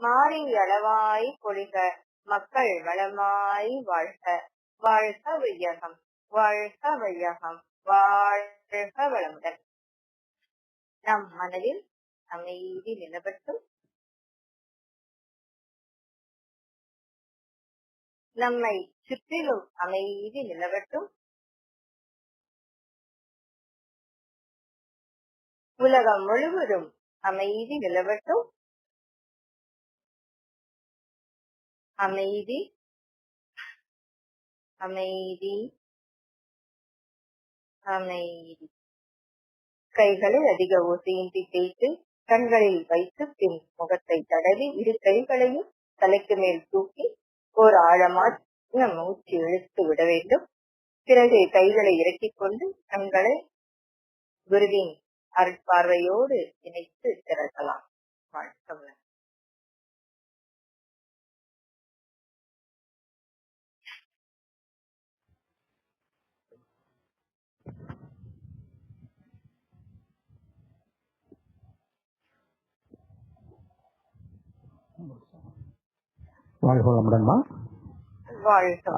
மாறி அளவாய் பொழிக, மக்கள் வளமாய் வாழ்க. வாழ்க வையகம், வாழ்க வையகம், வாழ்க வளமுடன். நம் மனதில் அமைதி நிலவட்டும். நம்மை சுற்றிலும் அமைதி நிலவட்டும். உலகம் முழுவதும் அமைதி நிலவட்டும். அமைதி, அமைதி, அமைதி. கைகளை அதிக ஓசையின்றி தேய்த்து கண்களில் வைத்து பின் முகத்தை தடவி இரு கைகளையும் தலைக்கு மேல் தூக்கி ஓர் ஆழமான மூச்சு இழுத்து விட வேண்டும். பிறகு கைகளை இறக்கிக் கொண்டு கண்களை குருவின் அருட்பார்வையோடு இணைத்து திறக்கலாம். வாழ்க்கை. வாழ்க வளமுடன்மா. வாழ்க.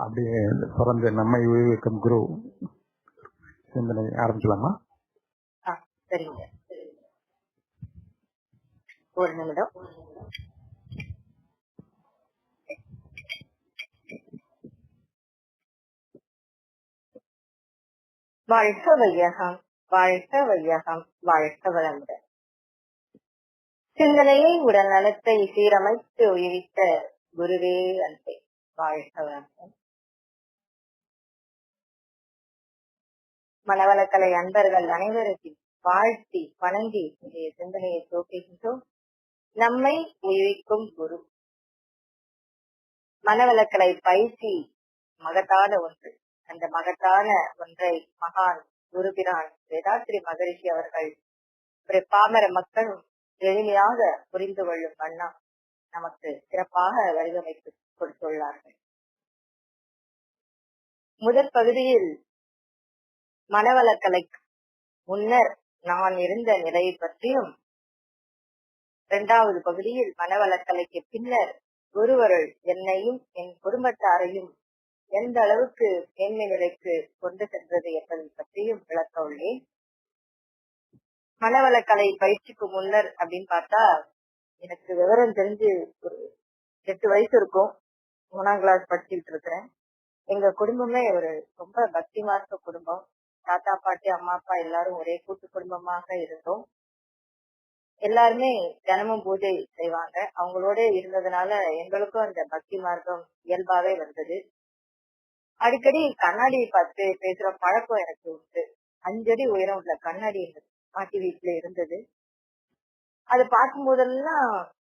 அப்படியே தொடர்ந்து நம்மை உயிர்க்கும் குரு சிந்தனை ஆரம்பிக்கலாமா? சரிங்க, ஒரு நிமிடம். வாழ்க வையகம், வாழ்க வையகம், வாழ்க வளமுடன். சிந்தனையை உடல் நலத்தை சீரமைத்து உயிரித்த குருவே அன்பே. வாழ்க வளமுடன். மனவளக்கலை அன்பர்கள் அனைவருக்கும் வாழ்த்தி வணங்கி இன்றைய சிந்தனையை துவக்குகின்றோம். நம்மை உயிரிக்கும் குரு. மனவளக்கலை பயிற்சி மகத்தான ஒன்று. அந்த மகத்தான ஒன்றை மகான் குருபிரான் வேதாத்ரி மகரிஷி அவர்கள் பாமர மக்களும் எளிமையாக புரிந்து கொள்ளும் வண்ணம் நமக்கு சிறப்பாக வடிவமைத்து கொடுத்துள்ளார்கள். முதற் பகுதியில் மனவளக்கலைக்கு முன்னர் நான் இருந்த நிலையை பற்றியும், இரண்டாவது பகுதியில் மனவளக்கலைக்கு பின்னர் ஒருவருள் என்னையும் என் குடும்பத்தாரையும் எந்த அளவுக்கு மேன்மை நிலைக்கு கொண்டு சென்றது என்பதை பற்றியும் விளக்க உள்ளேன். மனவளக்கலை பயிற்சிக்கு முன்னர் அப்படின்னு பார்த்தா, எனக்கு விவரம் தெரிஞ்சு ஒரு 8 வயசு இருக்கும். 3ஆம் கிளாஸ் படிச்சுட்டு இருக்கிறேன். எங்க குடும்பமே ஒரு ரொம்ப பக்தி மார்க்க குடும்பம். தாத்தா பாட்டி அம்மா அப்பா எல்லாரும் ஒரே கூட்டு குடும்பமாக இருந்தோம். எல்லாருமே தினமும் பூஜை செய்வாங்க. அவங்களோட இருந்ததுனால எங்களுக்கும் அந்த பக்தி மார்க்கம் இயல்பாவே வந்தது. அடிக்கடி கண்ணாடியை பார்த்து பேசுற பழக்கம் எனக்கு உண்டு. 5 அடி உயரம் உள்ள கண்ணாடி பாட்டி வீட்டுல இருந்தது. அது பார்க்கும் போதெல்லாம்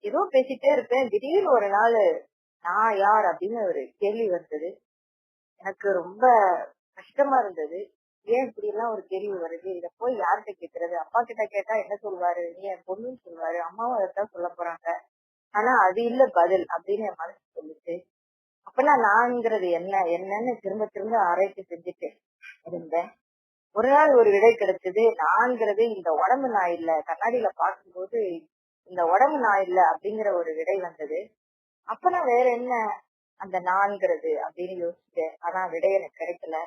ஏதோ பேசிட்டே இருப்பேன். திடீர்னு ஒரு நாள் நான் யார் அப்படின்னு ஒரு கேள்வி வந்தது. எனக்கு ரொம்ப கஷ்டமா இருந்தது. ஏன் இப்படி எல்லாம் ஒரு கேள்வி வருது, இத போய் யார்கிட்ட கேட்கறது? அப்பா கிட்ட கேட்டா என்ன சொல்லுவாரு, நீ என் பொண்ணுன்னு சொல்லுவாரு, அம்மாவும் அதைத்தான் சொல்ல போறாங்க. ஆனா அது இல்ல பதில் அப்படின்னு என் மனசு சொல்லிச்சு. அப்பனா நான்ங்கிறது என்னன்னு திரும்ப திரும்ப ஆராய்ச்சி செஞ்சுட்டு இருந்தேன். ஒரு நாள் ஒரு விடை கிடைச்சது. நான்கிறது இந்த உடம்பு நான் இல்ல. கண்ணாடியில பார்க்கும்போது இந்த உடம்பு நான் இல்ல அப்படிங்கிற ஒரு விடை வந்தது. அப்ப நான் வேற என்ன அந்த நான்கிறது அப்படின்னு யோசிச்சேன். ஆனா விடை எனக்கு கிடைக்கல.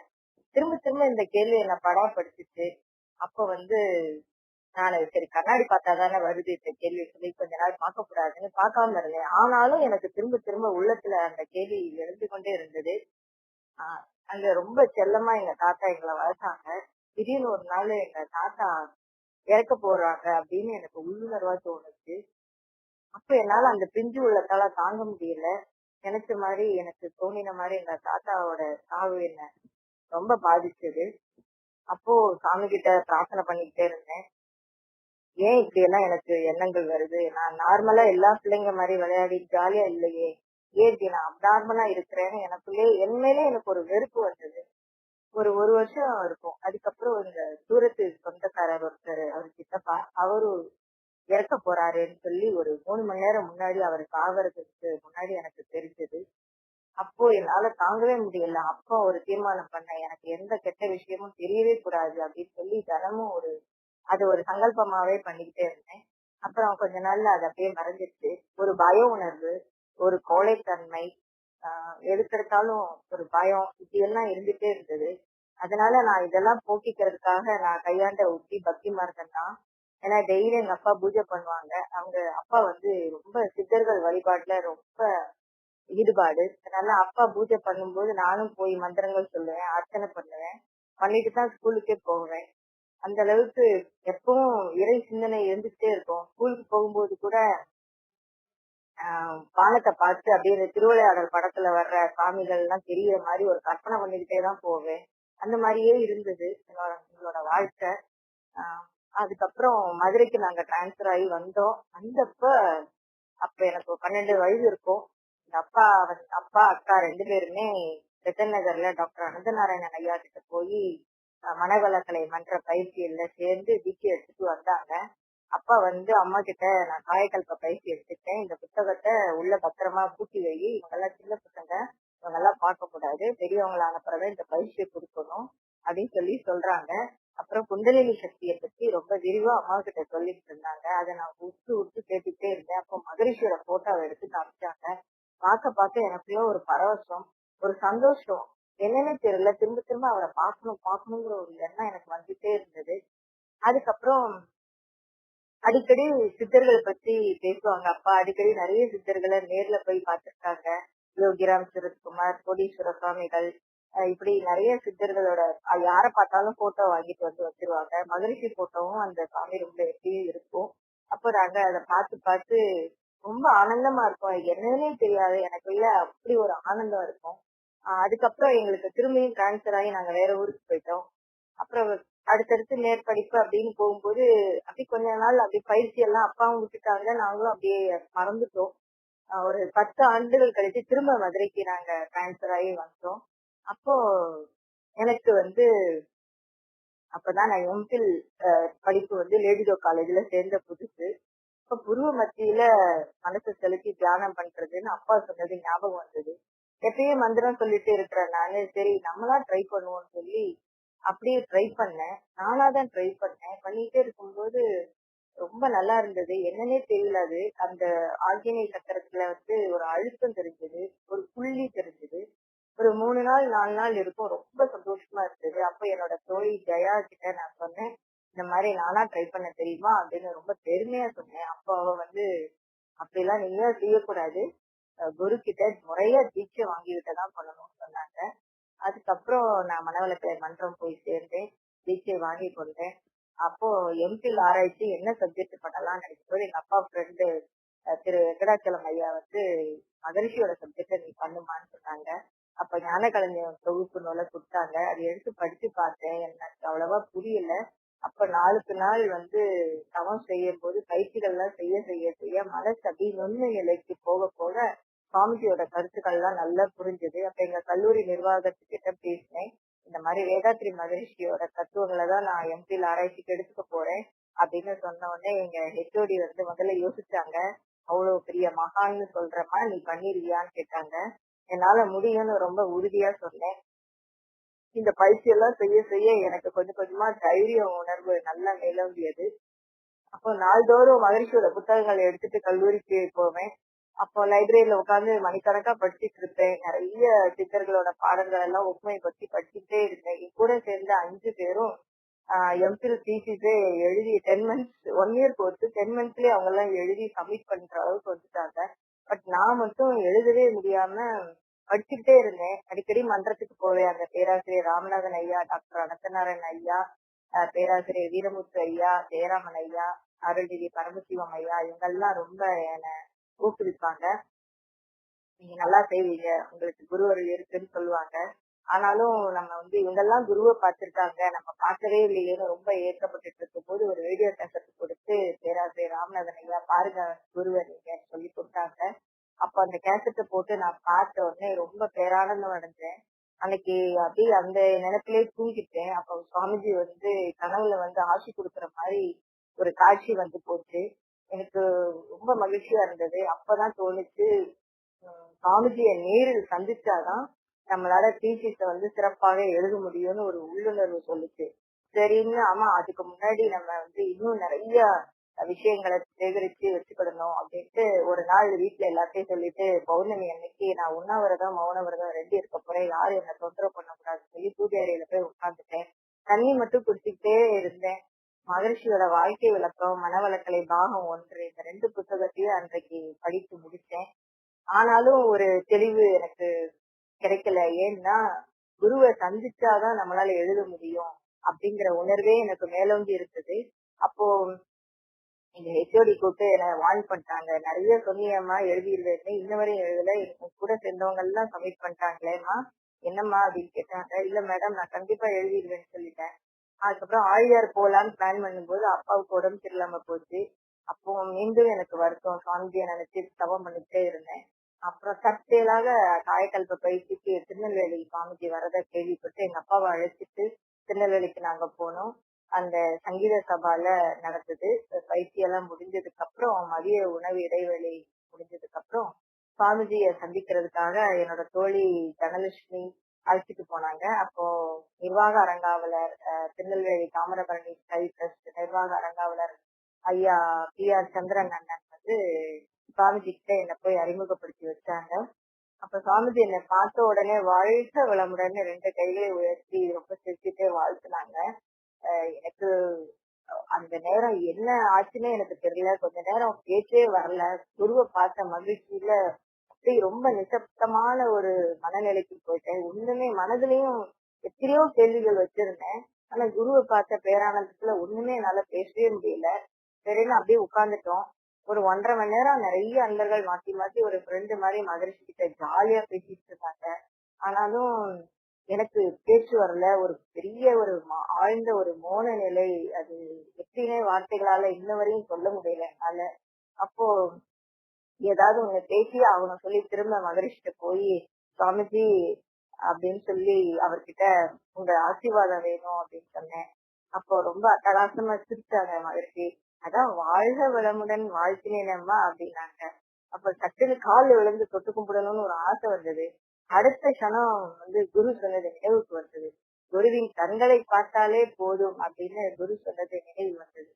திரும்ப திரும்ப இந்த கேள்வி என்ன படாப்படுத்திச்சு. அப்ப நான் சரி கண்ணாடி பார்த்தாதானே வருது இந்த கேள்வி சொல்லி கொஞ்ச நாள் பார்க்க கூடாதுன்னு பார்க்காம இருந்தேன். ஆனாலும் எனக்கு திரும்ப திரும்ப உள்ளத்துல அந்த கேள்வி எழுந்து கொண்டே இருந்தது. அங்க ரொம்ப செல்லமா எங்க தாத்தா எங்களை வளர்த்தாங்க. திடீர்னு ஒரு நாள் எங்க தாத்தா இறக்க போறாங்க அப்படின்னு எனக்கு உள்ளுணர்வா தோணுச்சு. அப்ப என்னால அந்த பிஞ்சு உள்ளத்தால தாங்க முடியல. நினைச்ச மாதிரி எனக்கு தோணின மாதிரி எங்க தாத்தாவோட சாவு என்ன ரொம்ப பாதிச்சது. அப்போ சாமி கிட்ட பிரார்த்தனை பண்ணிக்கிட்டே இருந்தேன். ஏன் இப்படி எல்லாம் எனக்கு எண்ணங்கள் வருது? நான் நார்மலா எல்லா பிள்ளைங்க மாதிரி விளையாடி ஜாலியா இல்லையே, ஏன் இப்படி நான் அப்நார்மலா இருக்கிறேன்னு எனக்குள்ளே என்மேலே எனக்கு ஒரு வெறுப்பு வந்தது. ஒரு வருஷம் இருக்கும். அதுக்கப்புறம் இந்த தூரத்து சொந்தக்காரர் ஒருத்தர், அவர் சித்தப்பா, அவரு இறக்க போறாருன்னு சொல்லி ஒரு 3 மணி நேரம் முன்னாடி அவர் சாவறதுக்கு முன்னாடி எனக்கு தெரிஞ்சது. அப்போ என்னால தாங்கவே முடியல. அப்போ ஒரு தீர்மானம் பண்ணேன், எனக்கு எந்த கெட்ட விஷயமும் தெரியவே கூடாது அப்படின்னு சொல்லி தினமும் அது ஒரு சங்கல்பமாவே பண்ணிக்கிட்டே இருந்தேன். அப்புறம் கொஞ்ச நாள்ல அது அப்படியே மறைஞ்சிருச்சு. ஒரு பய உணர்வு, ஒரு கோழைத்தன்மை, எதுக்கெடுத்தாலும் ஒரு பயம், இப்படி எல்லாம் இருந்துட்டே இருந்தது. அதனால நான் இதெல்லாம் போக்கிக்கிறதுக்காக நான் கையாண்ட உத்தி பக்தி மார்க்கம் தான். ஏன்னா டெய்லி எங்க அப்பா பூஜை பண்ணுவாங்க. அவங்க அப்பா வந்து ரொம்ப சித்தர்கள் வழிபாட்டுல ரொம்ப ஈடுபாடு. அதனால அப்பா பூஜை பண்ணும்போது நானும் போய் மந்திரங்கள் சொல்லுவேன், அர்ச்சனை பண்ணுவேன். பண்ணிட்டு தான் ஸ்கூலுக்கே போவேன். அந்த அளவுக்கு எப்பவும் இறை சிந்தனை இருந்துகிட்டே இருக்கும். ஸ்கூலுக்கு போகும்போது கூட வானத்தை பார்த்து அப்படியே இந்த திருவிளையாடல் படத்துல வர்ற சாமிகள் எல்லாம் தெரியற மாதிரி ஒரு கற்பனை பண்ணிக்கிட்டே தான் போவேன். அந்த மாதிரியே இருந்தது எங்களோட வாழ்க்கை. ஆஹ் அதுக்கப்புறம் மதுரைக்கு நாங்க டிரான்ஸ்பர் ஆகி வந்தோம். வந்தப்ப அப்ப எனக்கு 12 வயசு இருக்கும். எங்க அப்பா அப்பா அக்கா 2 பேருமே பெசன் நகர்ல டாக்டர் அனந்தநாராயணன் ஐயா கிட்ட போய் மனவளக்கலை மன்ற பயிற்சியில சேர்ந்து தீட்சை எடுத்துட்டு வந்தாங்க. அப்பா வந்து அம்மா கிட்ட நான் காயக்கல்ப பயிற்சி எடுத்துட்டேன், இந்த புத்தகத்தை உள்ள பத்திரமா பூட்டி வை, இவங்கெல்லாம் சின்ன பசங்க, இவங்கெல்லாம் பார்க்க கூடாது, பெரியவங்களான பிறகு இந்த பயிற்சியை கொடுக்கணும் அப்படின்னு சொல்றாங்க. அப்புறம் குண்டலினி சக்தியை பத்தி ரொம்ப விரிவா அம்மா கிட்ட சொல்லிட்டு இருந்தாங்க. அதை நான் உத்து உத்து கேட்டுட்டே இருந்தேன். அப்போ மகரிஷியோட போட்டோவை எடுத்து காமிச்சாங்க. பார்க்க எனக்குள்ள ஒரு பரவசம், ஒரு சந்தோஷம், என்னன்னு தெரியல, திரும்ப திரும்ப அவரை பார்க்கணுங்கிற ஒரு எண்ணம் எனக்கு வந்துட்டே இருந்தது. அதுக்கப்புறம் அடிக்கடி சித்தர்களை பத்தி பேசுவாங்க. அப்பா அடிக்கடி நிறைய சித்தர்களை நேர்ல போய் பார்த்திருக்காங்க. யோகிராம் சுரத்குமார், கோடீஸ்வர சுவாமிகள், இப்படி நிறைய சித்தர்களோட யார பார்த்தாலும் போட்டோ வாங்கிட்டு வந்து வச்சிருவாங்க. மகரிஷி போட்டோவும் அந்த சாமி ரூம்ல எப்பயும் இருக்கும். அப்ப நாங்க அதை பார்த்து ரொம்ப ஆனந்தமா இருக்கும். என்னன்னே தெரியாது, எனக்குள்ள அப்படி ஒரு ஆனந்தம் இருக்கும். அதுக்கப்புறம் எங்களுக்கு திரும்பியும் டிரான்ஸ்பர் ஆகி நாங்க வேற ஊருக்கு போயிட்டோம். அப்புறம் அடுத்தடுத்து மேற்படிப்பு அப்படின்னு போகும்போது அப்படி கொஞ்ச நாள் அப்படி பயிற்சி எல்லாம் அப்பாவும் விட்டுட்டாங்க, நாங்களும் அப்படியே மறந்துட்டோம். ஒரு 10 ஆண்டுகள் கழிச்சு திரும்ப மதுரைக்கு நாங்க டிரான்ஸ்பர் ஆகி வந்தோம். அப்போ எனக்கு வந்து அப்பதான் நான் எம்பில் படிப்பு வந்து லேடிடோ காலேஜ்ல சேர்ந்த புதுசு. இப்ப புருவ மத்தியில மனசை செலுத்தி தியானம் பண்றதுன்னு அப்பா சொன்னது ஞாபகம் வந்தது. எப்பயும் மந்திரம் சொல்லிட்டு இருக்கிறேன் நானு. சரி நம்மளா ட்ரை பண்ணுவோம்னு சொல்லி அப்படியே ட்ரை பண்ணேன். நானாதான் ட்ரை பண்ணேன். பண்ணிட்டே இருக்கும்போது ரொம்ப நல்லா இருந்தது. என்னன்னே தெரியல, அது அந்த ஆர்கினை சக்கரத்துல வந்து ஒரு அழுத்தம் தெரிஞ்சது, ஒரு புள்ளி தெரிஞ்சது. ஒரு 3 நாள் 4 நாள் இருக்கும். ரொம்ப சந்தோஷமா இருந்தது. அப்ப என்னோட தோழி ஜெயா கிட்ட நான் சொன்னேன், இந்த மாதிரி நானா ட்ரை பண்ண தெரியுமா அப்படின்னு ரொம்ப பெருமையா சொன்னேன். அப்போ அவ வந்து அப்படிலாம் நீங்க செய்யக்கூடாது, குரு கிட்ட முறையா தீட்சை வாங்கிக்கிட்டு தான் பண்ணணும்னு சொன்னாங்க. அதுக்கப்புறம் நான் மனவளக்கலை மன்றம் போய் சேர்ந்தேன், தீட்சை வாங்கி கொண்டேன். அப்போ எம்பில் ஆராய்ச்சி என்ன சப்ஜெக்ட் பண்ணலாம்னு நினைக்கும்போது எங்க அப்பா ஃப்ரெண்டு திரு வெங்கடாச்சலம் ஐயா வந்து மகரிஷியோட சப்ஜெக்ட நீ பண்ணுமான்னு சொன்னாங்க. அப்ப ஞான கலைஞர் தொகுப்பு நூலை கொடுத்தாங்க. அதை எடுத்து படிச்சு பார்த்தேன். எனக்கு அவ்வளவா புரியல. அப்ப நாளுக்கு நாள் வந்து தவம் செய்யும் போது பயிற்சிகள் எல்லாம் செய்ய மனசு அப்படி நுண்மை நிலைக்கு போக சுவாமிஜியோட கருத்துக்கள் எல்லாம் நல்லா புரிஞ்சது. அப்ப எங்க கல்லூரி நிர்வாகத்துக்கிட்ட பேசினேன். இந்த மாதிரி வேதாத்ரி மகரிஷியோட தத்துவங்களை தான் நான் எம்பில் ஆராய்ச்சிக்கு எடுத்துக்க போறேன் அப்படின்னு சொன்ன உடனே எங்க ஹெச்ஓடி வந்து முதல்ல யோசிச்சாங்க. அவ்வளவு பெரிய மகான்னு சொல்றமா, நீ பண்ணிருவியான்னு கேட்டாங்க. என்னால முடியும்னு ரொம்ப உறுதியா சொன்னேன். இந்த பயிற்சி எல்லாம் செய்ய எனக்கு கொஞ்சம் கொஞ்சமா தைரிய உணர்வு நல்லா நிலவியது. அப்போ நாள்தோறும் மகரிஷியோட புத்தகங்களை எடுத்துட்டு கல்லூரிக்கு போவேன். அப்போ லைப்ரரியில உட்கார்ந்து மணிக்கணக்கா படிச்சுட்டு இருப்பேன். நிறைய சித்தர்களோட பாடல்கள் எல்லாம் ஒப்புமை பத்தி படிச்சுட்டே இருந்தேன். என் கூட சேர்ந்த 5 பேரும் எம்பில் தீசிஸே எழுதி 10 மந்த்ஸ் 1 இயர் கோர்ஸ் 10 மந்த்ஸ்லயே அவங்க எல்லாம் எழுதி சப்மிட் பண்ற அளவுக்கு வந்துட்டாங்க. பட் நான் மட்டும் எழுதவே முடியாம படிச்சுக்கிட்டே இருந்தேன். அடிக்கடி மன்றத்துக்கு போவேன். அந்த பேராசிரியர் ராமநாதன் ஐயா, டாக்டர் அனந்தநாராயணன் ஐயா, பேராசிரியர் வீரமுத்து ஐயா, ஜெயராமன் ஐயா, அருள்நிதி பரமசிவம் ஐயா, இவங்கெல்லாம் ரொம்ப என்னை ஊக்குவிப்பாங்க. நீங்க நல்லா செய்வீங்க, உங்களுக்கு குருவருள் இருக்குன்னு சொல்லுவாங்க. ஆனாலும் நம்ம வந்து இவங்கெல்லாம் குருவை பார்த்திருக்காங்க, நம்ம பார்க்கவே இல்லையேன்னு ரொம்ப ஏற்கப்பட்டு இருக்கும் போது ஒரு ரேடியோ கேசட் கொடுத்து பேராசிரியர் ராமநாதன் ஐயா பாருங்க குருவை நீங்க சொல்லி கொடுத்தாங்க. அப்ப அந்த கேசட்டை போட்டு நான் பார்த்த உடனே ரொம்ப பேரானந்தம் அடைஞ்சேன். அன்னைக்கு அப்படியே அந்த நினைப்பிலே தூங்கிட்டேன். அப்ப சுவாமிஜி வந்து கனவுல வந்து ஆசி கொடுக்குற மாதிரி ஒரு காட்சி வந்து போச்சு. எனக்கு ரொம்ப மகிழ்ச்சியா இருந்தது. அப்பதான் தோணுச்சு, சுவாமிஜியை நேரில் சந்திச்சாதான் நம்மளால தீசிஸ வந்து சிறப்பாக எழுத முடியும்னு ஒரு உள்ளுணர்வு சொல்லுச்சு. சரின்னு, ஆமா அதுக்கு முன்னாடி நம்ம வந்து இன்னும் நிறைய விஷயங்களை சேகரிச்சு வச்சுக்கிடணும் அப்படின்ட்டு ஒரு நாள் வீட்டுல எல்லாத்தையும் சொல்லிட்டு பௌர்ணமி அன்னைக்கு நான் உண்ணாவிரதம் மௌன விரதம் 2 இருக்க போறேன், யாரும் என்ன தொந்தரவு பண்ணக்கூடாதுன்னு சொல்லி பூஜை அறையில போய் உட்கார்ந்துட்டேன். தண்ணி மட்டும் குடிச்சுக்கிட்டே இருந்தேன். மகரிஷியோட வாழ்க்கை விளக்கம், மனவளக்கலை பாகம் 1 இந்த 2 புத்தகத்தையும் அன்றைக்கு படித்து முடிச்சேன். ஆனாலும் ஒரு தெளிவு எனக்கு கிடைக்கல. ஏன்னா குருவை சந்திச்சாதான் நம்மளால எழுத முடியும் அப்படிங்கிற உணர்வே எனக்கு மேலோங்கி இருந்தது. அப்போ எங்க ஹெச்ஓடி கூப்பிட்டு என்ன வார்ன் பண்ணிட்டாங்க. நிறைய சொன்னியம்மா, எழுதிடுவேன்னு, இன்ன வரையும் எழுதல, என் கூட சேர்ந்தவங்க எல்லாம் சப்மிட் பண்ணிட்டாங்களேம்மா, என்னம்மா அப்படின்னு கேட்டாங்க. இல்ல மேடம், நான் கண்டிப்பா எழுதிடுவேன்னு சொல்லிட்டேன். அதுக்கப்புறம் ஆழியார் போலான்னு பிளான் பண்ணும்போது அப்பாவுக்கு உடம்பு சரியில்லாம போச்சு. அப்போ மீண்டும் எனக்கு வருத்தம். சுவாமிஜியை நினைச்சு தவம் பண்ணிட்டே இருந்தேன். அப்புறம் தற்செயலாக காயக்கல்ப பயிற்சிக்கு திருநெல்வேலி சுவாமிஜி வரதை கேள்விப்பட்டு எங்க அப்பாவை அழைச்சிட்டு திருநெல்வேலிக்கு நாங்க போனோம். அந்த சங்கீத சபால நடந்தது. பயிற்சி எல்லாம் முடிஞ்சதுக்கு அப்புறம் மதிய உணவு இடைவேளை முடிஞ்சதுக்கு அப்புறம் சுவாமிஜிய சந்திக்கிறதுக்காக என்னோட தோழி தனலட்சுமி அழைச்சிட்டு போனாங்க. அப்போ நிர்வாக அரங்காவலர் திருநெல்வேலி தாமிரபரணி ஸ்கை ட்ரஸ்ட் நிர்வாக அரங்காவலர் ஐயா பி.ஆர். சந்திரன் அண்ணன் வந்து சுவாமிஜி கிட்ட என்ன போய் அறிமுகப்படுத்தி வச்சாங்க. அப்ப சுவாமிஜி என்னை பார்த்த உடனே வாழ்க வளமுடன் 2 கைகளை உயர்த்தி ரொம்ப சிரிச்சுட்டே வாழ்த்துனாங்க. எனக்கு அந்த நேரம் என்ன ஆச்சுன்னே எனக்கு தெரியல. கொஞ்ச நேரம் பேச்சே வரல. குருவை பார்த்த மகிழ்ச்சியில அப்படி ரொம்ப நிசப்தமான ஒரு மனநிலைக்கு போயிட்டேன். ஒண்ணுமே மனதிலையும் எத்தனையோ கேள்விகள் வச்சிருந்தேன். ஆனா குருவை பார்த்த பேரானந்தத்துல ஒண்ணுமே என்னால பேசவே முடியல. சரின்னு அப்படியே உட்கார்ந்துட்டோம். ஒரு 1.5 மணி நேரம் நிறைய அன்பர்கள் மாத்தி மாத்தி ஒரு ஃப்ரெண்டு மாதிரி மகரிஷி கிட்ட ஜாலியா பேசிட்டு இருந்தாங்க. ஆனாலும் எனக்கு பேச்சு வரல. ஒரு பெரிய ஒரு ஆழ்ந்த ஒரு மோன நிலை. அது எப்படின்னே வார்த்தைகளால இன்ன வரையும் சொல்ல முடியல என்னால. அப்போ ஏதாவது ஒண்ணு பேசி ஆகணும் சொல்லி திரும்ப மகரிஷிட்ட போய் சுவாமிஜி அப்படின்னு சொல்லி அவர்கிட்ட உங்க ஆசீர்வாதம் வேணும் அப்படின்னு சொன்னேன். அப்போ ரொம்ப அட்டகாசமா சிரிச்சாங்க மகரிஷி. அதான் வாழ்க வளமுடன் வாழ்த்தினேனம்மா அப்படின்னாங்க. அப்ப சட்டுன்னு கால் விழுந்து தொட்டு கும்பிடணும்னு ஒரு ஆசை வந்தது. அடுத்த கணம் வந்து குரு சொன்னது நினைவுக்கு வந்தது. குருவின் கண்களை பார்த்தாலே போதும் அப்படின்னு குரு சொன்னது நினைவு வந்தது.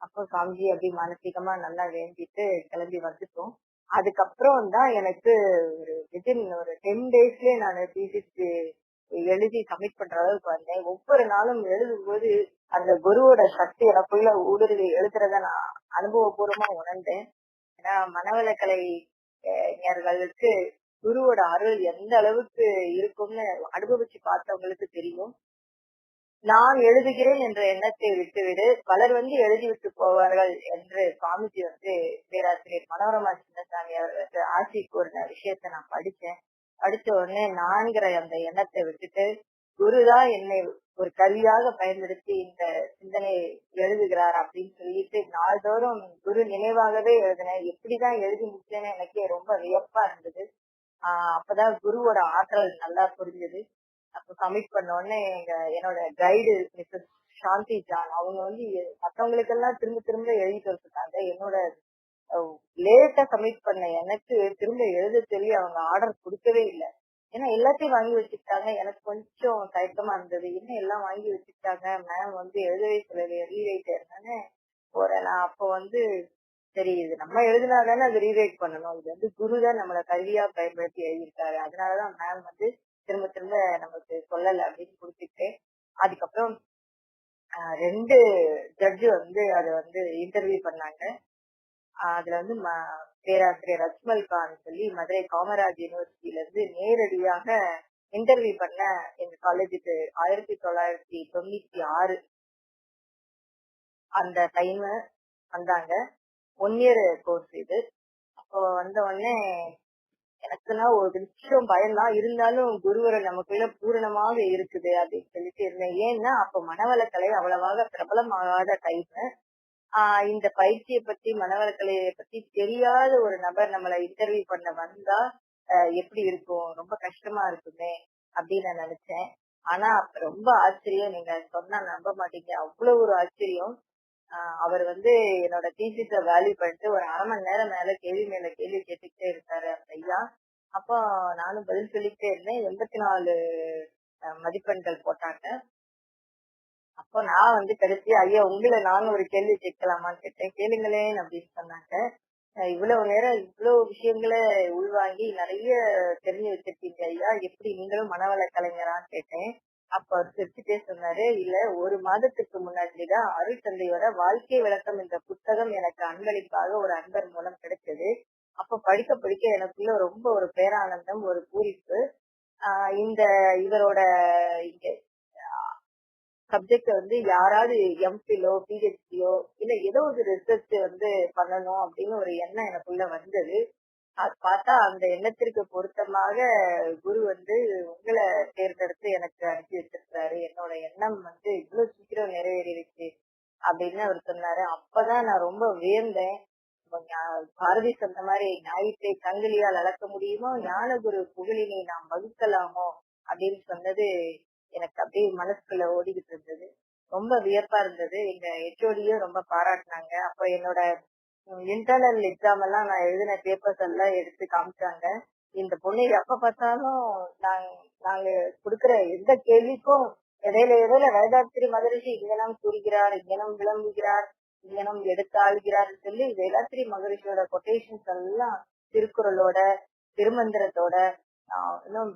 அப்போ சாமிஜி அப்படி மானசீகமா நல்லா வேண்டிட்டு கிளம்பி வந்துட்டோம். அதுக்கப்புறம் தான் எனக்கு ஒரு வித்தின் ஒரு 10 டேஸ்லயே நான் தீசிஸ் எழுதி சப்மிட் பண்ற அளவுக்கு வந்தேன். ஒவ்வொரு நாளும் எழுதும்போது அந்த குருவோட சக்தி எனக்குள்ள ஊடுருவி எழுதுறத நான் அனுபவபூர்வமா உணர்ந்தேன். ஏன்னா மனவளக்கலை ஞர்களுக்கு குருவோட அருள் எந்த அளவுக்கு இருக்கும்னு அனுபவிச்சு பார்த்தவங்களுக்கு தெரியும். நான் எழுதுகிறேன் என்ற எண்ணத்தை விட்டுவிடு, பலர் வந்து எழுதிவிட்டு போவார்கள் என்று சுவாமிஜி வந்து பேராசிரியர் மனோரமா சின்னசாமி அவர்களுக்கு ஆசி கூறின விஷயத்த நான் படிச்சேன். படிச்ச உடனே நான்கிற அந்த எண்ணத்தை விட்டுட்டு குருதான் என்னை ஒரு கருவியாக பயன்படுத்தி இந்த சிந்தனை எழுதுகிறார் அப்படின்னு சொல்லிட்டு நாள்தோறும் குரு நினைவாகவே எழுதினேன். எப்படிதான் எழுதி முடிச்சேன்னு எனக்கே ரொம்ப வியப்பா இருந்தது. அப்பதான் குருவோட ஆற்றல் நல்லா புரிஞ்சது. அப்ப சப்மிட் பண்ண உடனே என்னோட கைடு மிஸ்ஸஸ் சாந்தி ஜான் அவங்க வந்து மத்தவங்களுக்கு எல்லாம் திரும்ப திரும்ப எழுதிட்டு வச்சுட்டாங்க. என்னோட லேட்டா சப்மிட் பண்ண எனக்கு திரும்ப எழுத சொல்லி அவங்க ஆர்டர் கொடுக்கவே இல்லை. ஏன்னா எல்லாத்தையும் வாங்கி வச்சுக்கிட்டாங்க. எனக்கு கொஞ்சம் தயக்கமா இருந்தது. என்ன எல்லாம் வாங்கி வச்சுக்கிட்டாங்க, மேம் வந்து எழுதவே சொல்லலையே, ரீரைட் என்னன்னு போறேன். நான் அப்போ வந்து சரி, இது நம்ம எழுதினாதானே அது ரீரைட் பண்ணணும், இது வந்து குருதான் நம்மள கல்வியா பயன்படுத்தி எழுதியிருக்காரு, அதனாலதான் மேம் வந்து திரும்ப திரும்ப நமக்கு சொல்லல அப்படின்னு கொடுத்துட்டு அதுக்கப்புறம் 2 ஜட்ஜு வந்து அதை வந்து இன்டர்வியூ பண்ணாங்க. அதுல வந்து பேராசிரியர் அஜ்மல் கான் சொல்லி மதுரை காமராஜ் யூனிவர்சிட்டியில இருந்து நேரடியாக இன்டர்வியூ பண்ண எங்க காலேஜுக்கு 1996 அந்த டைம் வந்தாங்க. 1 இயர் கோர்ஸ் இது. அப்போ வந்த உடனே எனக்குன்னா ஒரு நிமிஷம் பயம்தான், இருந்தாலும் குருவரை நமக்குள்ள பூரணமாக இருக்குது அப்படின்னு சொல்லிட்டு இருந்தேன். ஏன்னா அப்ப மனவளக்கலை அவ்வளவாக பிரபலமாகாத டைம். இந்த பயிற்சியை பத்தி மனவளக்கலையை பத்தி தெரியாத ஒரு நபர் நம்மளை இன்டர்வியூ பண்ண வந்தா எப்படி இருக்கும், ரொம்ப கஷ்டமா இருக்குமே அப்படின்னு நான் நினைச்சேன். ஆனா ரொம்ப ஆச்சரியம், நீங்க சொன்னா நம்ப மாட்டீங்க, அவ்வளவு ஒரு ஆச்சரியம். அவர் வந்து என்னோட தீசிஸ வேல்யூ பண்ணிட்டு ஒரு 1/2 மணி நேரம் மேல கேள்வி மேல கேள்வி கேட்டுக்கிட்டே இருக்காரு அந்த ஐயா. அப்போ நானும் பதில் சொல்லிக்கிட்டே இருந்தேன். 84 மதிப்பெண்கள் போட்டாங்க. அப்போ நான் வந்து கடைசியா ஐயா உங்களை நானும் ஒரு கேள்வி கேட்கலாமான்னு கேட்டேன். கேளுங்களேன் அப்படின்னு சொன்னாங்க. இவ்வளவு நேரம் இவ்வளவு விஷயங்களை உள்வாங்கி நிறைய தெரிஞ்சு வச்சிருக்கீங்க ஐயா, எப்படி நீங்களும் மனவள கலைஞரான்னு கேட்டேன். அப்ப அவர் சிரிச்சுட்டே சொன்னாரு, இல்ல 1 மாதத்துக்கு முன்னாடிதான் அருள் தந்தையோட வாழ்க்கை விளக்கம் என்ற புத்தகம் எனக்கு அன்பளிப்பாக ஒரு அன்பர் மூலம் கிடைச்சது. அப்ப படிக்க படிக்க எனக்குள்ள ரொம்ப ஒரு பேரானந்தம், ஒரு பூரிப்பு. இந்த இவரோட இங்க சப்ஜெக்ட் வந்து யாராவது எம்பிலோ பிஹெச்டியோ இல்ல ஏதோ ஒரு ரிசர்ச் வந்து பண்ணணும் அப்படின்னு ஒரு எண்ணம் எனக்குள்ள வந்தது. அது பார்த்தா அந்த எண்ணத்திற்கு பொருத்தமாக குரு வந்து உங்களை தேர்ந்தெடுத்து எனக்கு அனுப்பி வச்சிருக்காரு. என்னோட எண்ணம் வந்து இவ்வளவு சீக்கிரம் நிறைவேறிடுச்சு அப்படின்னு அவர் சொன்னாரு. அப்பதான் நான் ரொம்ப வியந்தேன். பாரதி சொன்ன மாதிரி ஞாயிற்றை சங்கிலியால் அளக்க முடியுமோ, ஞான குரு புகழினை நாம் வகுக்கலாமோ அப்படின்னு சொன்னது எனக்கு அப்படியே மனசுக்குள்ள ஓடிக்கிட்டு இருந்தது. ரொம்ப வியப்பா இருந்தது. எங்க ஹெச்ஓடியும் ரொம்ப பாராட்டினாங்க. அப்ப என்னோட இன்டர்னல் எக்ஸாம் எல்லாம் நான் எழுதின பேப்பர்ஸ் எல்லாம் எடுத்து காமிச்சாங்க. இந்த பொண்ணு எப்ப பார்த்தாலும் நாங்க நாங்க கொடுக்கிற எந்த கேள்விக்கும் இடையில வேதாத்திரி மகரிஷி இங்கனம் கூறுகிறார், இங்கனம் விளம்புகிறார், இங்கனம் எடுத்து ஆள்கிறார் சொல்லி வேதாத்திரி மகரிஷியோட கொட்டேஷன்ஸ் எல்லாம் திருக்குறளோட திருமந்திரத்தோட இன்னும்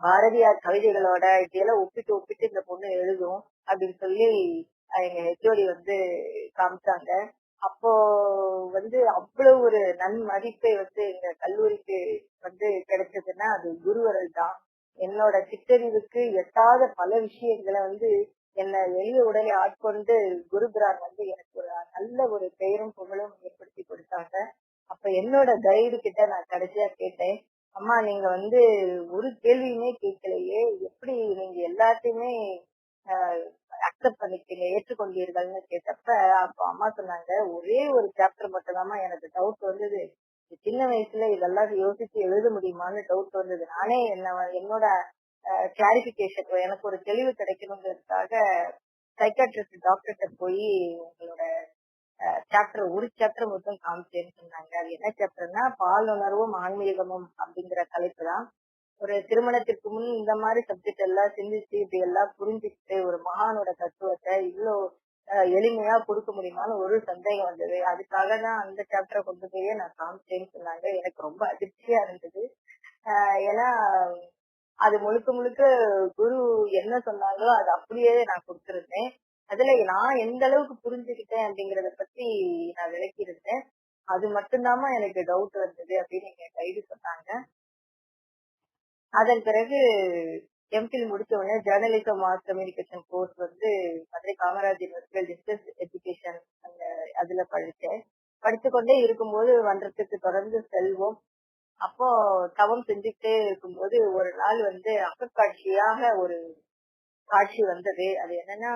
பாரதியார் கவிதைகளோட இப்படியெல்லாம் ஒப்பிட்டு இந்த பொண்ணு எழுதும் அப்படின்னு சொல்லி எங்க ஹெச்ஓடி வந்து காமிச்சாங்க. அப்போ வந்து அவ்வளவு ஒரு நன்மதிப்பை வந்து எங்க கல்லூரிக்கு வந்து கிடைச்சதுன்னா அது குருவரல் தான். என்னோட சிற்றறிவுக்கு எட்டாத பல விஷயங்களை வந்து என்னை எளிய உடனே ஆட்கொண்டு குருபிரான் வந்து எனக்கு ஒரு நல்ல ஒரு பெயரும் புகழும் ஏற்படுத்தி கொடுத்தாங்க. அப்ப என்னோட கைடு கிட்ட நான் கடைசியா கேட்டேன், அம்மா நீங்க வந்து ஒரு கேள்வியுமே கேட்கலையே, எப்படி நீங்க எல்லாத்தையுமே அக்செப்ட் பண்ணிக்கீங்க, ஏற்றுக்கொண்டீர்கள்னு கேட்டப்ப அப்ப அம்மா சொன்னாங்க, ஒரே ஒரு சாப்டர் மட்டும்தாம்மா எனக்கு டவுட் வந்தது. சின்ன வயசுல இதெல்லாம் யோசிச்சு எழுத முடியுமான்னு டவுட் வந்தது. நானே என்னோட கிளாரிபிகேஷன் எனக்கு ஒரு தெளிவு கிடைக்கணுங்கிறதுக்காக சைக்காட்ரிஸ்ட் டாக்டர்கிட்ட போய் உங்களோட ஒரு சாப்டர் மட்டும் காமிச்சேன்னு சொன்னாங்க. அது என்ன சாப்டர்னா பாலுணர்வும் ஆன்மீகமும் அப்படிங்கிற தலைப்பு தான். ஒரு திருமணத்திற்கு முன் இந்த மாதிரி சப்ஜெக்ட் எல்லாம் சிந்திச்சு இப்படி எல்லாம் புரிஞ்சுக்கிட்டு ஒரு மகானோட தத்துவத்தை இவ்வளவு எளிமையா கொடுக்க முடியுமான்னு ஒரு சந்தேகம் வந்தது. அதுக்காக தான் அந்த சாப்டரை கொண்டு போய் நான் காமிச்சேன்னு சொன்னாங்க. எனக்கு ரொம்ப அதிர்ச்சியா இருந்தது. ஏன்னா அது முழுக்க முழுக்க குரு என்ன சொன்னாங்களோ அது அப்படியே நான் கொடுத்திருந்தேன். அதுல நான் எந்த அளவுக்கு புரிஞ்சுக்கிட்டேன் அப்படிங்கறத பத்தி நான் விளக்கி இருந்தேன். அது மட்டும்தாமா எனக்கு டவுட் வந்தது அப்படின்னு எங்க கைடு சொன்னாங்க. அதன் பிறகு எம்பில் முடிச்ச உடனே ஜேர்னலிசம் மாஸ் கம்யூனிகேஷன் கோர்ஸ் வந்து மதுரை காமராஜ் யூனிவர்சிட்டியில் டிஸ்டன்ஸ் எஜுகேஷன் அந்த அதுல படிச்சேன். படிச்சு கொண்டே இருக்கும்போது மன்றத்துக்கு தொடர்ந்து செல்வோம். அப்போ தவம் செஞ்சுக்கிட்டே இருக்கும்போது ஒரு நாள் வந்து அகக்காட்சியாக ஒரு காட்சி வந்தது. அது என்னன்னா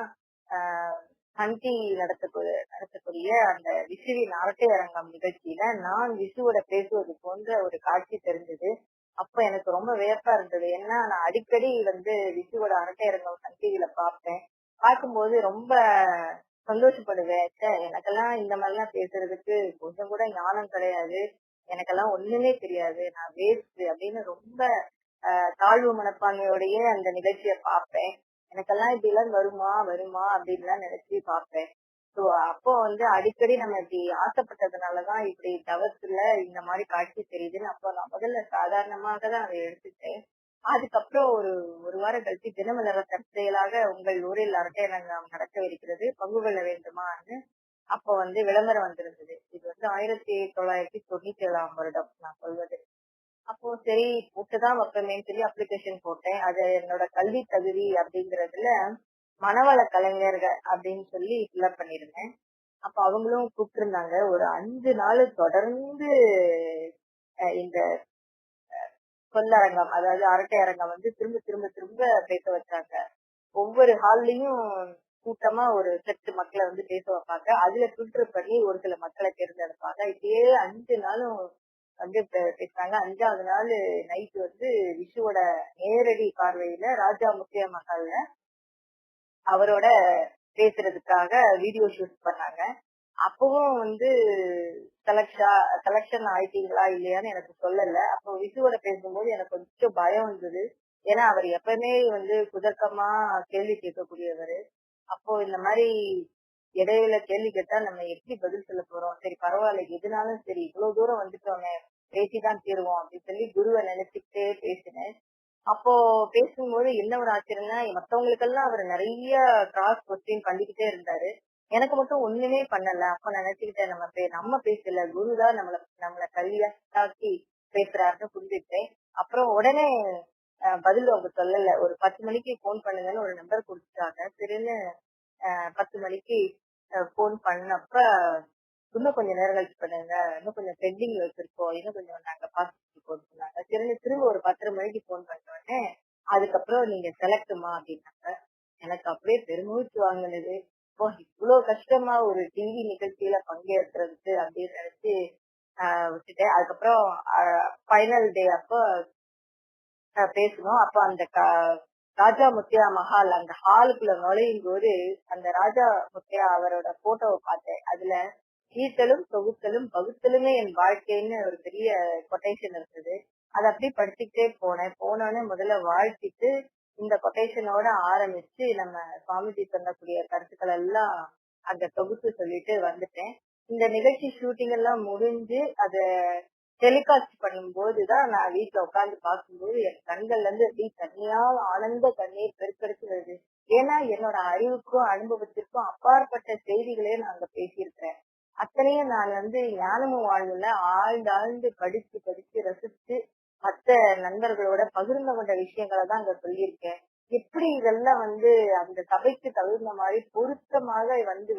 ஹண்டி நடத்தக்கூடிய அந்த விசுவின் அரட்டை அரங்கம் நிகழ்ச்சியில நான் விசுவோட பேசுவது போன்ற ஒரு காட்சி தெரிஞ்சது. அப்ப எனக்கு ரொம்ப வியப்பா இருந்தது. ஏன்னா நான் அடிக்கடி வந்து விசுவோட அரட்டை அரங்கம் சன் டிவில பார்ப்பேன். பார்க்கும்போது ரொம்ப சந்தோஷப்படுவேன். எனக்கெல்லாம் இந்த மாதிரிலாம் பேசுறதுக்கு கொஞ்சம் கூட ஞானம் கிடையாது, எனக்கெல்லாம் ஒண்ணுமே தெரியாது, நான் வேஸ்ட் அப்படின்னு ரொம்ப தாழ்வு மனப்பான்மையோடய அந்த நிகழ்ச்சியை பார்ப்பேன். எனக்கெல்லாம் இப்படி எல்லாம் வருமா அப்படின்லாம் நினைச்சு பார்ப்பேன். சோ அப்போ வந்து அடிக்கடி நம்ம இப்படி ஆசைப்பட்டதுனாலதான் இப்படி தவத்துல இந்த மாதிரி காட்சி தெரியுதுன்னு அப்போ நான் முதல்ல சாதாரணமாக தான் அதை எடுத்துட்டேன். அதுக்கப்புறம் ஒரு வாரம் கழிச்சு தினமலர தற்செயலாக உங்கள் ஊரில் அரட்டையரங்கம் நடக்கவிருக்கிறது, பங்கு கொள்ள வேண்டுமான்னு அப்போ வந்து விளம்பரம் வந்திருந்தது. இது வந்து 1997 வருடம் நான் சொல்வது. அப்போ சரி போட்டுதான் வைப்பமேன்னு சொல்லி அப்ளிகேஷன் போட்டேன். அது என்னோட கல்வி தகுதி அப்படிங்கறதுல மனவள கலைஞர்கள் அப்படின்னு சொல்லி ஃபில்அப் பண்ணிருந்தேன். அப்ப அவங்களும் கூப்பிட்டிருந்தாங்க. ஒரு 5 நாள் தொடர்ந்து இந்த சொல்லரங்கம் அதாவது அரட்டை அரங்கம் வந்து திரும்ப திரும்ப திரும்ப பேச வச்சாங்க. ஒவ்வொரு ஹால்லயும் கூட்டமா ஒரு செட்டு மக்களை வந்து பேச வைப்பாங்க. அதுல ஃபில்டர் பண்ணி ஒரு சில மக்களை தேர்ந்தெடுப்பாங்க. இப்படியே 5 நாளும் வந்து பேசுறாங்க. 5வது நாள் நைட் வந்து விஷுவோட நேரடி பார்வையில ராஜா முத்தியா மகால்ல அவரோட பேசுறதுக்காக வீடியோ ஷூட் பண்ணாங்க. அப்பவும் வந்து செலக்ஷன் ஆயிட்டீங்களா இல்லையான்னு எனக்கு சொல்லல. அப்போ விசுவோட பேசும்போது எனக்கு கொஞ்சம் பயம் வந்தது. ஏன்னா அவர் எப்பவுமே வந்து குதர்க்கமா கேள்வி கேட்கக்கூடியவரு. அப்போ இந்த மாதிரி இடையில கேள்வி கேட்டா நம்ம எப்படி பதில் சொல்ல போறோம்? சரி பரவாயில்ல, எதுனாலும் சரி இவ்வளவு தூரம் வந்துட்டோமே, பேசிதான் தீருவோம் அப்படின்னு சொல்லி குருவை நினைச்சுக்கிட்டே பேசினேன். அப்போ பேசும்போது என்ன ஒரு ஆச்சரியம்னா, மத்தவங்களுக்கெல்லாம் அவர் நிறைய கிராஸ் கொஸ்டின் பண்ணிக்கிட்டே இருந்தாரு. எனக்கு மட்டும் ஒண்ணுமே பண்ணல. அப்ப நினைச்சுக்கிட்டேன், நம்ம பேசல, குருதான் நம்மள கல்வியாக்கி பேசுறாருன்னு புரிஞ்சுக்கிட்டேன். அப்புறம் உடனே பதில் அவங்க சொல்லல. ஒரு 10 மணிக்கு போன் பண்ணுங்கன்னு ஒரு நம்பர் கொடுத்துட்டாங்க. சரின்னு 10 மணிக்கு போன் பண்ணப்ப, இன்னும் கொஞ்சம் நேரம் கழிச்சு பண்ணுங்க, இன்னும் கொஞ்சம் பெண்டிங்ல வச்சிருக்கோம், இன்னும் கொஞ்சம் நாங்க பாத்துட்டு இருக்கோம்னு சொன்னாங்க. சரின்னு திரும்ப ஒரு 10:30 மணிக்கு போன் பண்ண உடனே, அதுக்கப்புறம் நீங்க செலக்டுமா அப்படின்னாங்க. எனக்கு அப்படியே பெருமூச்சு வாங்கினது. ஓ, இவ்வளவு கஷ்டமா ஒரு டிவி நிகழ்ச்சியில பங்கேற்கிறதுக்கு அப்படின்னு நினைச்சு விட்டுட்டேன். அதுக்கப்புறம் ஃபைனல் டே அப்போ பேசணும். அப்ப அந்த ராஜா முத்தையா மஹால் அந்த ஹாலுக்குள்ள நுழையும் போது அந்த ராஜா முத்தையா அவரோட போட்டோவை பார்த்தேன். அதுல ஈட்டலும் தொகுத்தலும் பகுத்தலுமே என் வாழ்க்கைன்னு ஒரு பெரிய கொட்டேஷன் இருந்தது. அதை அப்படியே படிச்சுக்கிட்டே போனேன். போனோடனே முதல்ல வாழ்த்திட்டு இந்த கொட்டேஷனோட ஆரம்பிச்சு நம்ம சுவாமிஜி சொல்லக்கூடிய கருத்துக்கள் எல்லாம் அங்க தொகுத்து சொல்லிட்டு வந்துட்டேன். இந்த நிகழ்ச்சி ஷூட்டிங் எல்லாம் முடிஞ்சு அத டெலிகாஸ்ட் பண்ணும்போதுதான் நான் வீட்டுல உட்கார்ந்து பார்க்கும்போது என் கண்கள்ல இருந்து அப்படி தனியா ஆனந்த கண்ணீர் பெருக்கெடுத்து வருது. ஏன்னா என்னோட அறிவுக்கும் அனுபவத்திற்கும் அப்பாற்பட்ட செய்திகளே நான் அங்க பேசியிருக்கிறேன். அத்தனையும் நான் ஞானமும் வாழ்வுல ஆழ்ந்து படிச்சு படிச்சு ரசிச்சு மத்த நண்பர்களோட பகிர்ந்து கொண்ட விஷயங்களை தான் அங்க சொல்லியிருக்கேன். எப்படி இதெல்லாம் அந்த சபைக்கு தகுந்த மாதிரி பொருத்தமாக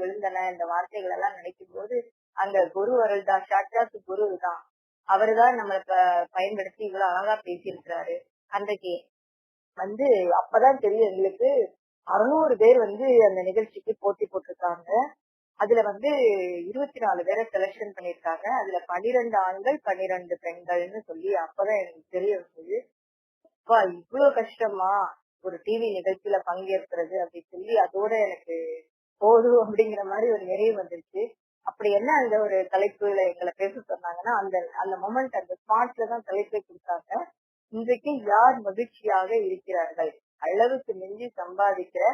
விழுந்தன இந்த வார்த்தைகள் எல்லாம் நினைக்கும் போது அங்க குரு அருள் தான், சாட்சாத் குரு தான். அவருதான் நம்மள பயன்படுத்தி இவ்வளவு அழகா பேசியிருக்கிறாரு. அன்றைக்கு அப்பதான் தெரியும் எங்களுக்கு 600 பேர் அந்த நிகழ்ச்சிக்கு போட்டி போட்டிருக்காங்க. அதுல 24 பேரை செலக்ஷன் பண்ணிருக்காங்க. அதுல 12 ஆண்கள் 12 பெண்கள்னு சொல்லி அப்பதான் எனக்கு தெரிய வந்தது. அப்பா, இவ்வளவு கஷ்டமா ஒரு டிவி நிகழ்ச்சியில பங்கேற்கிறது அப்படின்னு சொல்லி அதோட எனக்கு போதும் அப்படிங்கிற மாதிரி ஒரு நிறைவு வந்துருச்சு. அப்படி என்ன அந்த ஒரு தலைப்புல எங்களை பேச சொன்னாங்கன்னா, அந்த அந்த மொமெண்ட் அந்த ஸ்பாட்ல தான் தலைப்பை கொடுத்தாங்க. இன்றைக்கு யார் மகிழ்ச்சியாக இருக்கிறார்கள்? அளவுக்கு மிஞ்சி சம்பாதிக்கிற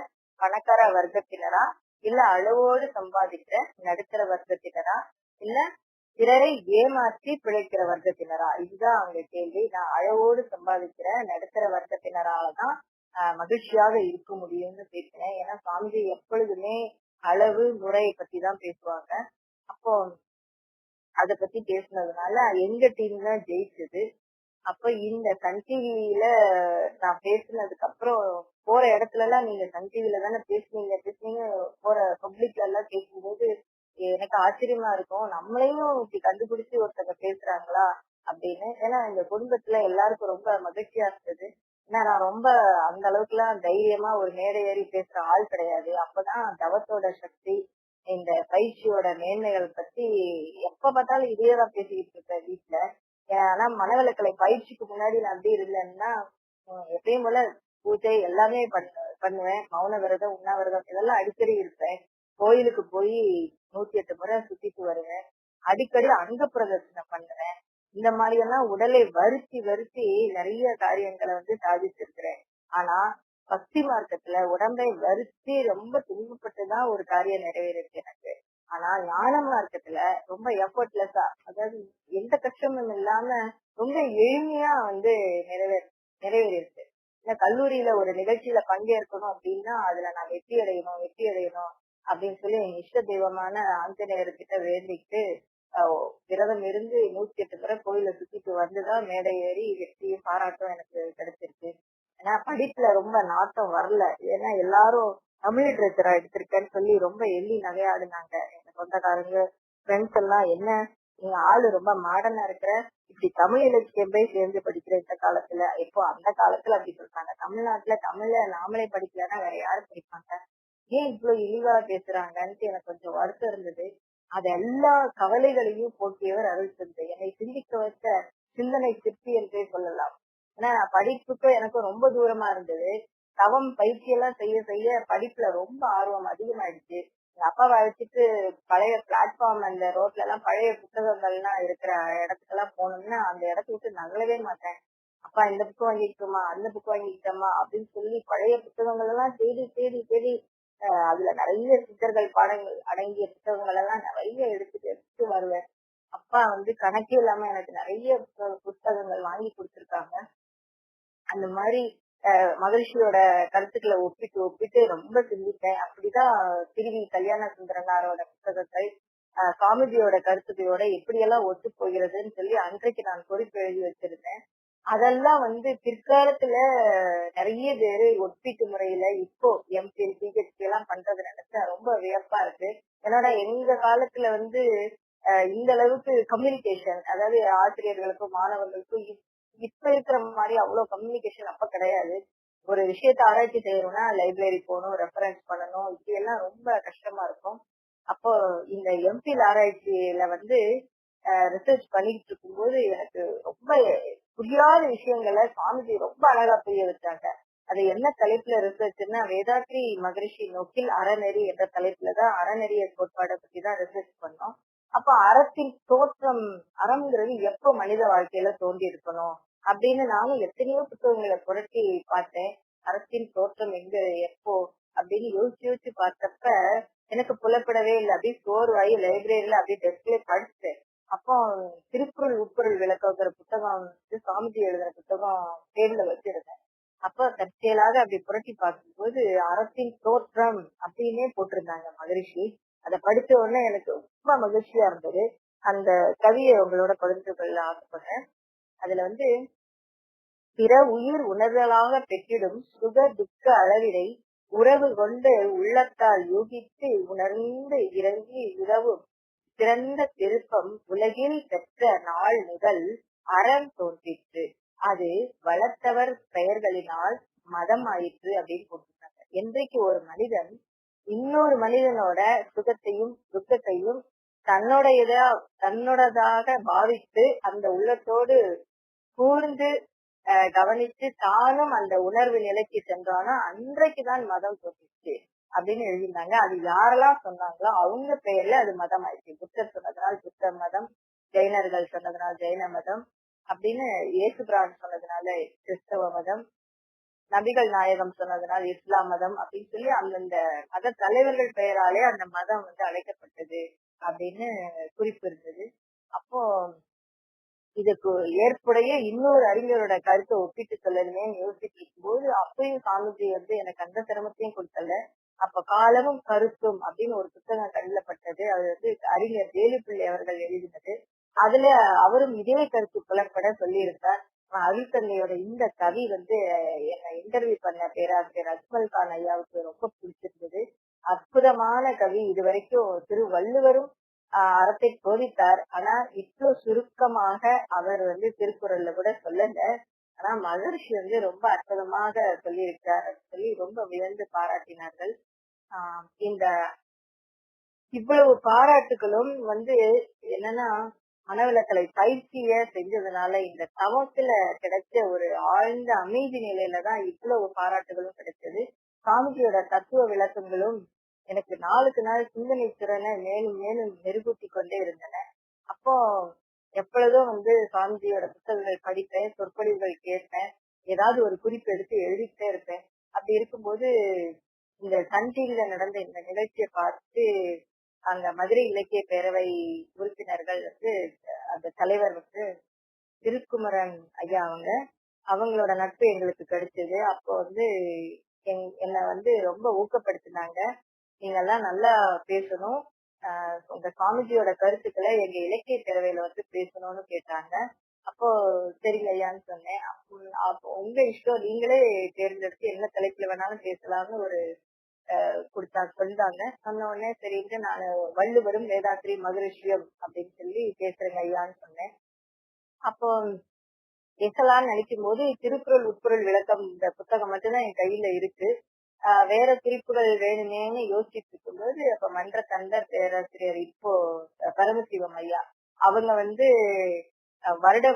பணக்கார வர்க்கத்தினரா, இல்ல அளவோடு சம்பாதிக்கிற நடுத்தர வர்க்கத்தினரா, இல்ல பிறரை ஏமாற்றி பிழைக்கிற வர்க்கத்தினரா? இதுதான் அவங்க கேள்வி. நான் அளவோடு சம்பாதிக்கிற நடுத்தர வர்க்கத்தினராலதான் மகிழ்ச்சியாக இருக்க முடியும்னு பேசினேன். ஏன்னா சுவாமிஜி எப்பொழுதுமே அளவு முறையை பத்தி தான் பேசுவாங்க. அப்போ அத பத்தி பேசுனதுனால எங்க டீம் தான் ஜெயிச்சது. அப்ப இந்த சன் டிவில நான் பேசுனதுக்கு அப்புறம் போற இடத்துல எல்லாம் நீங்க சன் டிவில தானே பேசுனீங்க போற பப்ளிக்ல எல்லாம் கேட்கும்போது எனக்கு ஆச்சரியமா இருக்கும். நம்மளையும் இப்படி கண்டுபிடிச்சு ஒருத்தங்க பேசுறாங்களா அப்படின்னு. ஏன்னா எங்க குடும்பத்துல எல்லாருக்கும் ரொம்ப மகிழ்ச்சியா இருந்தது. ஏன்னா நான் ரொம்ப அந்த அளவுக்கு எல்லாம் தைரியமா ஒரு மேடை ஏறி பேசுற ஆள் கிடையாது. அப்பதான் தவத்தோட சக்தி, இந்த பயிற்சியோட மேன்மைகள் பத்தி எப்ப பார்த்தாலும் இதையேதான் பேசிக்கிட்டு இருப்பேன் வீட்டுல. ஆனா மனவளக்கலை பயிற்சிக்கு முன்னாடி நான் அப்படி இருந்தேன்னா எப்பயும் போல பூஜை எல்லாமே பண்ணுவேன். மௌன விரதம், உண்ணாவிரதம் இதெல்லாம் அடிக்கடி இருப்பேன். கோயிலுக்கு போய் 108 முறை சுத்திட்டு வருவேன். அடிக்கடி அங்க பிரதர்சனம் பண்ணுவேன். இந்த மாதிரி எல்லாம் உடலை வருத்தி நிறைய காரியங்களை சாதிச்சிருக்கிறேன். ஆனா பக்தி மார்க்கத்துல உடம்பை வருத்தி ரொம்ப துன்பப்பட்டுதான் ஒரு காரியம் நிறைவேறிருக்கு எனக்கு. ஆனா ஞான மார்க்கத்துல ரொம்ப எஃபர்ட்லெஸ்ஸா, அதாவது எந்த கஷ்டமும் இல்லாம ரொம்ப எளிமையா நிறைவேறிருக்கு. இந்த கல்லூரியில ஒரு நிகழ்ச்சியில பங்கேற்கணும் அப்படின்னா அதுல நான் வெற்றி அடையணும் அப்படின்னு சொல்லி என் இஷ்ட தெய்வமான ஆஞ்சநேயர்கிட்ட வேண்டிட்டு விரதம் இருந்து 108 முறை கோயில சுத்திட்டு வந்துதான் மேடை ஏறி வெற்றியும் பாராட்டும் எனக்கு கிடைச்சிருக்கு. ஏன்னா படிப்புல ரொம்ப நாட்டம் வரல. ஏன்னா எல்லாரும் தமிழ் லிட்டரேச்சரா எடுத்திருக்கேன்னு சொல்லி ரொம்ப எள்ளி நகையாடுனாங்க. எங்க சொந்தக்காரங்க, ஃப்ரெண்ட்ஸ் எல்லாம், என்ன நீங்க ஆளு ரொம்ப மாடர்னா இருக்கிற, இப்படி தமிழ் இலக்கியம் போய் சேர்ந்து படிக்கிற இந்த காலத்துல. இப்போ அந்த காலத்துல அப்படி சொல்றாங்க. தமிழ்நாட்டுல தமிழ்ல நாமளே படிக்கலன்னா வேற யாரு படிப்பாங்க? ஏன் இவ்வளவு இழிவா பேசுறாங்கன்ட்டு எனக்கு கொஞ்சம் வருத்தம் இருந்தது. அது எல்லா கவலைகளையும் போக்கியவர் அருள் தந்தை. என்னை சிந்திக்க வச்ச சிந்தனை சிற்பி என்றே சொல்லலாம். ஏன்னா படிப்புக்கும் எனக்கும் ரொம்ப தூரமா இருந்தது. தவம் பயிற்சி எல்லாம் செய்ய படிப்புல ரொம்ப ஆர்வம் அதிகமாயிடுச்சு. எங்க அப்பாவை அழைச்சிட்டு பழைய பிளாட்ஃபார்ம் அந்த ரோட்ல எல்லாம் பழைய புத்தகங்கள்லாம் இருக்கிற இடத்துக்கெல்லாம் போனோம்னா அந்த இடத்த விட்டு நகலவே மாட்டேன். அப்பா இந்த புக்கு வாங்கிக்கிட்டோமா, அந்த புக்கு வாங்கிக்கிட்டோமா அப்படின்னு சொல்லி பழைய புத்தகங்கள் எல்லாம் தேடி அதுல நிறைய சித்தர்கள் பாடங்கள் அடங்கிய புத்தகங்கள் எல்லாம் நிறைய எடுத்துட்டு எடுத்து வருவேன். அப்பா வந்து கணக்கே இல்லாம எனக்கு நிறைய புத்தகங்கள் வாங்கி கொடுத்திருக்காங்க. அந்த மாதிரி மகிழ்ச்சியோட கருத்துக்களை ஒப்பிட்டு ஒப்பிட்டு ரொம்ப சிந்திப்பேன். அப்படிதான் திருவி கல்யாண சுந்தரனாரோட புத்தகத்தை காமெடியோட கருத்துக்களோட எப்படியெல்லாம் ஒத்து போகிறதுன்னு சொல்லி அன்றைக்கு நான் குறிப்பு எழுதி வச்சிருந்தேன். அதெல்லாம் வந்து பிற்காலத்துல நிறைய பேரு ஒப்பீட்டு முறையில இப்போ எம்பிஎல் பிஹெச்டி எல்லாம் பண்றது நினைச்சா ரொம்ப வியப்பா இருக்கு. ஏன்னா எங்க காலத்துல வந்து இந்த அளவுக்கு கம்யூனிகேஷன், அதாவது ஆசிரியர்களுக்கும் மாணவர்களுக்கும் இப்ப இருக்கிற மாதிரி அவ்வளவு கம்யூனிகேஷன் அப்ப கிடையாது. ஒரு விஷயத்த ஆராய்ச்சி செய்யணும்னா லைப்ரரி போகணும், ரெஃபரன்ஸ் பண்ணணும், இப்படி எல்லாம் ரொம்ப கஷ்டமா இருக்கும். அப்போ இந்த எம்பிஎல் ஆராய்ச்சியில வந்து ரிசர்ச் பண்ணிட்டு இருக்கும்போது எனக்கு ரொம்ப புரியாத விஷயங்களை சுவாமிஜி ரொம்ப அழகா புரிய வச்சாங்க. அது என்ன தலைப்புல ரிசர்ச்னா வேதாத்ரி மகரிஷி நோக்கில் அறநெறி என்ற தலைப்புலதான் அறநெறிய கோட்பாடை பத்தி தான் ரிசர்ச் பண்ணோம். அப்ப அறத்தின் தோற்றம், அறம்ங்கிறது எப்ப மனித வாழ்க்கையில தோன்றி இருக்கணும் அப்படின்னு நானும் எத்தனையோ புத்தகங்களை புரட்டி பார்த்தேன். அறத்தின் தோற்றம் எங்க எப்போ அப்படின்னு யோசிச்சு யோசிச்சு பார்த்தப்ப எனக்கு புலப்படவே இல்லை. அப்படியே சோர்வாயி லைப்ரரியில அப்படியே டெஸ்க்ல படிச்சேன். அப்போ திருக்குறள் உட்பொருள் விளக்கங்கிற புத்தகம் வந்து சாமிஜி எழுதுற புத்தகம் டேபிள்ல வச்சிருந்தேன். அப்ப தற்செயலாக அப்படி புரட்டி பார்க்கும்போது அறத்தின் தோற்றம் அப்படின்னே போட்டிருந்தாங்க மகரிஷி. அதை படிச்ச உடனே எனக்கு ரொம்ப மகிழ்ச்சியா இருந்தது. அந்த கவியை உங்களோட பகிர்ந்து கொள்ள ஆசைப்படுறேன். அதுல வந்து பிற உயிர் உணர்தலாக பெற்றிடும் சுக துக்க அளவிடை உறவு கொண்டு உள்ளத்தால் யூகித்து உணர்ந்து இறங்கி உறவும் சிறந்த திருப்பம் உலகில் பெற்ற நாள் முதல் அறம் தோன்றிற்று. அது வளர்த்தவர் பெயர்களினால் மதம் ஆயிற்று அப்படின்னு போட்டிருக்காங்க. என்றைக்கு ஒரு மனிதன் இன்னொரு மனிதனோட சுகத்தையும் துக்கத்தையும் தன்னோடதாக பாவித்து அந்த உள்ளத்தோடு கூர்ந்து கவனித்து தானும் அந்த உணர்வு நிலைக்கு சென்றானோ அன்றைக்குதான் மதம் தோன்றிச்சு அப்படின்னு எழுதியிருந்தாங்க. அது யாரெல்லாம் சொன்னாங்களோ அவங்க பெயர்ல அது மதம் ஆயிடுச்சு. புத்தர் சொன்னதுனால புத்த மதம், ஜெயினர்கள் சொன்னதுனால ஜெயின மதம், அப்படின்னு இயேசுபிரான் சொன்னதுனால கிறிஸ்தவ மதம், நபிகள் நாயகம் சொன்னதுனால இஸ்லாம் மதம் அப்படின்னு சொல்லி அந்தந்த மத தலைவர்கள் பெயராலே அந்த மதம் வந்து அழைக்கப்பட்டது அப்படின்னு குறிப்பு இருந்தது. அப்போ இதுக்கு ஏற்புடைய இன்னொரு அறிஞரோட கருத்தை ஒப்பிட்டு சொல்லணுமே யோசிச்சுட்டு இருக்கும்போது அப்பயும் சாமிஜி வந்து எனக்கு அந்த சிரமத்தையும் கொடுத்தல. அப்ப காலமும் கருத்தும் அப்படின்னு ஒரு புத்தகம் கருதப்பட்டது. அது வந்து அறிஞர் வேலுப்பிள்ளை அவர்கள் எழுதினது. அதுல அவரும் இதே கருத்து புலப்பட சொல்லியிருந்தார். அருள்தந்தையோட இந்த கவி வந்து என்னை இன்டர்வியூ பண்ண பேராசிரியர் அஜ்மல் கான் ஐயாவுக்கு ரொம்ப பிடிச்சிருந்தது. அற்புதமான கவி. இது வரைக்கும் திருவள்ளுவரும் அறத்தை போதித்தார். ஆனா இவ்வளவு சுருக்கமாக அவர் வந்து திருக்குறள்ல கூட சொல்லல. ஆனா மகரிஷி வந்து ரொம்ப அற்புதமாக சொல்லியிருக்கார் சொல்லி ரொம்ப வியந்து பாராட்டினார்கள். இந்த இவ்வளவு பாராட்டுகளும் வந்து என்னன்னா மனவளக்கலை பயிற்சிய செஞ்சதுனால இந்த தவத்துல கிடைச்ச ஒரு ஆழ்ந்த அமைதி நிலையில தான் இவ்வளவு பாராட்டுகளும் கிடைச்சது. சாமிஜியோட தத்துவ விளக்கங்களும் எனக்கு நாளுக்கு நாள் சிந்தனை திறனை மேலும் மேலும் மெருகூட்டி கொண்டே இருந்தன. அப்போ எப்பொழுதும் வந்து சாமிஜியோட புத்தகங்கள் படிப்பேன், சொற்பொழிவுகள் கேட்பேன், ஏதாவது ஒரு குறிப்பு எடுத்து எழுதிட்டே இருப்பேன். அப்படி இருக்கும்போது இந்த சன் டிவில நடந்த இந்த நிகழ்ச்சியை பார்த்து அந்த மதுரை இலக்கிய பேரவை உறுப்பினர்கள் வந்து அந்த தலைவர் வந்து திருக்குமரன் ஐயா அவங்களோட நட்பு எங்களுக்கு கிடைச்சது. அப்போ வந்து என்னை வந்து ரொம்ப ஊக்கப்படுத்தினாங்க. நீங்க எல்லாம் நல்லா பேசணும், உங்க சாமிஜியோட கருத்துக்களை எங்க இலக்கிய பேரவையில வந்து பேசணும்னு கேட்டாங்க. அப்போ சரிங்க ஐயான்னு சொன்னேன். அப்போ உங்க இஷ்டம், நீங்களே தேர்ந்தெடுத்து என்ன தலைப்புல வேணாலும் பேசலாம்னு ஒரு சொல்லிட்டாங்க. சொன்ன உடனே சரின்ட்டு நான் வள்ளுவரும் வேதாத்ரி மகரிஷியம் அப்படின்னு சொல்லி பேசுறேங்க ஐயான்னு சொன்னேன். அப்போ பேசலாம்னு நினைக்கும் போது திருக்குறள் உட்பொருள் விளக்கம் இந்த புத்தகம் மட்டும்தான் என் கையில இருக்கு. வேற குறிப்புகள் வேணுமேன்னு யோசிச்சுட்டு இருக்கும்போது அப்ப மன்ற தண்டர் பேராசிரியர் இப்போ பரமசிவம் ஐயா அவங்க வந்து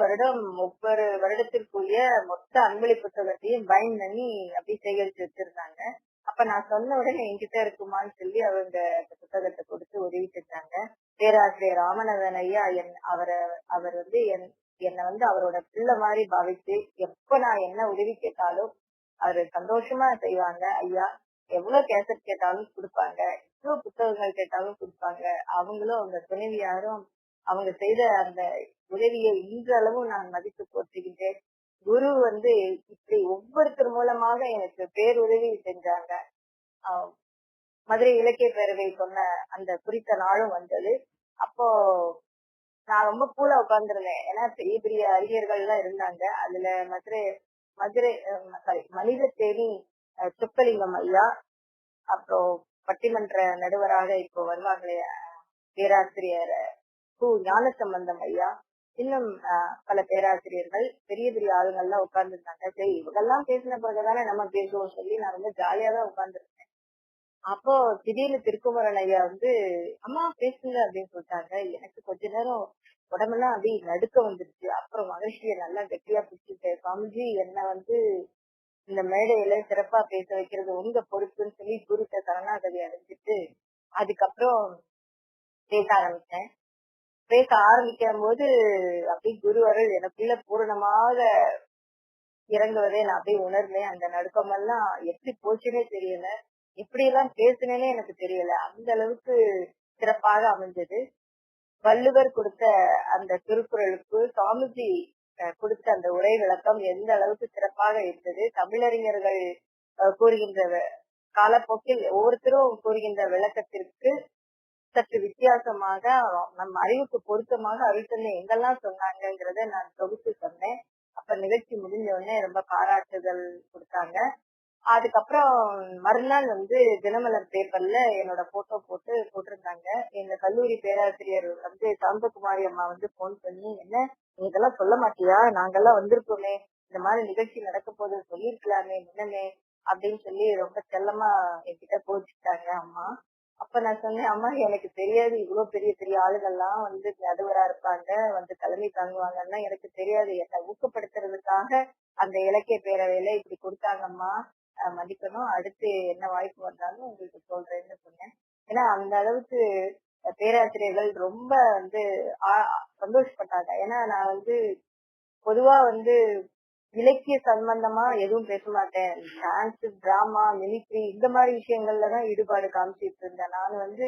வருடம் ஒவ்வொரு வருடத்திற்குரிய மொத்த அன்பளி புத்தகத்தையும் பைண்ட் பண்ணி அப்படி சேகரிச்சு வச்சிருந்தாங்க. அப்ப நான் சொன்ன உடனே என்கிட்ட இருக்குமான்னு சொல்லி அவங்க அந்த புத்தகத்தை கொடுத்து உதவி செஞ்சாங்க. பேராசிரியர் ராமநாதன் ஐயா அவர் வந்து என்னை வந்து அவரோட பிள்ளை மாதிரி பாவிச்சு எப்ப நான் என்ன உதவி கேட்டாலும் அவரு சந்தோஷமா செய்வாங்க. ஐயா எவ்வளவு கேசட் கேட்டாலும் கொடுப்பாங்க, எவ்வளவு புத்தகங்கள் கேட்டாலும் கொடுப்பாங்க. அவங்களும் அவங்க துணைவியாரும் அவங்க செய்த அந்த உதவியை இன்றளவும் நான் மதித்து போற்றுகின்றேன். குரு இப்படி ஒவ்வொருத்தர் மூலமாக எனக்கு பேருதவி செஞ்சாங்க. ஆஹ் மதுரை இலக்கிய பேரவை சொன்ன அந்த குறித்த நாளும் வந்தது. அப்போ நான் ரொம்ப கூலா உட்கார்ந்துருந்தேன். ஏன்னா பெரிய பெரிய அறிஞர்கள் எல்லாம் இருந்தாங்க. அதுல மதுரை மதுரை சாரி மனிதத்தேனி சொக்கலிங்கம் ஐயா, அப்புறம் பட்டிமன்ற நடுவராக இப்போ வருவாங்களே பேராசிரியர் ஞானசம்பந்தம் ஐயா, இன்னும் பல பேராசிரியர்கள், பெரிய பெரிய ஆளுங்கள்லாம் உட்கார்ந்து இருந்தாங்க. சரி, இவங்கெல்லாம் பேசின பிறகுதானே நம்ம பேசுவோம் சொல்லி நான் ரொம்ப ஜாலியா தான் உட்கார்ந்துருக்கேன். அப்போ திடீர்னு திருக்குமரன் ஐயா அம்மா பேசுங்க அப்படின்னு சொல்லிட்டாங்க. எனக்கு கொஞ்ச நேரம் உடம்பெல்லாம் அப்படியே நடுக்க வந்துருச்சு. அப்புறம் மகிழ்ச்சியை நல்லா கெட்டியா பிடிச்சிட்டேன். சுவாமிஜி என்ன இந்த மேடையில சிறப்பா பேச வைக்கிறது உங்க பொறுப்புன்னு சொல்லி குருட்ட சரணாகதி அடைஞ்சிட்டு அதுக்கப்புறம் பேச ஆரம்பிச்சேன். பேச ஆரம்பிக்கும் போது அப்படியே குரு அருள் எனக்குள்ள பூரணமாக இறங்குவதே நான் அப்படியே உணர்ந்தேன். அந்த நடுக்கமெல்லாம் எப்படி போச்சுன்னே தெரியல, எப்படி எல்லாம் பேசுனேனே எனக்கு தெரியல. அந்த அளவுக்கு சிறப்பாக அமைஞ்சது. வள்ளுவர் கொடுத்த அந்த திருக்குறளுக்கு சுவாமிஜி கொடுத்த அந்த உரை விளக்கம் எந்த அளவுக்கு சிறப்பாக இருந்தது. தமிழறிஞர்கள் கூறுகின்ற காலப்போக்கில் ஒவ்வொருத்தரும் கூறுகின்ற விளக்கத்திற்கு சற்று வித்தியாசமாக நம் அறிவுக்கு பொருத்தமாக அருள்தந்தை எங்கெல்லாம் சொன்னாங்கிறத நான் தொகுத்து சொன்னேன். அப்ப நிகழ்ச்சி முடிஞ்ச உடனே ரொம்ப பாராட்டுதல் கொடுத்தாங்க. அதுக்கப்புறம் மறுநாள் தினமலர் பேப்பர்ல என்னோட போட்டோ போட்டிருந்தாங்க. எங்க கல்லூரி பேராசிரியர் சாந்தகுமாரி அம்மா போன் பண்ணி, என்ன நீ இதெல்லாம் சொல்ல மாட்டியா, நாங்கெல்லாம் வந்திருக்கோமே, இந்த மாதிரி நிகழ்ச்சி நடக்க போது சொல்லிருக்கலாமே முன்னமே அப்படின்னு சொல்லி ரொம்ப செல்லமா என்கிட்ட கோச்சிட்டாங்க அம்மா. அப்ப நான் சொன்னேன், அம்மா எனக்கு தெரியாது இவ்வளவு பெரிய பெரிய ஆளுகள்லாம் நடுவரா இருப்பாங்க, தலைமை தாங்குவாங்கன்னா எனக்கு தெரியாது. என்னை ஊக்கப்படுத்துறதுக்காக அந்த இலக்கிய பேரவையில இப்படி கொடுத்தாங்கம்மா, மதிக்கணும். அடுத்து என்ன வாய்ப்பு வந்தாலும் உங்களுக்கு சொல்றேன்னு சொன்னேன். ஏன்னா அந்த அளவுக்கு பேராசிரியர்கள் ரொம்ப சந்தோஷப்பட்டாங்க. ஏன்னா நான் பொதுவா இலக்கிய சம்பந்தமா எதுவும் பேச மாட்டேன். டான்ஸ், டிராமா, மிமிக்ரி இந்த மாதிரி விஷயங்கள்லதான் ஈடுபாடு காமிச்சிட்டு இருந்தேன். நான்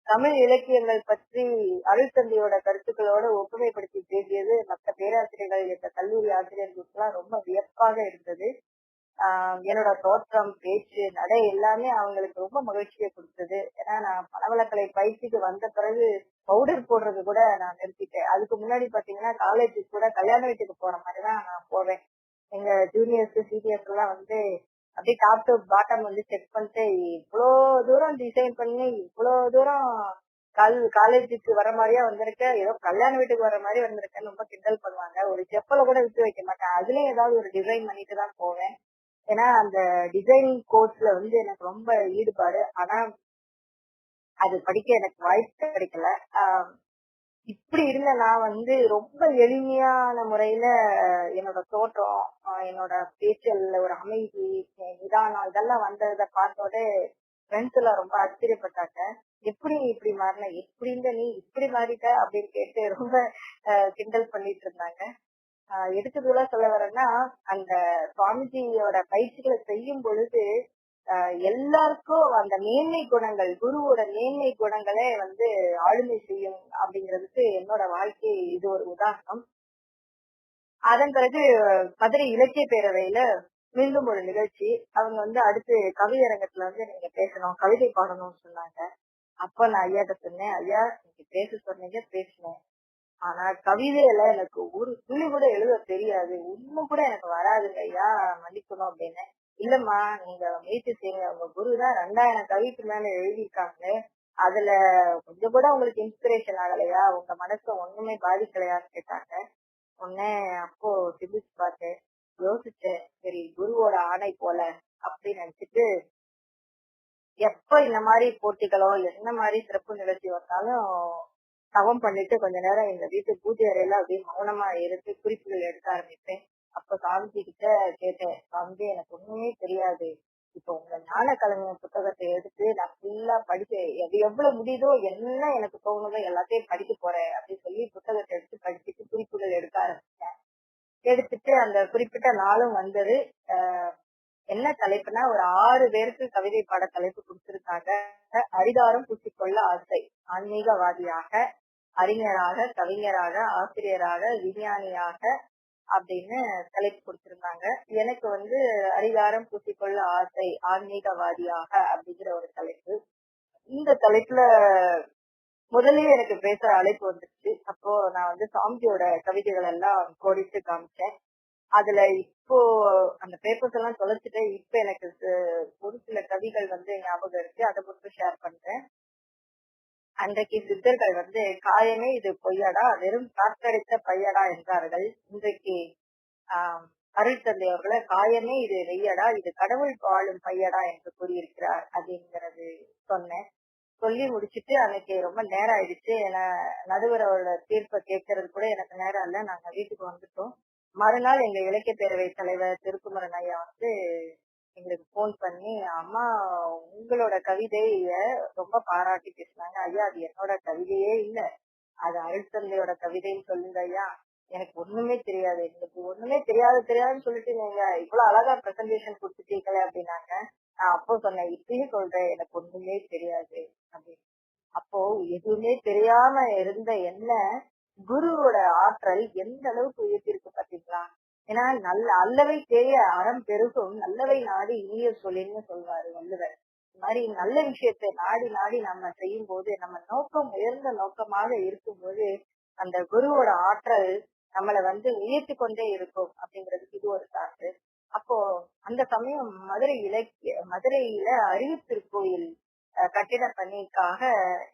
தமிழ் இலக்கியங்கள் பற்றி அருள்தந்தையோட கருத்துக்களோட ஒப்புமைப்படுத்தி பேசியது மற்ற பேராசிரியர்கள், எங்க கல்லூரி ஆசிரியர்களுக்கு எல்லாம் ரொம்ப வியப்பாக இருந்தது. என்னோட தோற்றம், பேச்சு, நடை எல்லாமே அவங்களுக்கு ரொம்ப மகிழ்ச்சியை கொடுத்தது. ஏன்னா நான் பணவளக்கலை பயிற்சிக்கு வந்த பிறகு பவுடர் போடுறது கூட நான் நிறுத்திட்டேன். அதுக்கு முன்னாடி பாத்தீங்கன்னா காலேஜுக்கு கூட கல்யாண வீட்டுக்கு போற மாதிரிதான் நான் போவேன். எங்க ஜூனியர்ஸ் சீனியர்ஸ் எல்லாம் அப்படியே டாப் டு பாட்டம் செக் பண்ணிட்டு, இவ்வளவு தூரம் டிசைன் பண்ணி இவ்வளவு தூரம் காலேஜுக்கு வர மாதிரியா வந்திருக்க, ஏதோ கல்யாண வீட்டுக்கு வர மாதிரி வந்திருக்கேன்னு ரொம்ப கிண்டல் பண்ணுவாங்க. ஒரு செப்பலை கூட விட்டு வைக்க மாட்டேன். அதுலயும் ஏதாவது ஒரு டிசைன் பண்ணிட்டு தான் போவேன். ஏன்னா அந்த டிசைனிங் கோர்ஸ்ல எனக்கு ரொம்ப ஈடுபாடு. ஆனா அது படிக்க எனக்கு வாய்ப்பு கிடைக்கல. இப்படி இருந்த நான் ரொம்ப எளிமையான முறையில என்னோட தோற்றம், என்னோட பேச்சல்ல ஒரு அமைதி, நிதானம் இதெல்லாம் வந்ததை பார்த்தோட ஃப்ரெண்ட்ஸ் எல்லாம் ரொம்ப ஆச்சரியப்பட்டாங்க. எப்படி நீ இப்படி மாறின, எப்படி இருந்த நீ இப்படி மாறிட்ட அப்படின்னு கேட்டு ரொம்ப கிண்டல் பண்ணிட்டு இருந்தாங்க. எதுக்குலாம் சொல்ல வரேன்னா, அந்த சுவாமிஜியோட பயிற்சிகளை செய்யும் பொழுது எல்லாருக்கும் அந்த மேன்மை குணங்கள், குருவோட மேன்மை குணங்களே ஆளுமை செய்யும் அப்படிங்கிறதுக்கு என்னோட வாழ்க்கை இது ஒரு உதாரணம். அதன் பிறகு மதுரை இலக்கிய பேரவையில மீண்டும் ஒரு நிகழ்ச்சி. அவங்க அடுத்து கவியரங்கத்துல நீங்க பேசணும், கவிதை பாடணும்னு சொன்னாங்க. அப்ப நான் ஐயாட்ட சொன்னேன், ஐயா நீங்க பேச சொன்னீங்க, பேசினேன். ஆனா கவிதையில எனக்கு ஒரு துளி கூட எழுத தெரியாது, ஒண்ணு கூட எனக்கு வராதுங்க ஐயா, மன்னிக்கணும் அப்படின்னு. இல்லம்மா, நீங்க முயற்சி செய்யுங்க, உங்க குருதான் 2000 கவிக்கு மேல எழுதியிருக்காங்க, அதுல கொஞ்சம் கூட உங்களுக்கு இன்ஸ்பிரேஷன் ஆகலையா, உங்க மனசை ஒண்ணுமே பாதிக்கலையான்னு கேட்டாங்க. உடனே அப்போ சிந்திச்சு பார்த்தேன், யோசிச்சேன். சரி, குருவோட ஆணை போல அப்படின்னு நினைச்சிட்டு, எப்ப இந்த மாதிரி போட்டிகளோ என்ன மாதிரி சிறப்பு நிகழ்ச்சி வந்தாலும் தவம் பண்ணிட்டு கொஞ்ச நேரம் எங்க வீட்டு பூஜை அறையில அப்படியே மௌனமா இருந்து குறிப்புகள் எடுக்க ஆரம்பிப்பேன். அப்ப சாமிஜி கிட்ட கேட்டேன், சாமிஜி எனக்கு ஒண்ணுமே தெரியாது, இப்ப உங்க ஞான கலைஞர் புத்தகத்தை எடுத்து நான் ஃபுல்லா படிக்க எவ்வளவு முடியுதோ என்ன எனக்கு தோணுதோ எல்லாத்தையும் படிக்க போறேன் அப்படின்னு சொல்லி புத்தகத்தை எடுத்து படிச்சுட்டு குறிப்புகள் எடுக்க ஆரம்பிச்சேன். எடுத்துட்டு அந்த குறிப்பிட்ட நாளும் வந்தது. என்ன தலைப்புனா ஒரு 6 பேருக்கு கவிதை பாட தலைப்பு கொடுத்திருக்காங்க. அரிதாரம் பூசிக்கொள்ள ஆசை. ஆன்மீகவாதியாக, அறிஞராக, கவிஞராக, ஆசிரியராக, விஞ்ஞானியாக அப்படின்னு தலைப்பு கொடுத்திருந்தாங்க. எனக்கு வந்து அரிதாரம் பூசிக்கொள்ள ஆசை, ஆன்மீகவாதியாக அப்படிங்கிற ஒரு தலைப்பு. இந்த தலைப்புல முதல்லயே எனக்கு பேசுற அழைப்பு வந்துருச்சு. அப்போ நான் வந்து சாமிஜியோட கவிதைகள் எல்லாம் கோடிட்டு காமிச்சேன். அதுல இப்போ அந்த பேப்பர்ஸ் எல்லாம் தொலைச்சிட்டு இப்ப எனக்கு ஒரு சில கவிகள் வந்து ஞாபகம் இருக்கு. அதை மட்டும் ஷேர் பண்றேன். அன்றைக்கு சித்தர்கள் வந்து காயமே இது பொய்யடா, வெறும் காற்றடித்த பையடா என்றார்கள். இன்றைக்கு ஆஹ் அருள் தந்தை அவர்களை காயமே இது வெய்யடா, இது கடவுள் வாழும் பையடா என்று கூறியிருக்கிறார் அப்படிங்கிறது சொன்னேன். சொல்லி முடிச்சிட்டு அன்னைக்கு ரொம்ப நேரம் ஆயிடுச்சு. நடுவரோட தீர்ப்பை கேட்கறது கூட எனக்கு நேரம் இல்ல. நாங்க வீட்டுக்கு வந்துட்டோம். மறுநாள் எங்க இலக்கிய பேரவை தலைவர் திருக்குமரன் ஐயா வந்து எங்களுக்கு போன் பண்ணி, அம்மா உங்களோட கவிதைய ரொம்ப பாராட்டி பேசினாங்க. ஐயா அது என்னோட கவிதையே இல்ல, அது அருள் தந்தையோட கவிதைன்னு சொல்லுங்க ஐயா. எனக்கு ஒண்ணுமே தெரியாது, எனக்கு ஒண்ணுமே தெரியாதுன்னு சொல்லிட்டு நீங்க இவ்வளவு அழகா பிரசன்டேஷன் கொடுத்துட்டீங்களே அப்படின்னாங்க. நான் அப்போ சொன்னேன், இப்பயும் சொல்றேன், எனக்கு ஒண்ணுமே தெரியாது அப்படின்னு. அப்போ எதுவுமே தெரியாம இருந்த என்ன குருவோட ஆற்றல் எந்த அளவுக்கு உயர்த்திருக்கு பாத்தீங்களா? ஏன்னா அல்லவை தேய அறம் பெருகும், நல்லவை நாடி இனிய சொல்லின்னு சொல்வாரு வள்ளுவர். இந்த மாதிரி நல்ல விஷயத்தை நாடி நாடி நம்ம செய்யும் போது, நம்ம நோக்கம் உயர்ந்த நோக்கமாக இருக்கும்போது அந்த குருவோட ஆற்றல் நம்மளை வந்து உயர்த்தி கொண்டே இருக்கும் அப்படிங்கிறதுக்கு இது ஒரு சான்று. அப்போ அந்த சமயம் மதுரையில அறிவு திருக்கோயில் கட்டிட பணிக்காக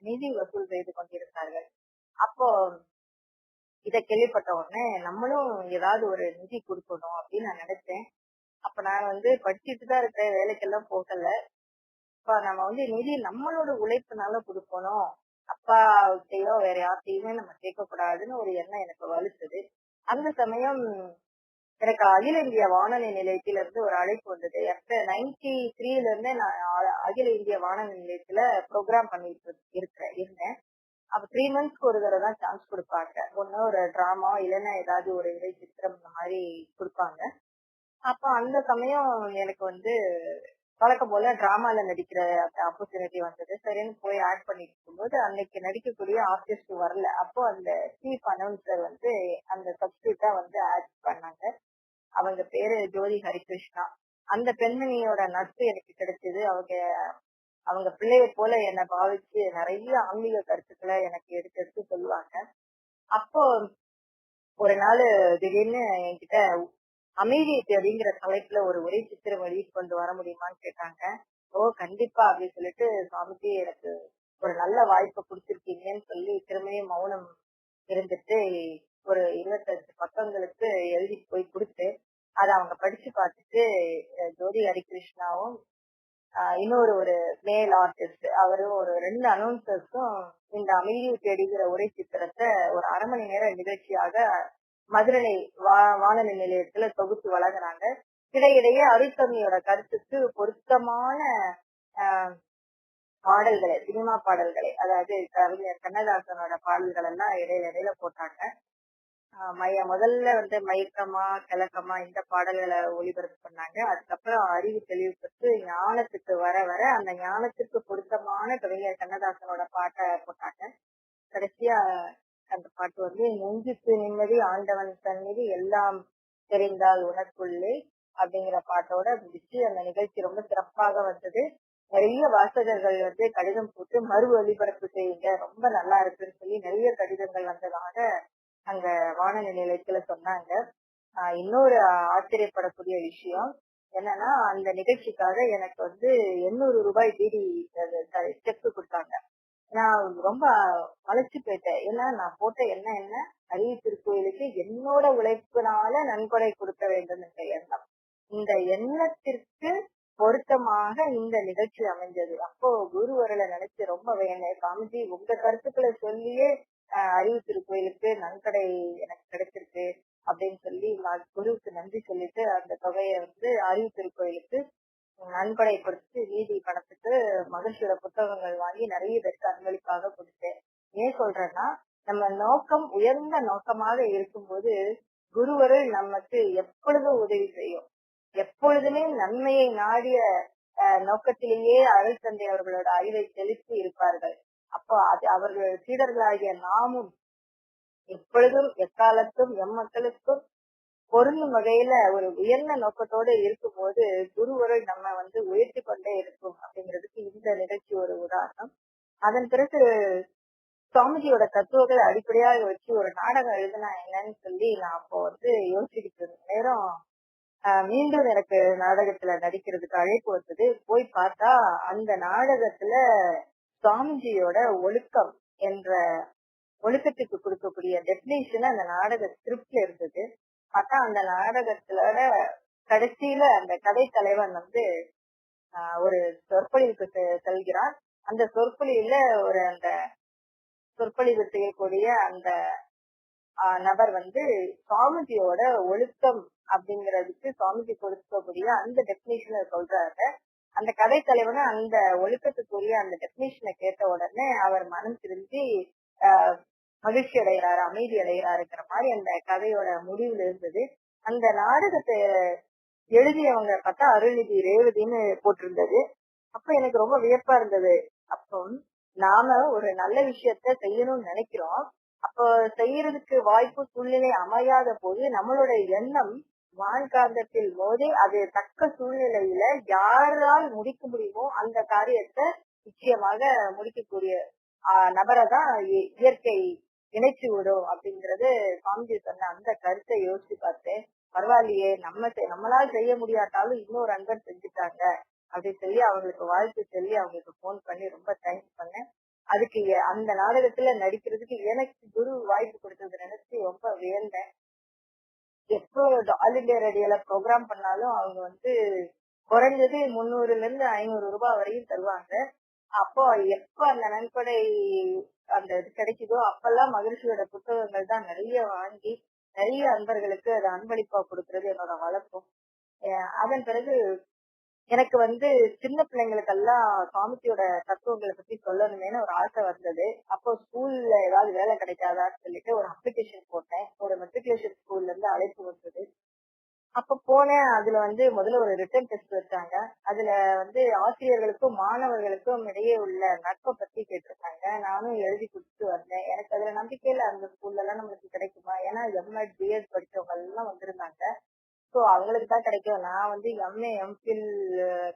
நிதி வசூல் செய்து கொண்டிருந்தார்கள். அப்போ இத கேள்விப்பட்ட உடனே நம்மளும் ஏதாவது ஒரு நிதி கொடுக்கணும் அப்படின்னு நான் நினைச்சேன். அப்ப நான் வந்து படிச்சுட்டு தான் இருக்கேன், வேலைக்கெல்லாம் போகல. அப்ப நம்ம வந்து நிதி நம்மளோட உழைப்புனால கொடுக்கணும், அப்பாட்டையோ வேற யார்ட்டையுமே நம்ம கேட்க கூடாதுன்னு ஒரு எண்ணம் எனக்கு வலுத்தது. அந்த சமயம் எனக்கு அகில இந்திய வானொலி நிலையத்திலிருந்து ஒரு அழைப்பு வந்தது. எப்ப 93ல இருந்தே நான் அகில இந்திய வானொலி நிலையத்துல ப்ரோக்ராம் பண்ணிட்டு இருந்தேன். அப்ப 3 மந்த்ஸ்க்கு ஒரு தடவை தான் சான்ஸ் கொடுப்பாங்க. ஒண்ணு ஒரு டிராமா இல்லைன்னா ஏதாவது ஒரு இறை சித்திரம் இந்த மாதிரி கொடுப்பாங்க. அப்ப அந்த சமயம் எனக்கு வந்து வழக்கம் போல டிராமால நடிக்கிற ஆப்பர்ச்சுனிட்டி வந்தது. சரின்னு போய் ஆட் பண்ணிட்டு இருக்கும்போது அன்னைக்கு நடிக்கக்கூடிய ஆர்டிஸ்ட் வரல. அப்போ அந்த சீஃப் அனௌன்சர் வந்து அந்த சப்ஸ்டியூட்டா வந்து ஆட் பண்ணாங்க. அவங்க பேரு ஜோதி ஹரிகிருஷ்ணா. அந்த பெண்மணியோட நட்பு எனக்கு கிடைச்சது. அவங்க பிள்ளைய போல என்னை பாவிச்சு நிறைய ஆன்மீக கருத்துக்களை எனக்கு எடுத்து எடுத்து சொல்லுவாங்க. அப்போ ஒரு நாள் திடீர்னு என்கிட்ட அமைதி அப்படிங்கிற தலைப்புல ஒரு உரை சித்திரம் வெளியிட்டு கொண்டு வர முடியுமான்னு கேட்டாங்க. ஓ கண்டிப்பா அப்படின்னு சொல்லிட்டு, சுவாமிஜி எனக்கு ஒரு நல்ல வாய்ப்பை கொடுத்திருக்கீங்கன்னு சொல்லி திரும்பியும் மௌனம் இருந்துட்டு ஒரு 25 பக்கங்களுக்கு எழுதி போய் கொடுத்து அதை அவங்க படிச்சு பார்த்துட்டு ஜோதி ஹரிகிருஷ்ணாவும் இன்னொரு ஒரு மேல் ஆர்டிஸ்ட் அவரும் ஒரு 2 அனௌன்சர்ஸும் இந்த அமைதியை தேடுகிற உரை சித்திரத்தை ஒரு 1/2 மணி நேர நிகழ்ச்சியாக மதுரை வானொலி நிலையத்துல தொகுத்து வழங்குறாங்க. இடையிடையே அருள்சாமியோட கருத்துக்கு பொருத்தமான பாடல்களை, சினிமா பாடல்களை, அதாவது கவிஞர் கண்ணதாசனோட பாடல்கள் எல்லாம் இடையில போட்டாங்க. முதல்ல வந்து மயக்கமா கிழக்கமா இந்த பாடல்களை ஒளிபரப்பு பண்ணாங்க. அதுக்கப்புறம் அறிவு தெளிவு பெற்று ஞானத்துக்கு வர வர அந்த ஞானத்திற்கு பொருத்தமான கவிஞர் கண்ணதாசனோட பாட்டை போட்டாங்க. கடைசியா அந்த பாட்டு வந்து நெஞ்சுக்கு நிம்மதி ஆண்டவன் சந்நிதி எல்லாம் தெரிந்தால் உனக்குள்ளே அப்படிங்கிற பாட்டோட முடிச்சு அந்த நிகழ்ச்சி ரொம்ப சிறப்பாக வந்தது. நிறைய வாசகர்கள் வந்து கடிதம் போட்டு மறு ஒலிபரப்பு செய்யுங்க, ரொம்ப நல்லா இருக்குன்னு சொல்லி நிறைய கடிதங்கள் வந்ததாக அங்க வானொலி நிலையத்துல சொன்னாங்க. இன்னொரு ஆச்சரியப்படக்கூடிய விஷயம் என்னன்னா, அந்த நிகழ்ச்சிக்காக எனக்கு வந்து 800 ரூபாய் டிடி செக் கொடுத்தாங்க. நான் ரொம்ப மலைச்சு போயிட்டேன். ஏன்னா நான் போட்ட என்ன அறிவு திருக்கோயிலுக்கு என்னோட உழைப்புனால நன்கொடை கொடுக்க வேண்டும் என்ற எண்ணம். இந்த எண்ணத்திற்கு பொருத்தமாக இந்த நிகழ்ச்சி அமைஞ்சது. அப்போ குருவர்களை நினைச்சு ரொம்ப வேணேன், சாமிஜி உங்க கருத்துக்களை சொல்லியே அறிவு திருக்கோயிலுக்கு நன்கொடை எனக்கு கிடைச்சிருக்கு அப்படின்னு சொல்லி குருவுக்கு நன்றி சொல்லிட்டு அந்த தொகையை வந்து அறிவு திருக்கோயிலுக்கு நன்கொடை கொடுத்து மீதி பணத்துக்கு மகிழ்ச்சியோட புத்தகங்கள் வாங்கி நிறைய பேருக்கு அன்பளிப்பாக கொடுத்தேன். ஏன் சொல்றேன்னா, நம்ம நோக்கம் உயர்ந்த நோக்கமாக இருக்கும்போது குருவருள் நமக்கு எப்பொழுதும் உதவி செய்யும். எப்பொழுதுமே நன்மையை நாடிய நோக்கத்திலேயே அருள் தந்தை அவர்களோட அறிவை செலுத்தி இருப்பார்கள். அப்போ அது அவர்கள் சீடர்களாகிய நாமும் எப்பொழுதும் எக்காலத்தும் எம்மக்களுக்கும் பொருந்தும் வகையில ஒரு உயர்ந்த நோக்கத்தோடு இருக்கும்போது குருவருள் நம்ம உயர்த்தி கொண்டே இருக்கும் அப்படிங்கிறதுக்கு இந்த நிகழ்ச்சி ஒரு உதாரணம். அதன் பிறகு சுவாமிஜியோட தத்துவங்களை அடிப்படையாக வச்சு ஒரு நாடகம் எழுதுனா என்னன்னு சொல்லி நான் அப்போ யோசிச்சுக்கிட்டு இருந்த நேரம் மீண்டும் எனக்கு நாடகத்துல நடிக்கிறதுக்கு அழைப்பு வந்தது. போய் பார்த்தா அந்த நாடகத்துல சுவாமிஜியோட ஒழுக்கம் என்ற ஒழுக்கத்துக்கு கொடுக்கக்கூடிய டெபினேஷன் அந்த நாடக ஸ்கிரிப்ட்ல இருந்தது. பார்த்தா அந்த நாடகத்தோட கடைசியில அந்த கதை தலைவன் ஒரு சொற்பொழிவுக்கு செல்கிறான். அந்த சொற்பொழிவுல அந்த சொற்பொழிவு செய்யக்கூடிய அந்த நபர் சுவாமிஜியோட ஒழுக்கம் அப்படிங்கறதுக்கு சுவாமிஜி கொடுக்கக்கூடிய அந்த டெபினேஷனை சொல்றாரு. அந்த கதை தலைவனை அந்த ஒழுக்கத்துக்குரிய அந்த டெபினேஷனை கேட்ட உடனே அவர் மனம் திரும்பி மகிழ்ச்சி அடைகிறாரு, அமைதி அடைகிறாருங்கிற மாதிரி அந்த கதையோட முடிவுல இருந்தது. அந்த நாடகத்தை எழுதியவங்க பார்த்தா அருள்நிதி ரேவதின்னு போட்டிருந்தது. அப்ப எனக்கு ரொம்ப வியப்பா இருந்தது. அப்போ நாம ஒரு நல்ல விஷயத்த செய்யணும்னு நினைக்கிறோம். அப்ப செய்யறதுக்கு வாய்ப்பு சூழ்நிலை அமையாத போது நம்மளோட எண்ணம் வான்காந்தத்தில் மோதி அது தக்க சூழ்நிலையில யாரால் முடிக்க முடியுமோ அந்த காரியத்தை நிச்சயமாக முடிக்கக்கூடிய நபரை தான் இயற்கை இணைச்சு விடும் அப்படிங்கறது சுவாமிஜி சொன்ன அந்த கருத்தை யோசிச்சு பார்த்தேன். பரவாயில்லையே, நம்மளால செய்ய முடியாட்டாலும் இன்னொரு அன்பர் செஞ்சுட்டாங்க அப்படின்னு சொல்லி அவங்களுக்கு வாழ்த்து சொல்லி அவங்களுக்கு போன் பண்ணி ரொம்ப தேங்க்ஸ் பண்ணேன். அதுக்கு அந்த நாடகத்துல நடிக்கிறதுக்கு எனக்கு குரு வாய்ப்பு கொடுத்தது நினைச்சு ரொம்ப வியந்தேன். எப்போ ஆல் இண்டியா ரேடியோல ப்ரோக்ராம் பண்ணாலும் அவங்க குறைஞ்சது 300 to 500 வரையும் தருவாங்க. அப்போ எப்ப அந்த நன்கொடை அந்த இது கிடைக்குதோ அப்பெல்லாம் மகிழ்ச்சியோட புத்தகங்கள் தான் நிறைய வாங்கி நிறைய அன்பர்களுக்கு அதை அன்பளிப்பா கொடுக்கறது என்னோட வழக்கம். அதன் பிறகு எனக்கு சின்ன பிள்ளைங்களுக்கெல்லாம் சுவாமிஜியோட தத்துவங்களை பத்தி சொல்லணுமேனு ஒரு ஆசை வந்தது. அப்போ ஸ்கூல்ல ஏதாவது வேலை கிடைக்காதான்னு சொல்லிட்டு ஒரு அப்ளிகேஷன் போட்டேன். ஒரு மெட்ரிகுலேஷன் ஸ்கூல்ல இருந்து அழைப்பு வந்தது. அப்ப போனேன். அதுல முதல்ல ஒரு ரிட்டன் டெஸ்ட் வச்சாங்க. அதுல ஆசிரியர்களுக்கும் மாணவர்களுக்கும் இடையே உள்ள நட்பை பத்தி கேட்டிருக்காங்க. நானும் எழுதி கொடுத்துட்டு வந்தேன். எனக்கு அதுல நம்பிக்கையில அந்த ஸ்கூல்ல எல்லாம் நம்மளுக்கு கிடைக்குமா, ஏன்னா எம்எட் பிஎட் படிச்சவங்க எல்லாம் வந்திருந்தாங்க. சோ அவங்களுக்கு தான் கிடைக்கும். நான் MA MPhil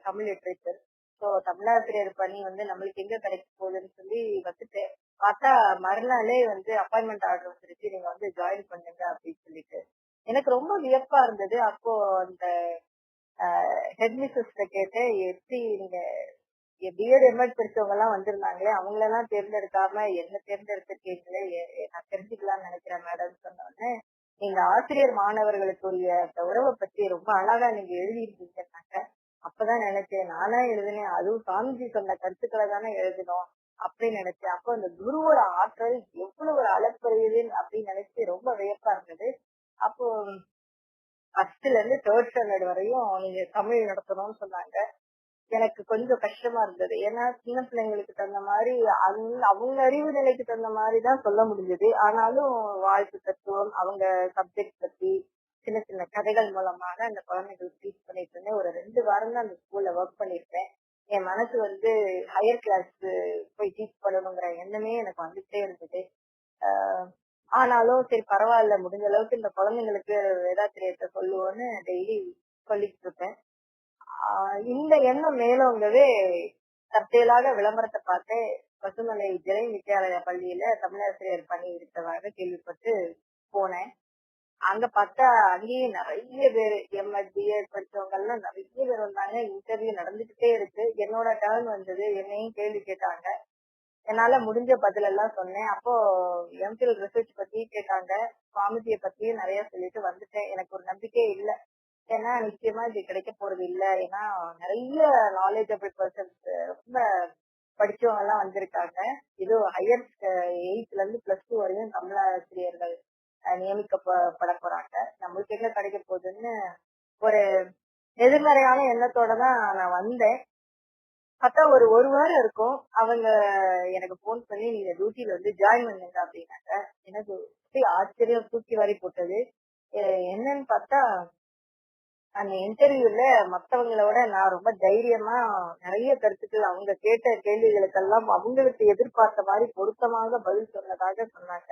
Tamil literature, so தமிழாசிரியர் பணி நம்மளுக்கு எங்க கிடைக்க போகுதுன்னு சொல்லி வந்துட்டேன். பார்த்தா மறுநாளே அப்பாயின்மெண்ட் ஆர்டர் வந்துருச்சு, நீங்க ஜாயின் பண்ணுங்க அப்படின்னு சொல்லிட்டு. எனக்கு ரொம்ப வியப்பா இருந்தது. அப்போ அந்த ஹெட் மிஸ்ஸஸ்ட கேட்டேன், எப்படி நீங்க பிஎட் எம்எட் படிச்சவங்க எல்லாம் வந்திருந்தாங்களே அவங்களெல்லாம் தேர்ந்தெடுக்காம என்ன தேர்ந்தெடுத்திருக்கீங்களே, நான் தெரிஞ்சுக்கலாம்னு நினைக்கிறேன் மேடம் சொன்னோடனே, நீங்க ஆசிரியர் மாணவர்களுக்குரிய அந்த உறவை பத்தி ரொம்ப அழகா நீங்க எழுதிருக்கீங்கன்னாங்க. அப்பதான் நினைச்சேன், நானா எழுதினேன், அதுவும் சாமிஜி சொன்ன கருத்துக்களை தானே எழுதணும் அப்படின்னு நினைச்சேன். அப்போ அந்த குருவோட ஆற்றல் எவ்வளவு ஒரு அளப்பரியதுன்னு அப்படின்னு நினைச்சு ரொம்ப வியப்பா இருந்தது. அப்போ ஃபர்ஸ்ட்ல இருந்து 3rd ஸ்டாண்டர்ட் வரையும் நீங்க தமிழ் நடத்தணும்னு சொன்னாங்க. எனக்கு கொஞ்சம் கஷ்டமா இருந்தது. ஏன்னா சின்ன பிள்ளைங்களுக்கு தகுந்த மாதிரி அவங்க அறிவு நிலைக்கு தகுந்த மாதிரிதான் சொல்ல முடிஞ்சது. ஆனாலும் வாழ்க்கை தத்துவம், அவங்க சப்ஜெக்ட் பத்தி சின்ன சின்ன கதைகள் மூலமாக அந்த குழந்தைகளுக்கு டீச் பண்ணிட்டு இருந்தேன். ஒரு 2 வாரம் தான் அந்த ஸ்கூல்ல ஒர்க் பண்ணிருக்கேன். என் மனசு ஹையர் கிளாஸ் போய் டீச் பண்ணணுங்கிற எண்ணமே எனக்கு வந்துட்டே இருந்தது. ஆனாலும் சரி பரவாயில்ல, முடிஞ்ச அளவுக்கு இந்த குழந்தைங்களுக்கு வேதாத்திரியத்தை சொல்லுவோன்னு டெய்லி சொல்லிட்டு இருப்பேன். இந்த எண்ணம் மேலோங்கவே தற்செயலாக விளம்பரத்தை பார்த்து பசுமலை ஜெயின் வித்யாலயா பள்ளியில தமிழாசிரியர் பணி இருக்கிறதாக கேள்விப்பட்டு போனேன். அங்க பார்த்தா அங்கேயும் நிறைய பேர் எம்எட் பிஎட் படிச்சவங்க எல்லாம் நிறைய பேர் வந்தாங்க. இன்டர்வியூ நடந்துகிட்டே இருக்கு. என்னோட டர்ன் வந்தது. என்னையும் கேள்வி கேட்டாங்க. என்னால முடிஞ்ச பதில் எல்லாம் சொன்னேன். அப்போ எம்பிஎல் ரிசர்ச் பத்தி கேட்டாங்க. சுவாமிஜியை பத்தியும் நிறைய சொல்லிட்டு வந்துட்டேன். எனக்கு ஒரு நம்பிக்கையே இல்ல, ஏன்னா நிச்சயமா இது கிடைக்க போறது இல்ல. ஏன்னா நிறைய நாலேஜபிள் பர்சன்ஸ் ரொம்ப படிச்சவங்க எல்லாம் வந்திருக்காங்க. இது ஹையர் 8th இருந்து +2 வரையும் தமிழாசிரியர்கள் நியமிக்கப்பட போறாங்க. நம்மளுக்கு எங்க கிடைக்க போகுதுன்னு ஒரு எதிர்மறையான எண்ணத்தோட தான் நான் வந்தேன். பார்த்தா ஒரு வாரம் இருக்கும். அவங்க எனக்கு போன் பண்ணி நீங்க டியூட்டில ஜாயின் பண்ணுங்க அப்படின்னாங்க. எனக்கு ஆச்சரியம் தூக்கி வாரி போட்டது. என்னன்னு பார்த்தா அந்த இன்டர்வியூல மத்தவங்களோட நான் ரொம்ப தைரியமா நிறைய கருத்துக்கள் அவங்க கேட்ட கேள்விகளுக்கெல்லாம் அவங்களுக்கு எதிர்பார்த்த மாதிரி பொருத்தமாக பதில் சொன்னதாக சொன்னாங்க.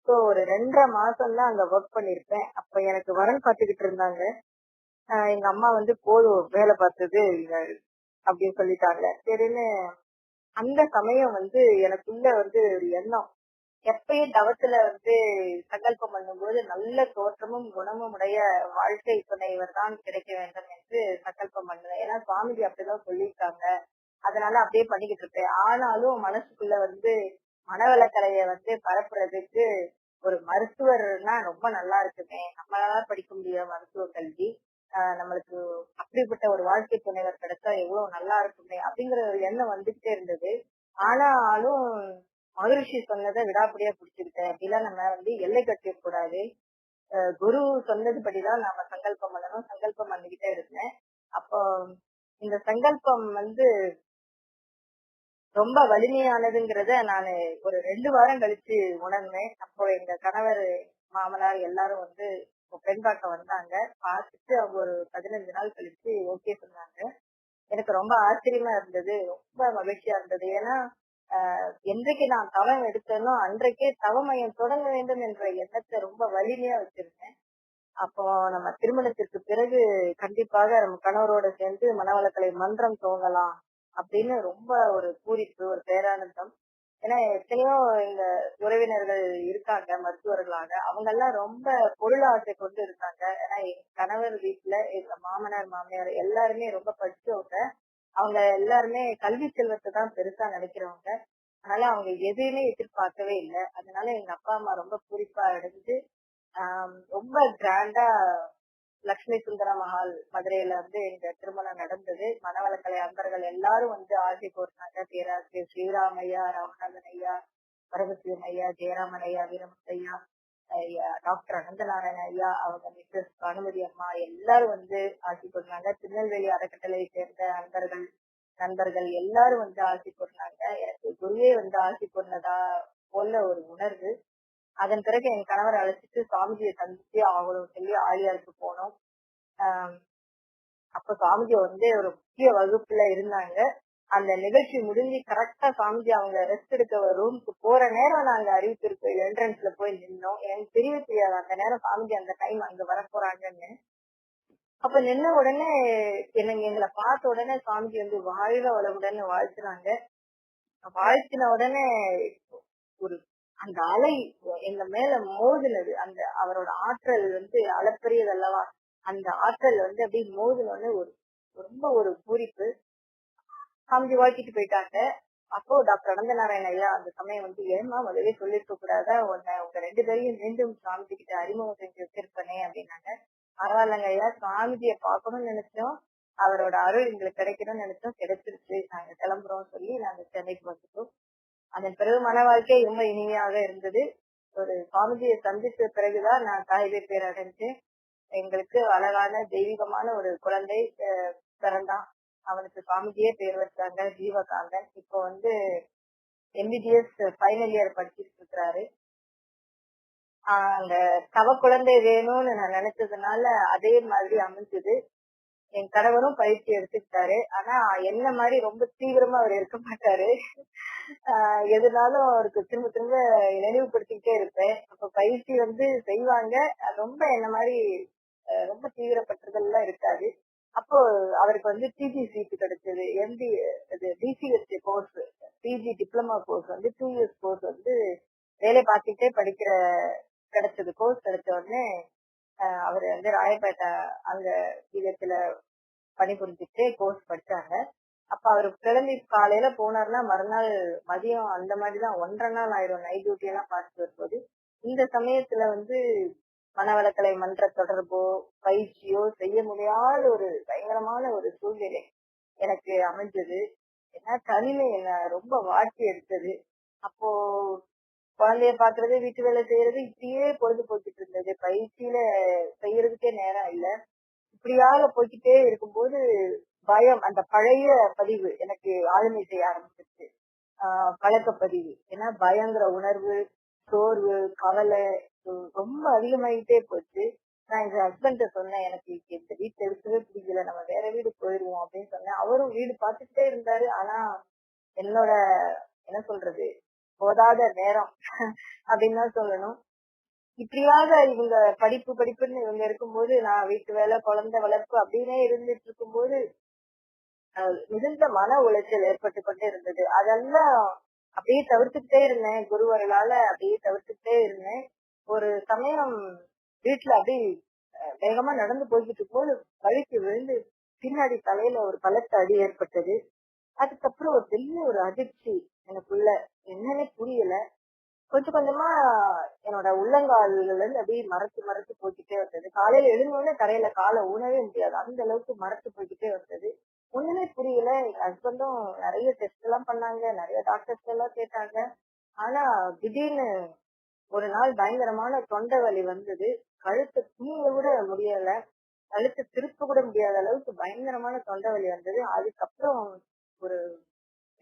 ஸோ ஒரு 2.5 மாசம் தான் அங்க ஒர்க் பண்ணிருப்பேன். அப்ப எனக்கு வரன் பார்த்துக்கிட்டு இருந்தாங்க. எங்க அம்மா போதும் வேலை பார்த்தது அப்படின்னு சொல்லிட்டாங்க. சரின்னு அந்த சமயம் எனக்குள்ள ஒரு எண்ணம், எப்பயும் தவத்துல சங்கல்பம் பண்ணும்போது நல்ல தோற்றமும் குணமும் உடைய வாழ்க்கை துணைவர் தான் கிடைக்க வேண்டும் என்று சங்கல்பம் பண்ணுவேன். ஏன்னா சுவாமிஜி அப்படிதான் சொல்லியிருக்காங்க. அதனால அப்படியே பண்ணிக்கிட்டு இருப்பேன். ஆனாலும் மனசுக்குள்ள மனவளக்கலைய பரப்புறதுக்கு ஒரு மருத்துவர்னா ரொம்ப நல்லா இருக்குமே, நம்மளால படிக்க முடியாத மருத்துவ கல்வி, நம்மளுக்கு அப்படிப்பட்ட ஒரு வாழ்க்கை துணைவர் கிடைச்சா எவ்வளவு நல்லா இருக்குமே அப்படிங்கிற ஒரு எண்ணம் வந்துகிட்டே இருந்தது. ஆனாலும் மகரிஷி சொன்னதை விடாப்படியா பிடிச்சுக்கிட்டேன். அப்படிலாம் நம்ம எல்லை கட்டிட கூடாது. குரு சொன்னதுபடிதான் நாம சங்கல்பம் பண்ணணும். சங்கல்பம் பண்ணிக்கிட்டே இருந்தேன். அப்போ இந்த சங்கல்பம் ரொம்ப வலிமையானதுங்கிறத நான் ஒரு 2 வாரம் கழிச்சு உணர்ந்தேன். அப்போ எங்க கணவர், மாமனார் எல்லாரும் பெண் பார்க்க வந்தாங்க. பார்த்துட்டு அவங்க ஒரு 15 நாள் கழிச்சு ஓகே சொன்னாங்க. எனக்கு ரொம்ப ஆச்சரியமா இருந்தது, ரொம்ப மகிழ்ச்சியா இருந்தது. ஏன்னா என்றைக்கு நான் தவம் எடுத்தேனோ அன்றைக்கே தவமயம் தொடங்க வேண்டும் என்ற எண்ணத்தை ரொம்ப வலிமையா வச்சிருந்தேன். அப்போ நம்ம திருமணத்திற்கு பிறகு கண்டிப்பாக நம்ம கணவரோட சேர்ந்து மனவளக்கலை மன்றம் துவங்கலாம் அப்படின்னு ரொம்ப ஒரு பூரிப்பு, ஒரு பேரானந்தம். ஏன்னா எத்தனையோ எங்க உறவினர்கள் இருக்காங்க மருத்துவர்களாக, அவங்க எல்லாம் ரொம்ப பொருளாசை கொண்டு இருக்காங்க. ஏன்னா என் கணவர் வீட்டுல எங்க மாமனார் மாமியார் எல்லாருமே ரொம்ப படிச்சவங்க. அவங்க எல்லாருமே கல்வி செல்வத்தை தான் பெருசா நினைக்கிறவங்க. அதனால அவங்க எதையுமே எதிர்பார்க்கவே இல்லை. அதனால எங்க அப்பா அம்மா ரொம்ப பூரிப்பா அடைஞ்சு ரொம்ப கிராண்டா லட்சுமி சுந்தர மஹால் மதுரையில எங்க திருமணம் நடந்தது. மனவளக்கலை அன்பர்கள் எல்லாரும் ஆசி கூறினாங்க. பேராசிரியர் ஸ்ரீராம் ஐயா, ராமநாதன் ஐயா, பரமசிவம் ஐயா, ஜெயராமன் ஐயா, வீரமுத்தையா, டாக்டர் அனந்தநாராயண ஐயா, அவங்க மிஸ்ஸஸ் அனுமதி அம்மா எல்லாரும் ஆசி கூறினாங்க. திருநெல்வேலி அறக்கட்டளையை சேர்ந்த அன்பர்கள் நண்பர்கள் எல்லாரும் ஆசி கூறினாங்க. எனக்கு குருவே ஆசி கூறினதா போல ஒரு உணர்வு. அதன் பிறகு என் கணவர் அழைச்சிட்டு சுவாமிஜியை சந்திச்சு ஆகணும் சொல்லி ஆலியாருக்கு போனோம். அப்ப சுவாமிஜி ஒரு முக்கிய வகுப்புல இருந்தாங்க. அந்த நிகழ்ச்சி முடிஞ்சு கரெக்டா சுவாமிஜி அவங்க ரெஸ்ட் எடுக்க ரூமுக்கு போற நேரம் நாங்க அறிவிப்பிற்கு என்ட்ரன்ஸ்ல போய் நின்னோம். எனக்கு தெரியவே தெரியாது அந்த நேரம் சுவாமிஜி அந்த டைம் அங்க வர போறாங்கன்னு. அப்ப நின்ன உடனே எங்களை பார்த்த உடனே சுவாமிஜி வாழ்க வளமுடன் வாழ்த்துனாங்க. வாழ்த்தின உடனே ஒரு அந்த அலை எங்க மேல மோதினது. அந்த அவரோட ஆற்றல் அளப்பரியது அல்லவா. அந்த ஆற்றல் அப்படியே மோதினோன்னு ஒரு ரொம்ப ஒரு பூரிப்பு. சாமிஜி வாழ்த்திட்டு போயிட்டாங்க. அப்போ டாக்டர் அனந்தநாராயண ஐயா அந்த சமயம் ஏமா முதலே சொல்லிருக்க கூடாதா, உங்க 2 பேரையும் மீண்டும் சுவாமிஜி கிட்ட அறிமுகம் செஞ்சு வச்சிருப்பனே அப்படின்னாங்க. பரவாயில்லங்க ஐயா, சுவாமிஜியை பார்க்கணும்னு நினைச்சோம், அவரோட அருள் எங்களுக்கு கிடைக்கணும்னு நினைச்சோம், கிடைச்சிருச்சு, நாங்க கிளம்புறோம் சொல்லி நாங்க சென்னைக்கு வந்துட்டோம். அதன் பிறகு மன வாழ்க்கை ரொம்ப இனிமையாக இருந்தது. ஒரு சுவாமிஜியை சந்தித்த பிறகுதான் நான் தாய்வே பேர் அடைஞ்சேன். எங்களுக்கு அழகான தெய்வீகமான ஒரு குழந்தை பிறந்தான். அவனுக்கு சுவாமிஜியே பேர் வச்சாங்க, ஜீவகாந்தன். இப்போ எம்பிபிஎஸ் ஃபைனல் இயர் படிச்சுட்டு இருக்கிறாரு. அந்த தவ குழந்தை வேணும்னு நான் நினைச்சதுனால அதே மாதிரி அமைஞ்சது. என் கணவரும் பயிற்சி எடுத்துக்கிட்டாரு. ஆனா என்ன மாதிரி ரொம்ப தீவிரமா அவர் இருக்க மாட்டாரு. எதுனாலும் அவருக்கு திரும்ப திரும்ப நினைவுபடுத்திக்கிட்டே இருப்பேன். அப்ப பயிற்சி செய்வாங்க. ரொம்ப என்ன மாதிரி ரொம்ப தீவிரப்பட்டதெல்லாம் எல்லாம் இருக்காது. அப்போ அவருக்கு பிஜி சீட் கிடைச்சது. எம்பி டிசிஎஸ்சி course, PG diploma course 2 years course வேலை பார்த்துட்டே படிக்கிற கிடைச்சது. கோர்ஸ் கிடைச்ச உடனே அவரு ராயப்பேட்டை அங்க விதத்துல பணிபுரிஞ்சுட்டு கோர்ஸ் படிச்சாங்க. அப்ப அவரு கிளம்பி காலையில போனாருன்னா மறுநாள் மதியம் அந்த மாதிரிதான் 1.5 நாள் ஆயிரும் நைட் டியூட்டி எல்லாம் பார்த்துட்டு வரும்போது. இந்த சமயத்துல மனவளக்கலை மன்ற தொடர்போ பயிற்சியோ செய்ய முடியாத ஒரு பயங்கரமான ஒரு சூழ்நிலை எனக்கு அமைஞ்சது. ஏன்னா தனிமை என்ன ரொம்ப வாட்டி எடுத்தது. அப்போ குழந்தைய பாக்குறது, வீட்டு வேலை செய்யறது, இப்படியே பொழுது போக்கிட்டு இருந்தது. பயிற்சியில செய்யறதுக்கே நேரம் இல்ல. இப்படியாக போய்கிட்டே இருக்கும்போது பயம், அந்த பழைய பதிவு எனக்கு ஆளுமை செய்ய ஆரம்பிச்சிருச்சு. பழக்கப்பதிவு. ஏன்னா பயங்கர உணர்வு, சோர்வு, கவலை ரொம்ப அதிகமாயிட்டே போச்சு. நான் எங்க ஹஸ்பண்ட் சொன்னேன், எனக்கு இந்த வீட்டுல இருக்கவே பிடிக்கல, நம்ம வேற வீடு போயிருவோம் அப்படின்னு சொன்னேன். அவரும் வீடு பார்த்துட்டே இருந்தாரு. ஆனா என்னோட என்ன சொல்றது, போதாத நேரம் அப்படின்னு தான் சொல்லணும். இப்படியாக இவங்க படிப்பு படிப்புன்னு இவங்க இருக்கும்போது, நான் வீட்டு வேலை, குழந்தை வளர்ப்பு அப்படின்னே இருந்துட்டு இருக்கும்போது மிகுந்த மன உளைச்சல் ஏற்பட்டு கொண்டே இருந்தது. அதெல்லாம் அப்படியே தவிர்த்துக்கிட்டே இருந்தேன். குருவர்களால அப்படியே தவிர்த்துக்கிட்டே இருந்தேன். ஒரு சமயம் வீட்டுல அப்படியே வேகமா நடந்து போய்கிட்டு இருக்கும்போது வழிக்கு விழுந்து பின்னாடி தலையில ஒரு பலத்த அடி ஏற்பட்டது. அதுக்கப்புறம் ஒரு பெரிய ஒரு அதிர்ச்சி எனக்குள்ள. என்னன்னே புரியல. கொஞ்சம் கொஞ்சமா என்னோட உள்ளங்கால்ல இருந்து அப்படியே மரத்து மரத்து போய்கிட்டே வந்தது. காலையில எழுந்தோடனே தரையில காலை ஊனவே முடியாது. அந்த அளவுக்கு மரத்து போய்கிட்டே வந்தது. ஒண்ணுமே புரியல. எங்க ஹஸ்பண்டும் நிறைய டெஸ்ட் எல்லாம் பண்ணாங்க. நிறைய டாக்டர்ஸ் எல்லாம் கேட்டாங்க. ஆனா திடீர்னு ஒரு நாள் பயங்கரமான தொண்டை வலி வந்தது. கழுத்தை தூங்க கூட முடியல. கழுத்தை திருப்ப கூட முடியாத அளவுக்கு பயங்கரமான தொண்டை வலி வந்தது. அதுக்கப்புறம் ஒரு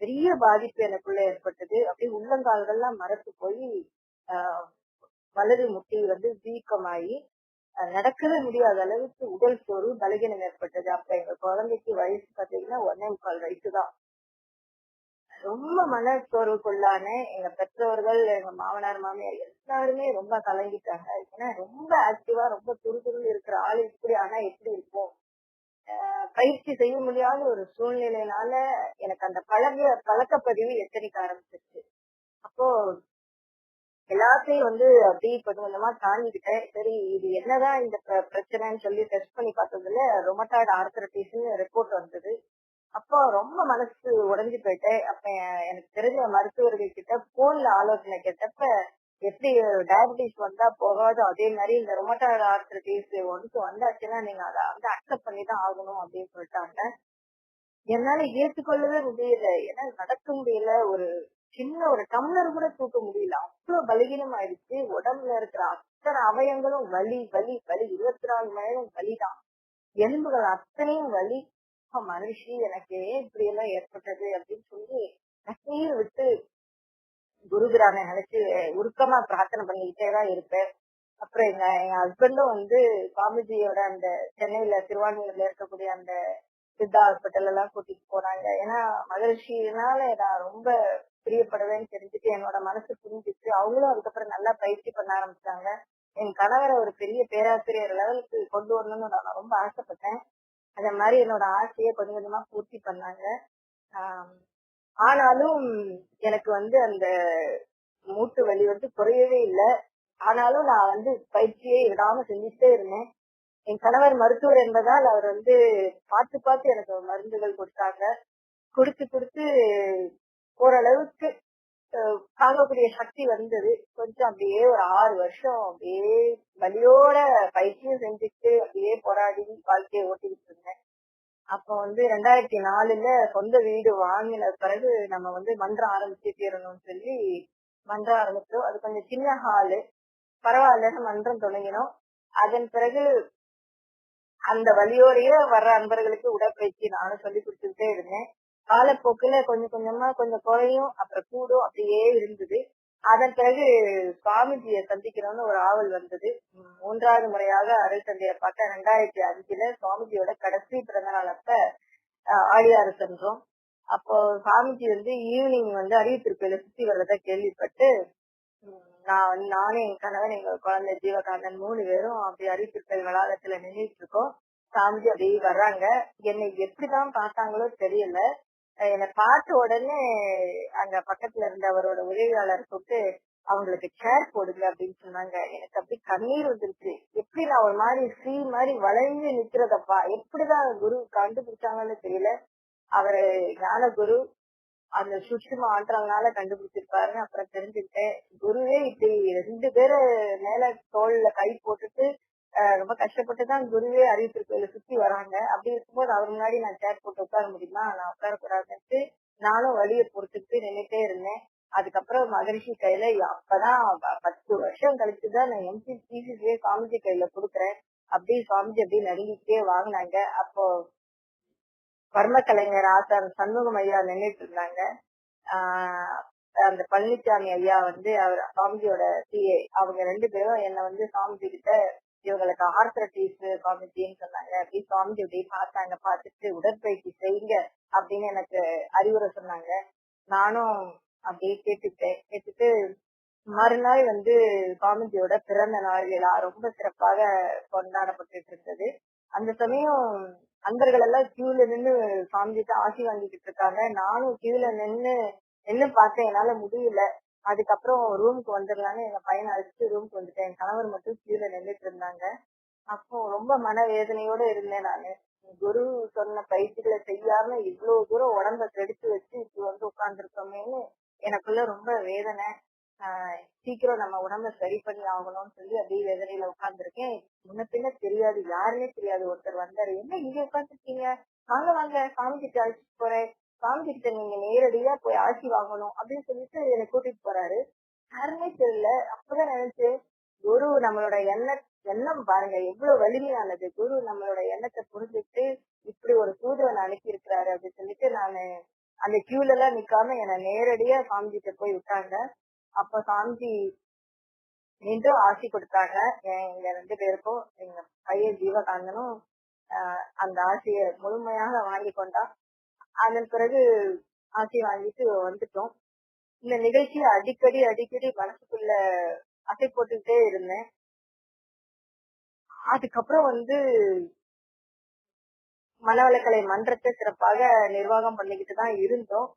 பெரிய பாதிப்பு எனக்குள்ள ஏற்பட்டது. அப்படியே உள்ளங்கால்கள்லாம் மரத்து போய் ஆஹ் வலது முட்டி வந்து வீக்கமாயி நடக்கவே முடியாத அளவுக்கு உடல் சோர்வு பலகீனம் ஏற்பட்டது. அப்ப எங்க குழந்தைக்கு வயசு பாத்தீங்கன்னா 1.25 வயசுதான். ரொம்ப மனச்சோர்வுக்குள்ளான எங்க பெற்றோர்கள், எங்க மாமனார் மாமியார் எல்லாருமே ரொம்ப கலங்கிட்டாங்க. ஏன்னா ரொம்ப ஆக்டிவா ரொம்ப துருதுருன்னு இருக்கிற ஆளு இப்படி ஆனா எப்படி இருக்கும். பயிற்சி செய்ய முடியாத ஒரு சூழ்நிலையினால எனக்கு அந்த பழக்கப்பதிவு எச்சரிக்க ஆரம்பிச்சிருச்சு. அப்போ எல்லாத்தையும் வந்து அப்படியே கொஞ்சம் கொஞ்சமா தாண்டிக்கிட்டேன். சரி இது என்னதான் இந்த பிரச்சனைன்னு சொல்லி டெஸ்ட் பண்ணி பார்த்ததுல ரொமட்டாய்டு ஆர்த்ரைட்டிஸ்னு ரிப்போர்ட் வந்தது. அப்போ ரொம்ப மனசு உடைஞ்சு போயிட்டேன். அப்ப எனக்கு தெரிஞ்ச மருத்துவர்கள் கிட்ட போன்ல ஆலோசனை கேட்டப்ப, எப்படி டயபிட்டிஸ் வந்தா போகாதோ அதே மாதிரி இந்த ரொமட்டாய்டு ஆர்த்ரைட்டிஸ் ஒன்ஸ் வந்தாச்சுன்னா நீங்க அதை வந்து அக்செப்ட் பண்ணி தான் ஆகணும் அப்படின்னு சொல்லிட்டாங்க. என்னால ஏற்றுக்கொள்ளவே முடியல. ஏன்னா நடக்க முடியல. ஒரு சின்ன ஒரு டம்ளர் கூட தூக்க முடியல. அவ்வளவு பலகீனம் ஆயிடுச்சு. உடம்புல இருக்கிற அத்தனை அவயங்களும் வலி வலி வலி. 24 மணி நேரம் வலிதான். எலும்புகள் அத்தனையும் வலி. மனுஷி எனக்கு ஏன் இப்படி எல்லாம் ஏற்பட்டது அப்படின்னு சொல்லி கண்ணீர் விட்டு குருகிராம நினைச்சு உருக்கமா பிரார்த்தனை பண்ணிக்கிட்டே தான் இருப்பேன். அப்புறம் எங்க எங்க ஹஸ்பண்டும் வந்து சுவாமிஜியோட அந்த சென்னையில திருவான்மையூர்ல இருக்கக்கூடிய அந்த சித்தா ஹாஸ்பிட்டல் எல்லாம் கூட்டிட்டு போனாங்க. ஏன்னா மகரிஷினால நான் ரொம்ப பிரியப்படுவேன்னு தெரிஞ்சுட்டு என்னோட மனசு புரிஞ்சிச்சு. அவங்களும் அதுக்கப்புறம் நல்லா பயிற்சி பண்ண ஆரம்பிச்சாங்க. என் கணவரை ஒரு பெரிய பேராசிரியர் லெவலுக்கு கொண்டு வரணும்னு நான் ரொம்ப ஆசைப்பட்டேன். அந்த மாதிரி என்னோட ஆசையை கொஞ்சம் கொஞ்சமா பூர்த்தி பண்ணாங்க. ஆஹ் ஆனாலும் எனக்கு வந்து அந்த மூட்டு வலி வந்து குறையவே இல்லை. ஆனாலும் நான் வந்து பயிற்சியை விடாம செஞ்சுட்டே இருந்தேன். என் கணவர் மருத்துவர் என்பதால் அவர் வந்து பார்த்து பார்த்து எனக்கு மருந்துகள் கொடுத்தாங்க. கொடுத்து கொடுத்து ஓரளவுக்கு தாங்கக்கூடிய சக்தி வந்தது. கொஞ்சம் அப்படியே ஒரு 6 வருஷம் அப்படியே வலியோட பயிற்சியும் செஞ்சுட்டு அப்படியே போராடி வாழ்க்கையை ஓட்டிக்கிட்டு இருந்தேன். அப்ப வந்து 2004ல சொந்த வீடு வாங்கின பிறகு நம்ம வந்து மன்றம் ஆரம்பிச்சு தீரணும்னு சொல்லி மன்றம் ஆரம்பிச்சோம். அது கொஞ்சம் சின்ன ஹாலு, பரவாயில்லன்னு மன்றம் தொடங்கினோம். அதன் பிறகு அந்த வழியோடையே வர்ற அன்பர்களுக்கு உடற்பயிற்சி நானும் சொல்லி கொடுத்துட்டே இருந்தேன். காலப்போக்குல கொஞ்சம் கொஞ்சமா கொஞ்சம் குறையும், அப்புறம் கூடும், அப்படியே இருந்தது. அதன் பிறகு சுவாமிஜியை சந்திக்கணும்னு ஒரு ஆவல் வந்தது. 3வது முறையாக அருள் தந்தையை பார்க்க 2005ல சுவாமிஜியோட கடைசி பிறந்தநாள் அப்ப ஆழியாறு சென்றோம். அப்போ சுவாமிஜி வந்து ஈவினிங் வந்து அறிவித்திருப்பையில சுத்தி வர்றத கேள்விப்பட்டு நானும் என் கணவர் எங்க குழந்தை ஜீவகாந்தன் 3 பேரும் அப்படி அறிவித்திருப்பல் வளாகத்துல நின்றுட்டு இருக்கோம். சாமிஜி அப்படியே வர்றாங்க. என்னை எப்படிதான் பார்த்தாங்களோ தெரியல. என்னை பார்த்த உடனே அங்க பக்கத்துல இருந்த அவரோட உதவியாளர் கூப்பிட்டு அவங்களுக்கு சேர் போடுங்க அப்படின்னு சொன்னாங்க. எனக்கு அப்படி கண்ணீர் வந்துருச்சு. எப்படி நான் ஒரு மாதிரி மாதிரி வளைஞ்சு நிக்கிறதப்பா, எப்படிதான் குரு கண்டுபிடிச்சாங்கன்னு தெரியல. அவரு ஞான குரு, அந்த சுஷ்மா ஆற்றல்னால கண்டுபிடிச்சிருப்பாருன்னு அப்புறம் தெரிஞ்சுக்கிட்டேன். குருவே இப்படி 2 பேரு மேல தோல்ல கை போட்டுட்டு ரொம்ப கஷ்டப்பட்டுதான் குருவே அறிவித்திருக்கையில சுத்தி வராங்க. அப்படி இருக்கும்போது அவர் முன்னாடி நான் சேர் போட்டு உட்கார முடியுமா? நான் உட்காரக்கூடாதுன்ட்டு நானும் வழியை பொறுத்துட்டு நின்னுட்டே இருந்தேன். அதுக்கப்புறம் மகரிஷி கையில அப்பதான் 10 வருஷம் கழிச்சுதான் நான் எம்பிசிசியே சுவாமிஜி கையில கொடுக்குறேன். அப்படியே சுவாமிஜி அப்படியே நடுங்கிட்டே வாங்கினாங்க. அப்போ வர்ம கலைஞர் ஆசார் சண்முகம் ஐயா நின்றுட்டு இருந்தாங்க. அந்த பழனிசாமி ஐயா வந்து அவர் சுவாமிஜியோட சிஏ, அவங்க 2 பேரும் என்ன வந்து சுவாமிஜி கிட்ட இவங்களுக்கு ஆர்த்தரைட்டிஸ் சுவாமிஜின்னு சொன்னாங்க. அப்படி சுவாமிஜி அப்படியே பார்த்தாங்க. பார்த்துட்டு உடற்பயிற்சி செய்யுங்க அப்படின்னு எனக்கு அறிவுரை சொன்னாங்க. நானும் அப்படியே கேட்டுட்டு மறுநாள் வந்து சுவாமிஜியோட பிறந்த நாள் விழா ரொம்ப சிறப்பாக கொண்டாடப்பட்டு இருந்தது. அந்த சமயம் அன்பர்கள் எல்லாம் கியூல நின்னு சுவாமிஜிட்ட ஆசி வாங்கிட்டு இருக்காங்க. நானும் கியூல நின்னு பார்த்தேன். என்னால முடியல. அதுக்கப்புறம் ரூமுக்கு வந்துடலான்னு எங்க பையனை அழைச்சிட்டு ரூமுக்கு வந்துட்டேன். என் கணவர் மட்டும் கீழே நின்றுட்டு இருந்தாங்க. அப்போ ரொம்ப மனவேதனையோட இருந்தேன் நானு. குரு சொன்ன பயிற்சிகளை செய்யாம இவ்வளவு தூரம் உடம்ப கெடுத்து வச்சு இப்ப வந்து உட்கார்ந்துருக்கோமேன்னு எனக்குள்ள ரொம்ப வேதனை. சீக்கிரம் நம்ம உடம்ப சரி பண்ணி ஆகணும்னு சொல்லி அப்படியே வேதனையில உட்கார்ந்துருக்கேன். முன்ன பின்ன தெரியாது, யாருன்னே தெரியாது. ஒருத்தர் வந்தாரு, என்ன இங்க உட்காந்துருக்கீங்க, வாங்க வாங்க சாமி கிட்ட அழைச்சிட்டு போறேன், சாமி கிட்ட நீங்க நேரடியா போய் ஆட்சி வாங்கணும் அப்படின்னு சொல்லிட்டு என்னை கூட்டிட்டு போறாரு. யாருன்னே தெரியல. அப்பதான் நினைச்சேன், குரு நம்மளோட எண்ணம் பாருங்க எவ்வளவு வலிமையானது. குரு நம்மளோட எண்ணத்தை புரிஞ்சுட்டு இப்படி ஒரு தூதுவனை அனுப்பி இருக்கிறாரு அப்படின்னு சொல்லிட்டு நானு அந்த கியூல எல்லாம் நிக்காம என்னை நேரடியா சாமிஜிட்ட போய் விட்டாங்க. அப்ப சாமிஜி நின்று ஆசி கொடுத்தாங்க. எங்க 2 பேருக்கும். எங்க பையன் ஜீவகாந்தனும் அந்த ஆசையை முழுமையாக வாங்கி கொண்டான். அதன் பிறகு ஆசி வாங்கிட்டு வந்துட்டோம். இந்த நிகழ்ச்சியை அடிக்கடி மனசுக்குள்ள அசை போட்டுக்கிட்டே இருந்தேன். அதுக்கப்புறம் வந்து மனவளக்கலை மன்றத்தை சிறப்பாக நிர்வாகம் பண்ணிக்கிட்டு தான் இருந்தோம்.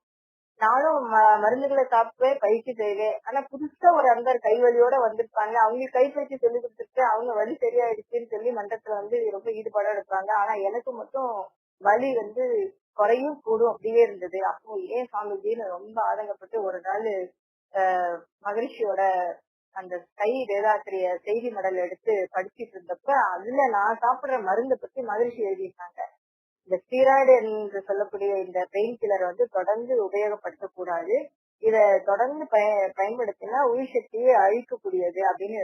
நானும் மருந்துகளை சாப்பிட்டு பயிற்சி செய்வேன். ஆனா புதுசா ஒரு அன்பர் கைவலியோட வந்திருப்பாங்க. அவங்களுக்கு கைப்பயிற்சி சொல்லி கொடுத்துட்டு அவங்க வலி சரியாயிடுச்சுன்னு சொல்லி மன்றத்துல வந்து ரொம்ப ஈடுபாடா இருப்பாங்க. ஆனா எனக்கு மட்டும் வலி வந்து குறையும் கூடும் அப்படியே இருந்தது. அப்போ ஏன் சாமிஜின்னு ரொம்ப ஆதங்கப்பட்டு ஒரு நாள் மகிழ்ச்சியோட அந்த கை வேதாத்திரிய செய்தி மடல் எடுத்து படிச்சுட்டு இருந்தப்ப அதுல நான் சாப்பிடுற மருந்தை பத்தி மகிழ்ச்சி எழுதியிருந்தாங்க. இந்த ஸ்டீராய்டு என்று சொல்லக்கூடிய இந்த பெயின் கில்லர் வந்து தொடர்ந்து உபயோகப்படுத்தக்கூடாது, இத தொடர்ந்து பயன்படுத்தினா உயிர் சக்தியை அழிக்கக்கூடியது அப்படின்னு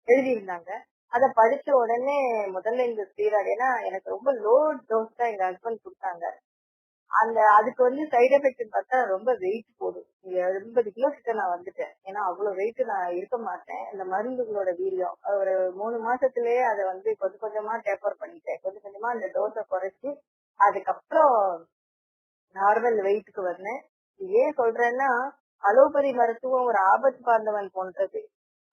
எழுதியிருந்தாங்க. அத படிச்ச உடனே முதல்ல இந்த ஸ்டீராய்டு, ஏன்னா எனக்கு ரொம்ப லோ டோஸ் தான் எங்க ஹஸ்பண்ட் கொடுத்தாங்க. அதுக்கு வந்து சைடு எஃபெக்ட் பார்த்தா ரொம்ப வெயிட் போடும். 80 கிலோ கிட்ட நான் வந்துட்டேன். ஏன்னா அவ்வளவு வெயிட் நான் இருக்க மாட்டேன். இந்த மருந்துகளோட வீரியம் ஒரு 3 மாசத்திலேயே அதை வந்து கொஞ்சம் கொஞ்சமா டேப்பர் பண்ணிட்டேன். கொஞ்சம் கொஞ்சமா அந்த டோஸை குறைச்சு அதுக்கப்புறம் நார்மல் வெயிட்டுக்கு வந்தேன். ஏன் சொல்றேன்னா, அலோபதி மருத்துவம் ஒரு ஆபத்து பாந்தவன் போன்றது.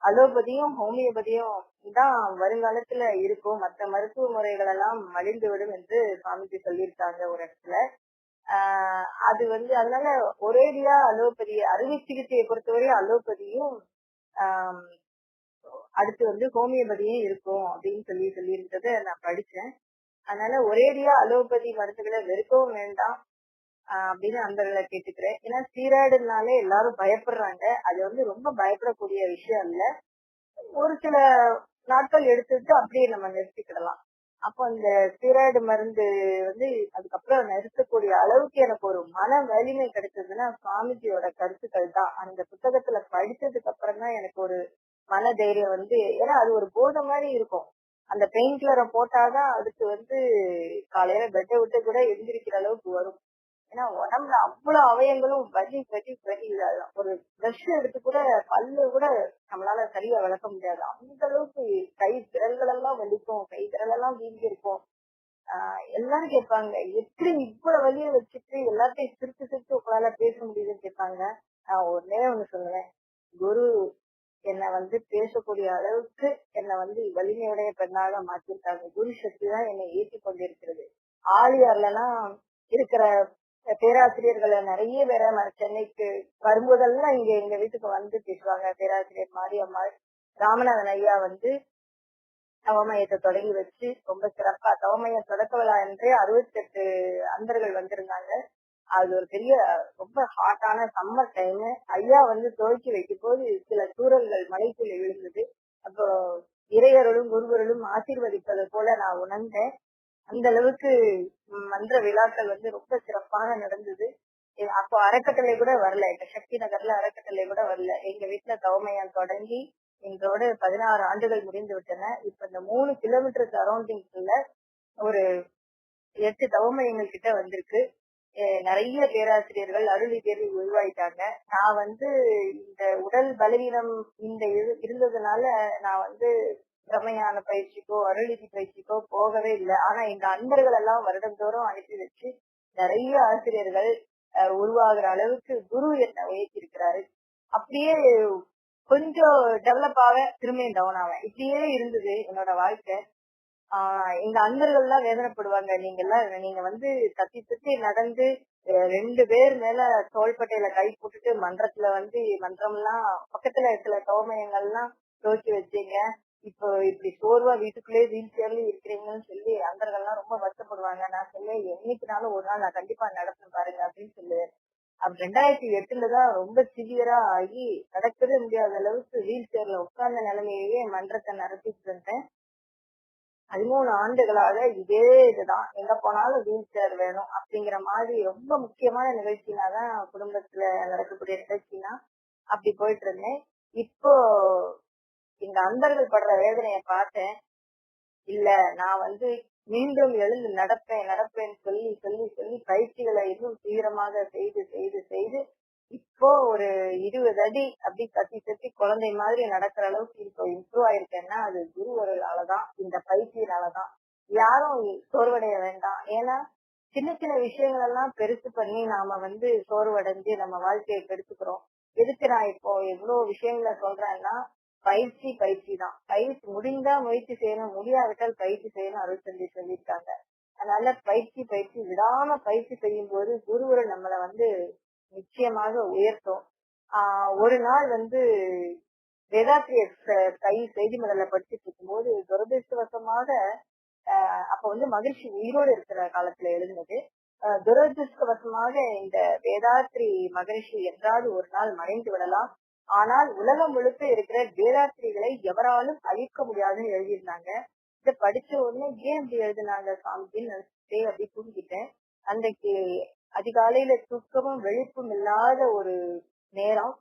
அலோபதியும் ஹோமியோபதியும் தான் வருங்காலத்துல இருக்கும். மற்ற மருத்துவ முறைகள் எல்லாம் மலிந்து விடும் என்று சுவாமிஜி சொல்லியிருக்காங்க ஒரு இடத்துல. அது வந்து அதனால ஒரேடியா அலோபதி அறுவை சிகிச்சையை பொறுத்தவரை அலோபதியும் அடுத்து வந்து ஹோமியோபதியும் இருக்கும் அப்படின்னு சொல்லியிருந்ததை நான் படிச்சேன். அதனால ஒரேடியா அலோபதி மருந்துகளை வெறுக்கவும் வேண்டாம் அப்படின்னு அன்பர்களை கேட்டுக்கிறேன். ஏன்னா ஸ்டீராய்டுனாலே எல்லாரும் பயப்படுறாங்க. அது வந்து ரொம்ப பயப்படக்கூடிய விஷயம் இல்ல. ஒரு சில நாட்கள் எடுத்துட்டு அப்படியே நம்ம நிறுத்திக்கிடலாம். அப்போ அந்த ஸ்டீராய்டு மருந்து வந்து அதுக்கப்புறம் நிறுத்தக்கூடிய அளவுக்கு எனக்கு ஒரு மன வலிமை கிடைச்சதுன்னா சுவாமிஜியோட கருத்துக்கள் தான். அந்த புத்தகத்துல படிச்சதுக்கு அப்புறம் தான் எனக்கு ஒரு மன தைரியம் வந்து, ஏன்னா அது ஒரு போதை மாதிரி இருக்கும். அந்த பெயின் கில்லரை போட்டாதான் அதுக்கு வந்து காலையில பெட்டை விட்டு கூட எந்திரிக்கிற அளவுக்கு வரும். ஏன்னா உடம்புல அவ்வளவு அவயங்களும் வலி ஒரு பிரஷ் எடுத்து கூட பல்லு கூட நம்மளால சரியா விளக்க முடியாது. அந்த அளவுக்கு கை விரல்கள் எல்லாம் வலிக்கும், கை விரல் எல்லாம் வீங்கி இருக்கும். எல்லாரும் கேட்பாங்க, எப்படி இவ்வளவு வலிய வச்சுட்டு எல்லாத்தையும் சிரிச்சு உங்களால பேச முடியுதுன்னு கேட்பாங்க. நான் ஒன்னே ஒண்ணு சொல்லுவேன், குரு என்னை வந்து பேசக்கூடிய அளவுக்கு என்னை வந்து வலிமையுடைய பெண்ணாக மாற்றிருக்காங்க. குரு சக்தி தான் என்னை ஏற்றி கொண்டிருக்கிறது. ஆலியார்லாம் இருக்கிற பேராசிரியர்களை நிறைய பேரை சென்னைக்கு வரும்போதெல்லாம் இங்க எங்க வீட்டுக்கு வந்து பேசுவாங்க. பேராசிரியர் மாரியம்மாள், ராமநாதன் ஐயா வந்து தவமயத்தை தொடங்கி வச்சு ரொம்ப சிறப்பா தவமய தொடக்க விழா என்றே 68 அன்பர்கள் வந்திருந்தாங்க. அது ஒரு பெரிய ரொம்ப ஹாட்டான சம்மர் டைம். ஐயா வந்து துவக்கி வைக்கும் போது சில தூரல்கள் மலைக்குள்ள விழுந்தது. அப்போ இறையர்களும் குருவர்களும் ஆசீர்வதிப்பது போல நான் உணர்ந்தேன். அந்த அளவுக்கு மன்ற விழாக்கள் வந்து ரொம்ப சிறப்பாக நடந்தது. அப்போ அறக்கட்டளை கூட வரல, எங்க சக்தி நகர்ல அறக்கட்டளை கூட வரல. எங்க வீட்டுல தவமயம் தொடங்கி எங்களோட 16 ஆண்டுகள் முடிந்து விட்டன. இப்ப இந்த 3 கிலோமீட்டர் சரௌண்டிங்ஸ்ல ஒரு 8 தவமயங்கள் கிட்ட வந்திருக்கு. நிறைய பேராசிரியர்கள் அருளி தேர்வு உருவாயிட்டாங்க. நான் வந்து இந்த உடல் பலவீனம் இருந்ததுனால நான் வந்து பிரமையான பயிற்சிக்கோ அருளிதி பயிற்சிக்கோ போகவே இல்லை. ஆனா எங்க அன்பர்கள் எல்லாம் வருடந்தோறும் அனுப்பி வச்சு நிறைய ஆசிரியர்கள் உருவாகிற அளவுக்கு குரு என்ன உயர்த்தி இருக்கிறாரு. அப்படியே கொஞ்சம் டெவலப் ஆக திரும்பியும் டவுன் ஆவேன். இப்படியே இருந்தது என்னோட வாழ்க்கை. எங்க அன்பர்கள் எல்லாம் வேதனைப்படுவாங்க. நீங்க வந்து தத்தி தத்தி நடந்து 2 பேர் மேல தோள்பட்டையில கை போட்டுட்டு மன்றத்துல வந்து மன்றம்லாம் பக்கத்துல இருக்கிற தோமயங்கள்லாம் துவக்கி வச்சீங்க. இப்போ இப்படி சோர்வா வீட்டுக்குள்ளேயே வீல் சேர்ல இருக்கிறீங்கன்னு சொல்லி அன்பர்கள்லாம் ரொம்ப வருத்தப்படுவாங்க. நான் சொல்லுவேன், என்னைக்குனாலும் ஒரு நாள் நான் கண்டிப்பா நடப்பேன் பாருங்க அப்படின்னு சொல்லுவேன். அப்ப 2008 தான் ரொம்ப சிவியரா ஆகி நடக்கவே முடியாத அளவுக்கு வீல் சேர்ல உட்கார்ந்த நிலைமையிலேயே மன்றத்தை நடத்திட்டு இருந்தேன். 13 ஆண்டுகளாக இதே இதுதான். எங்க போனாலும் வீல் சேர் வேணும் அப்படிங்கிற மாதிரி ரொம்ப முக்கியமான நிகழ்ச்சினாதான் குடும்பத்துல நடக்கக்கூடிய நிகழ்ச்சினா அப்படி போயிட்டு இருந்தேன். இப்போ எங்க அன்பர்கள் படுற வேதனைய பார்த்தேன். இல்ல நான் வந்து மீண்டும் எழுந்து நடப்பேன்னு சொல்லி சொல்லி சொல்லி பயிற்சிகளை இன்னும் தீவிரமாக செய்து செய்து செய்து இப்போ ஒரு 20 அடி அப்படி தத்தி தத்தி குழந்தை மாதிரி நடக்கிற அளவுக்கு இப்போ இம்ப்ரூவ் ஆயிருக்கேன்னா அது குருவர்களாலதான், இந்த பயிற்சியினாலதான். யாரும் சோர்வடைய வேண்டாம். ஏன்னா சின்ன சின்ன விஷயங்கள் எல்லாம் பெருசு பண்ணி நாம வந்து சோர்வடைஞ்சு நம்ம வாழ்க்கையை கெடுத்துக்கிறோம். எதுக்கு நான் இப்போ எவ்வளவு விஷயங்களை சொல்றேன்னா, பயிற்சி தான். பயிற்சி முடிந்தா முயற்சி செய்யணும், முடியாவிட்டால் பயிற்சி செய்யணும் அருள் சொல்லியிருக்காங்க. அதனால பயிற்சி விடாம பயிற்சி செய்யும் போது குருவர்கள் நம்மளை வந்து நிச்சயமாக உயர்த்தும். ஒரு நாள் வந்து வேதாத்ரி செய்தி மலர்ல படிச்சுட்டு இருக்கும்போது துரதிருஷ்டவசமாக அப்ப வந்து மகிழ்ச்சி உயிரோடு இருக்கிற காலத்துல எழுதினது. துரதிருஷ்டவசமாக இந்த வேதாத்ரி மகிழ்ச்சி என்றாவது ஒரு நாள் மறைந்து விடலாம். ஆனால் உலகம் முழுக்க இருக்கிற வேதாத்திரிகளை எவராலும் அழிக்க முடியாதுன்னு எழுதியிருந்தாங்க. இதை படிச்ச உடனே ஏன் இப்படி எழுதினாங்க சாமின்னு நினைச்சிட்டே அப்படி தூங்கிட்டேன். அன்றைக்கு அதிகாலையில தூக்கமும் வெளிப்பும் இல்லாத ஒரு நேரம்.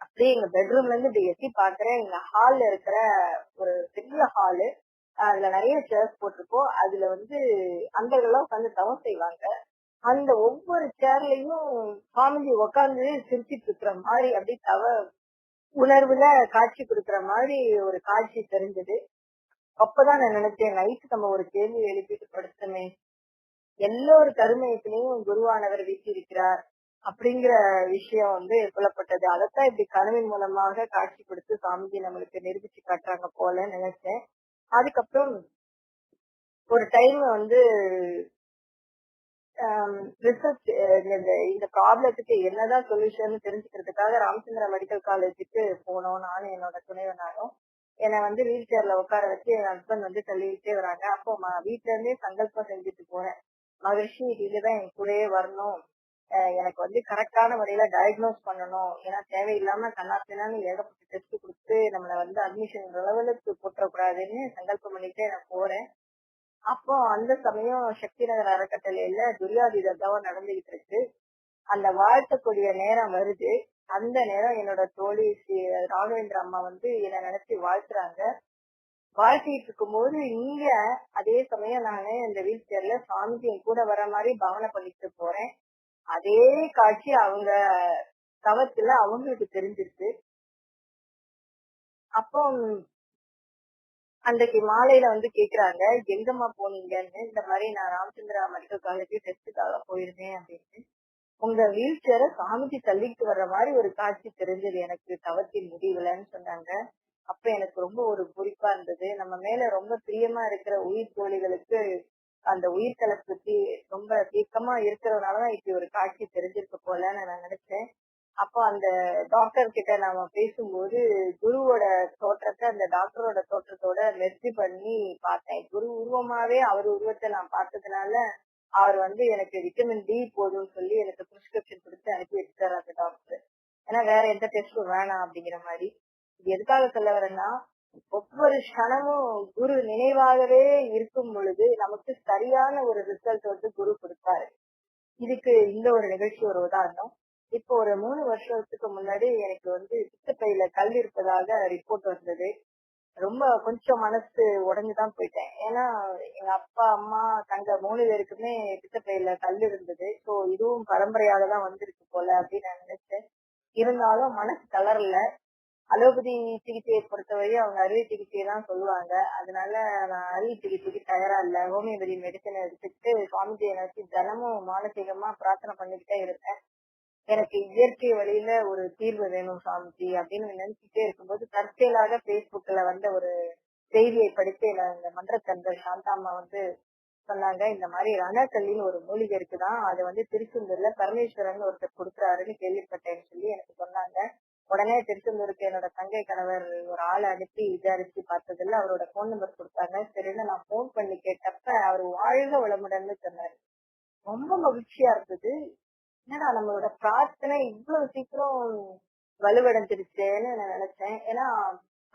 அப்படியே எங்க பெட்ரூம்ல இருந்து இப்படி எட்டி பாக்குறேன். எங்க ஹால்ல இருக்கிற ஒரு பெரிய ஹாலு, அதுல நிறைய சேர்ஸ் போட்டிருக்கோம். அதுல வந்து அன்பர்கள்லாம் உட்காந்து தவம் செய்வாங்க. அந்த ஒவ்வொரு சேர்லயும் சுவாமிஜி உட்காந்து சிரிச்சிட்டு இருக்கிற மாதிரி அப்படி உணர்வுல காட்சி கொடுக்கிற மாதிரி ஒரு காட்சி தெரிஞ்சது. அப்பதான் நான் நினைச்சேன், நைட்டு நம்ம ஒரு கேள்வி எழுப்பிட்டு படுத்தமே, எல்லோரு கருமையத்திலையும் குருவானவர் வீட்டிருக்கிறார் அப்படிங்கிற விஷயம் வந்து புலப்பட்டது. அதைத்தான் இப்படி கனவின் மூலமாக காட்சி கொடுத்து சாமிஜி நம்மளுக்கு நிரூபிச்சு காட்டுறாங்க போல நினைச்சேன். அதுக்கப்புறம் ஒரு டைம் வந்து ரிசர்ச் இந்த ப்ராப்ளத்துக்கு என்னதான் சொல்யூஷன் தெரிஞ்சுக்கிறதுக்காக ராமச்சந்திரா மெடிக்கல் காலேஜுக்கு போனோம். நானும் என்னோட துணைவனாரும். என்னை வந்து வீல் சேர்ல உட்கார வச்சு என் ஹஸ்பண்ட் வந்து தள்ளிக்கிட்டே வராங்க. அப்போ வீட்டுல இருந்தே சங்கல்பம் செஞ்சுட்டு போறேன். மகிழ்ச்சி இதுதான் என் கூடயே வரணும், எனக்கு வந்து கரெக்டான முறையில டயக்னோஸ் பண்ணணும். ஏன்னா தேவையில்லாம கண்ணாத்தினான்னு ஏகப்பட்ட டெஸ்ட் கொடுத்து நம்மளை வந்து அட்மிஷன் லெவலுக்கு போட்டக்கூடாதுன்னு சங்கல்பம் பண்ணிட்டே நான் போறேன். அப்போ அந்த சமயம் சக்தி நகர் அறக்கட்டளையில துரியாதீத தவம் நடந்துகிட்டு இருக்கு. அந்த வாழ்த்தக்கூடிய நேரம் வருது. அந்த நேரம் என்னோட தோழி ராகவேந்திர அம்மா வந்து என்னை நினைச்சு வாழ்த்துறாங்க. வாழ்த்திட்டு இருக்கும் போது இங்க அதே சமயம் நானு இந்த வீல் சேர்ல சாமிஜி என் கூட வர மாதிரி பாவனை பண்ணிட்டு போறேன். அதே காட்சி அவங்க தவத்துல அவங்களுக்கு தெரிஞ்சிருக்கு. அப்போ அன்றைக்கு மாலையில வந்து கேக்குறாங்க, எங்கம்மா போனீங்கன்னு. இந்த மாதிரி நான் ராமச்சந்திரா மெடிக்கல் காலேஜ் டெஸ்டுக்காக போயிருந்தேன் அப்படின்னு. உங்க வீல் சேர சாமிக்கு தள்ளிட்டு வர்ற மாதிரி ஒரு காட்சி தெரிஞ்சது எனக்கு தவத்தின் முடிவுலன்னு சொன்னாங்க. அப்ப எனக்கு ரொம்ப ஒரு குறிப்பா இருந்தது. நம்ம மேல ரொம்ப பிரியமா இருக்கிற உயிர் தோழிகளுக்கு அந்த உயிர்களை பத்தி ரொம்ப தீர்க்கமா இருக்கிறதுனாலதான் இப்படி ஒரு காட்சி தெரிஞ்சிருக்க போலன்னு நான் நினைச்சேன். அப்போ அந்த டாக்டர் கிட்ட நாம பேசும்போது குருவோட தோற்றத்தை அந்த டாக்டரோட தோற்றத்தோட மெர்ஜி பண்ணி பார்த்தேன். குரு உருவமாவே அவர் உருவத்தை நான் பார்த்ததுனால அவர் வந்து எனக்கு விட்டமின் டி போதும்னு சொல்லி எனக்கு பிரிஸ்கிரிப்ஷன் கொடுத்து அனுப்பி வச்சுட்டாரு அந்த டாக்டர். ஏன்னா வேற எந்த டெஸ்டும் வேணாம் அப்படிங்கிற மாதிரி. இது எதுக்காக சொல்ல வரேன்னா, ஒவ்வொரு க்ஷணமும் குரு நினைவாகவே இருக்கும் பொழுது நமக்கு சரியான ஒரு ரிசல்ட் வந்து குரு கொடுப்பாரு. இதுக்கு இந்த ஒரு நிகழ்ச்சி ஒரு உதாரணம். இப்போ ஒரு 3 வருஷத்துக்கு முன்னாடி எனக்கு வந்து பித்தப்பையில கல் இருப்பதாக ரிப்போர்ட் வந்தது. ரொம்ப கொஞ்சம் மனசு உடைஞ்சுதான் போயிட்டேன். ஏன்னா எங்க அப்பா அம்மா தங்க 3 பேருக்குமே பித்தப்பையில கல் இருந்தது. சோ இதுவும் பரம்பரையாலதான் வந்திருக்கு போல அப்படின்னு நான் நினைச்சேன். இருந்தாலும் மனசு தளரல. அலோபதி சிகிச்சையை பொறுத்தவரையும் அவங்க அறுவை சிகிச்சையை தான் சொல்லுவாங்க. அதனால நான் அறுவை சிகிச்சைக்கு தயாரா இல்ல. ஹோமியோபதி மெடிசன் எடுத்துக்கிட்டு சுவாமிஜியை நினைச்சு தினமும் மானசீகமா பிரார்த்தனை பண்ணிக்கிட்டே இருப்பேன். எனக்கு இயற்கை வழியில ஒரு தீர்வு வேணும் சுவாமிஜி அப்படின்னு நினைச்சுட்டே இருக்கும்போது தற்செயலாக Facebookல வந்த ஒரு செய்தியை படித்து இந்த மன்றத்தந்தர் சாந்தாம்மா சொன்னாங்க, இந்த மாதிரி ரணக்கல்லின்னு ஒரு மூலிகை இருக்குதான், அது திருச்செந்தூர்ல பரமேஸ்வரன் ஒருத்தர் கொடுக்குறாருன்னு கேள்விப்பட்டேன்னு சொல்லி எனக்கு சொன்னாங்க. உடனே திருச்செந்தூருக்கு என்னோட தங்கை கணவர் ஒரு ஆளை அனுப்பி விசாரிச்சு பார்த்ததுல அவரோட போன் நம்பர் கொடுத்தாங்க. சரின்னு நான் போன் பண்ணி கேட்டப்ப அவர் வாழ்க வளமுடன்னு சொன்னாரு. ரொம்ப மகிழ்ச்சியா இருந்தது. என்னடா நம்மளோட பிரார்த்தனை இவ்வளவு சீக்கிரம் வலுவடைஞ்சிருச்சேன்னு நான் நினைச்சேன். ஏன்னா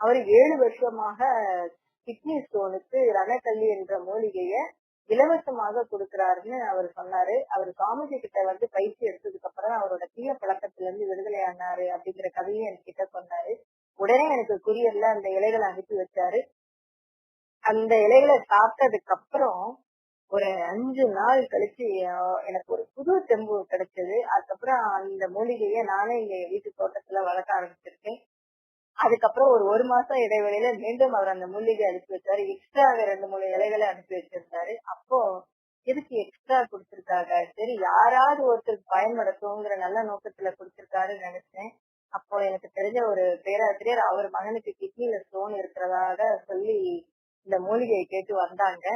அவரு 7 வருஷமாக கிட்னி ஸ்டோனுக்கு ரணக்கல்லி என்ற மூலிகைய இலவசமாக கொடுக்கிறாருன்னு அவர் சொன்னாரு. அவர் சுவாமிஜி கிட்ட பயிற்சி எடுத்ததுக்கு அப்புறம் அவரோட தீய பழக்கத்துல இருந்து விடுதலை ஆனாரு அப்படிங்கிற கதையும் என்கிட்ட சொன்னாரு. உடனே எனக்கு குரியர்ல அந்த இலைகளை அனுப்பி வச்சாரு. அந்த இலைகளை சாப்பிட்டதுக்கு அப்புறம் ஒரு 5 நாள் கழிச்சு எனக்கு ஒரு புது தெம்பு கிடைச்சது. அதுக்கப்புறம் அந்த மூலிகையை நானே எங்க வீட்டு தோட்டத்துல வளர்க்க ஆரம்பிச்சிருக்கேன். அதுக்கப்புறம் ஒரு மாசம் இடைவெளியில மீண்டும் அவர் அந்த மூலிகை அனுப்பி வச்சாரு. எக்ஸ்ட்ரா 2-3 இலைகளை அனுப்பி வச்சிருந்தாரு. அப்போ எதுக்கு எக்ஸ்ட்ரா கொடுத்திருக்காங்க, சரி யாராவது ஒருத்தருக்கு பயன்படுத்துங்கிற நல்ல நோக்கத்துல கொடுத்திருக்காருன்னு நினைச்சேன். அப்போ எனக்கு தெரிஞ்ச ஒரு பேராசிரியர் அவர் மகனுக்கு கிட்னில ஸ்டோன் இருக்கிறதாக சொல்லி இந்த மூலிகையை கேட்டு வந்தாங்க.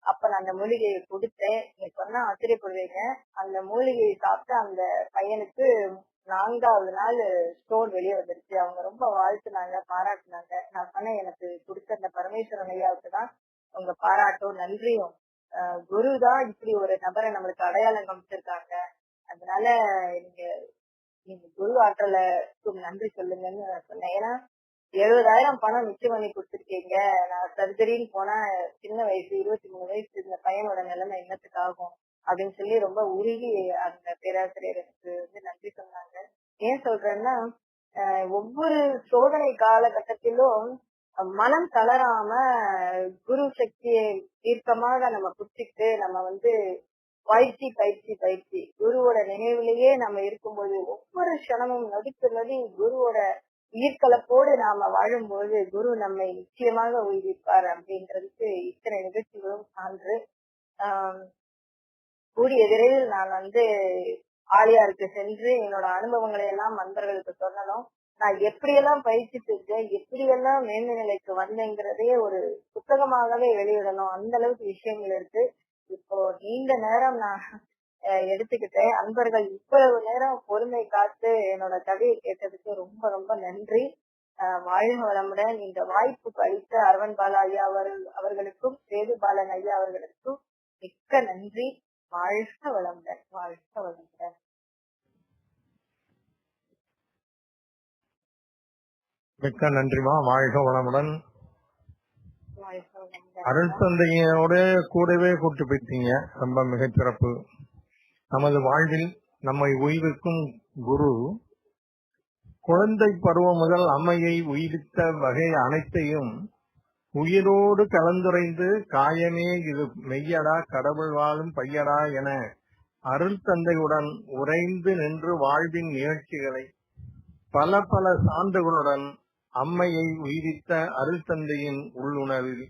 அப்ப நான் அந்த மூலிகையை கொடுத்தேன். நீங்க சொன்னா ஆச்சரியப்படுவீங்க, அந்த மூலிகையை சாப்பிட்டு அந்த பையனுக்கு 4வது நாள் ஸ்டோன் வெளியே வந்துருச்சு. அவங்க ரொம்ப வாழ்த்துனாங்க, பாராட்டுனாங்க. நான் சொன்னேன், எனக்கு கொடுத்த அந்த பரமேஸ்வரன் ஐயாவுக்கு தான் உங்க பாராட்டும் நன்றியும். குரு தான் இப்படி ஒரு நபரை நம்மளுக்கு அடையாளம் காமிச்சிருக்காங்க. அதனால நீங்க குரு ஆற்றலுக்கு நன்றி சொல்லுங்கன்னு நான் சொன்னேன். ஏன்னா 70,000 பணம் மிச்சம் பண்ணி கொடுத்துருக்கீங்க. நான் சர்ஜரின்னு போனா சின்ன வயசு 23 வயசு இந்த பையனோட நிலைமை என்னத்துக்கு ஆகும் அப்படின்னு சொல்லி ரொம்ப உருகி அந்த பேராசிரியருக்கு நன்றி சொன்னாங்க. ஏன் சொல்றேன்னா, ஒவ்வொரு சோதனை காலகட்டத்திலும் மனம் தளராம குரு சக்தியை தீர்க்கமாக நம்ம புடிச்சுக்கிட்டு நம்ம பயிற்சி பயிற்சி பயிற்சி குருவோட நினைவுலயே நம்ம இருக்கும்போது ஒவ்வொரு க்ஷணமும் நொடிக்கு நொடி குருவோட ஈர்க்கலப்போடு நாம வாழும்போது குரு நம்மை நிச்சயமாக உயிர்ப்பார் அப்படின்றதுக்கு இத்தனை நிகழ்ச்சிகளும் சான்று. கூடிய விரைவில் நான் ஆலியாருக்கு சென்று என்னோட அனுபவங்களை எல்லாம் நண்பர்களுக்கு சொல்லணும். நான் எப்படியெல்லாம் பயிற்சி செஞ்சேன், எப்படியெல்லாம் மேன்மை நிலைக்கு வந்தேங்கிறதே ஒரு புத்தகமாகவே வெளியிடணும். அந்த அளவுக்கு விஷயங்கள் இருக்கு. இப்போ நீண்ட நேரம் நான் எடுத்துக்கிட்டேன். அன்பர்கள் இவ்வளவு நேரம் பொறுமை காத்து என்னோட கதையை கேட்டதுக்கு ரொம்ப ரொம்ப நன்றி. வாழ்க வளமுடன். இந்த வாய்ப்புக்கு அளித்த அரவன் பாலா ஐயா அவர்களுக்கும் சேது பாலன் ஐயா அவர்களுக்கும் மிக்க நன்றி. வாழ்க வளமுடன், வாழ்க வளமுடன். மிக்க நன்றிமா. வாழ்க வளமுடன். அருள் தந்தையோட கூடவே கூட்டு போயிட்டீங்க, ரொம்ப மிகச்சிறப்பு. நமது வாழ்வில் நம்மை உயிர்க்கும் குரு குழந்தை பருவம் முதல் அம்மையை உயிர்த்த வகை அனைத்தையும் உயிரோடு கலந்துரைந்து காயமே இது மெய்யடா கடவுள் வாழும் பையடா என அருள் தந்தையுடன் உறைந்து நின்று வாழ்வின் நிகழ்ச்சிகளை பல பல சான்றுகளுடன் அம்மையை உயிரித்த அருள் தந்தையின் உள்ளுணர்வில்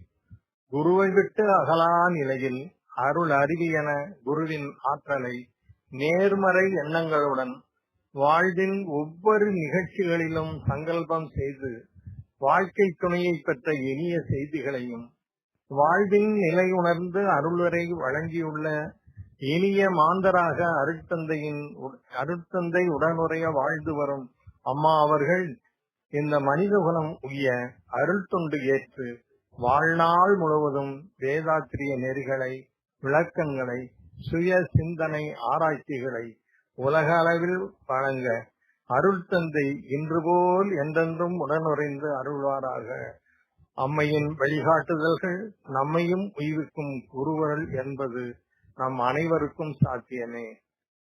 குருவை விட்டு அகலா நிலையில் அருள் அறிவி என குருவின் ஆற்றலை நேர்மறை எண்ணங்களுடன் வாழ்வின் ஒவ்வொரு நிகழ்ச்சிகளிலும் சங்கல்பம் செய்து வாழ்க்கை துணையை பெற்ற இனிய செய்திகளையும் வாழ்வின் நிலை உணர்ந்து அருள்வரை வழங்கியுள்ள இனிய மாந்தராக அருட்தந்தை உடனுறைய வாழ்ந்து வரும் அம்மா அவர்கள் இந்த மனிதகுலம் உய்ய அருள் தொண்டு ஏற்று வாழ்நாள் முழுவதும் வேதாத்திரிய நெறிகளை, விளக்கங்களை, சுய சிந்தனை ஆராய்ச்சிகளை உலக அளவில் வழங்க அருள் தந்தை இன்று போல் என்றென்றும் உடனுறைந்து அருள்வாராக. அம்மையின் வழிகாட்டுதல்கள் நம்மையும் உய்விக்கும் குருவருள் என்பது நம் அனைவருக்கும் சாத்தியமே.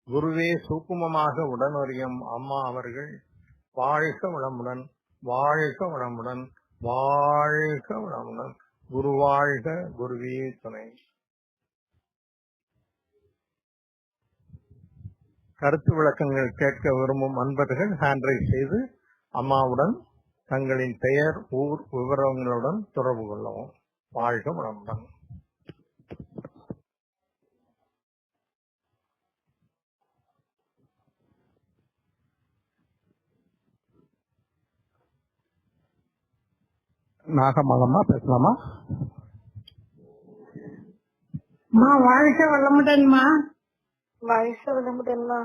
குருவே சூக்குமமாக உடனுறையும் அம்மா அவர்கள் வாழ்க வளமுடன், வாழ்க வளமுடன், வாழ்க வளமுடன். குரு வாழ்க, குருவே துணை. கருத்து விளக்கங்கள் கேட்க விரும்பும் அன்பர்கள் ஹேண்ட் ரைஸ் செய்து அம்மாவுடன் தங்களின் பெயர், ஊர் விவரங்களுடன் தொடர்பு கொள்ளவும். வாழ்க வளமுடன். நாகமலம்மா பேசலாமா? வாழ்க வளமுடன்மா. வாழ்க வளமுடன்மா.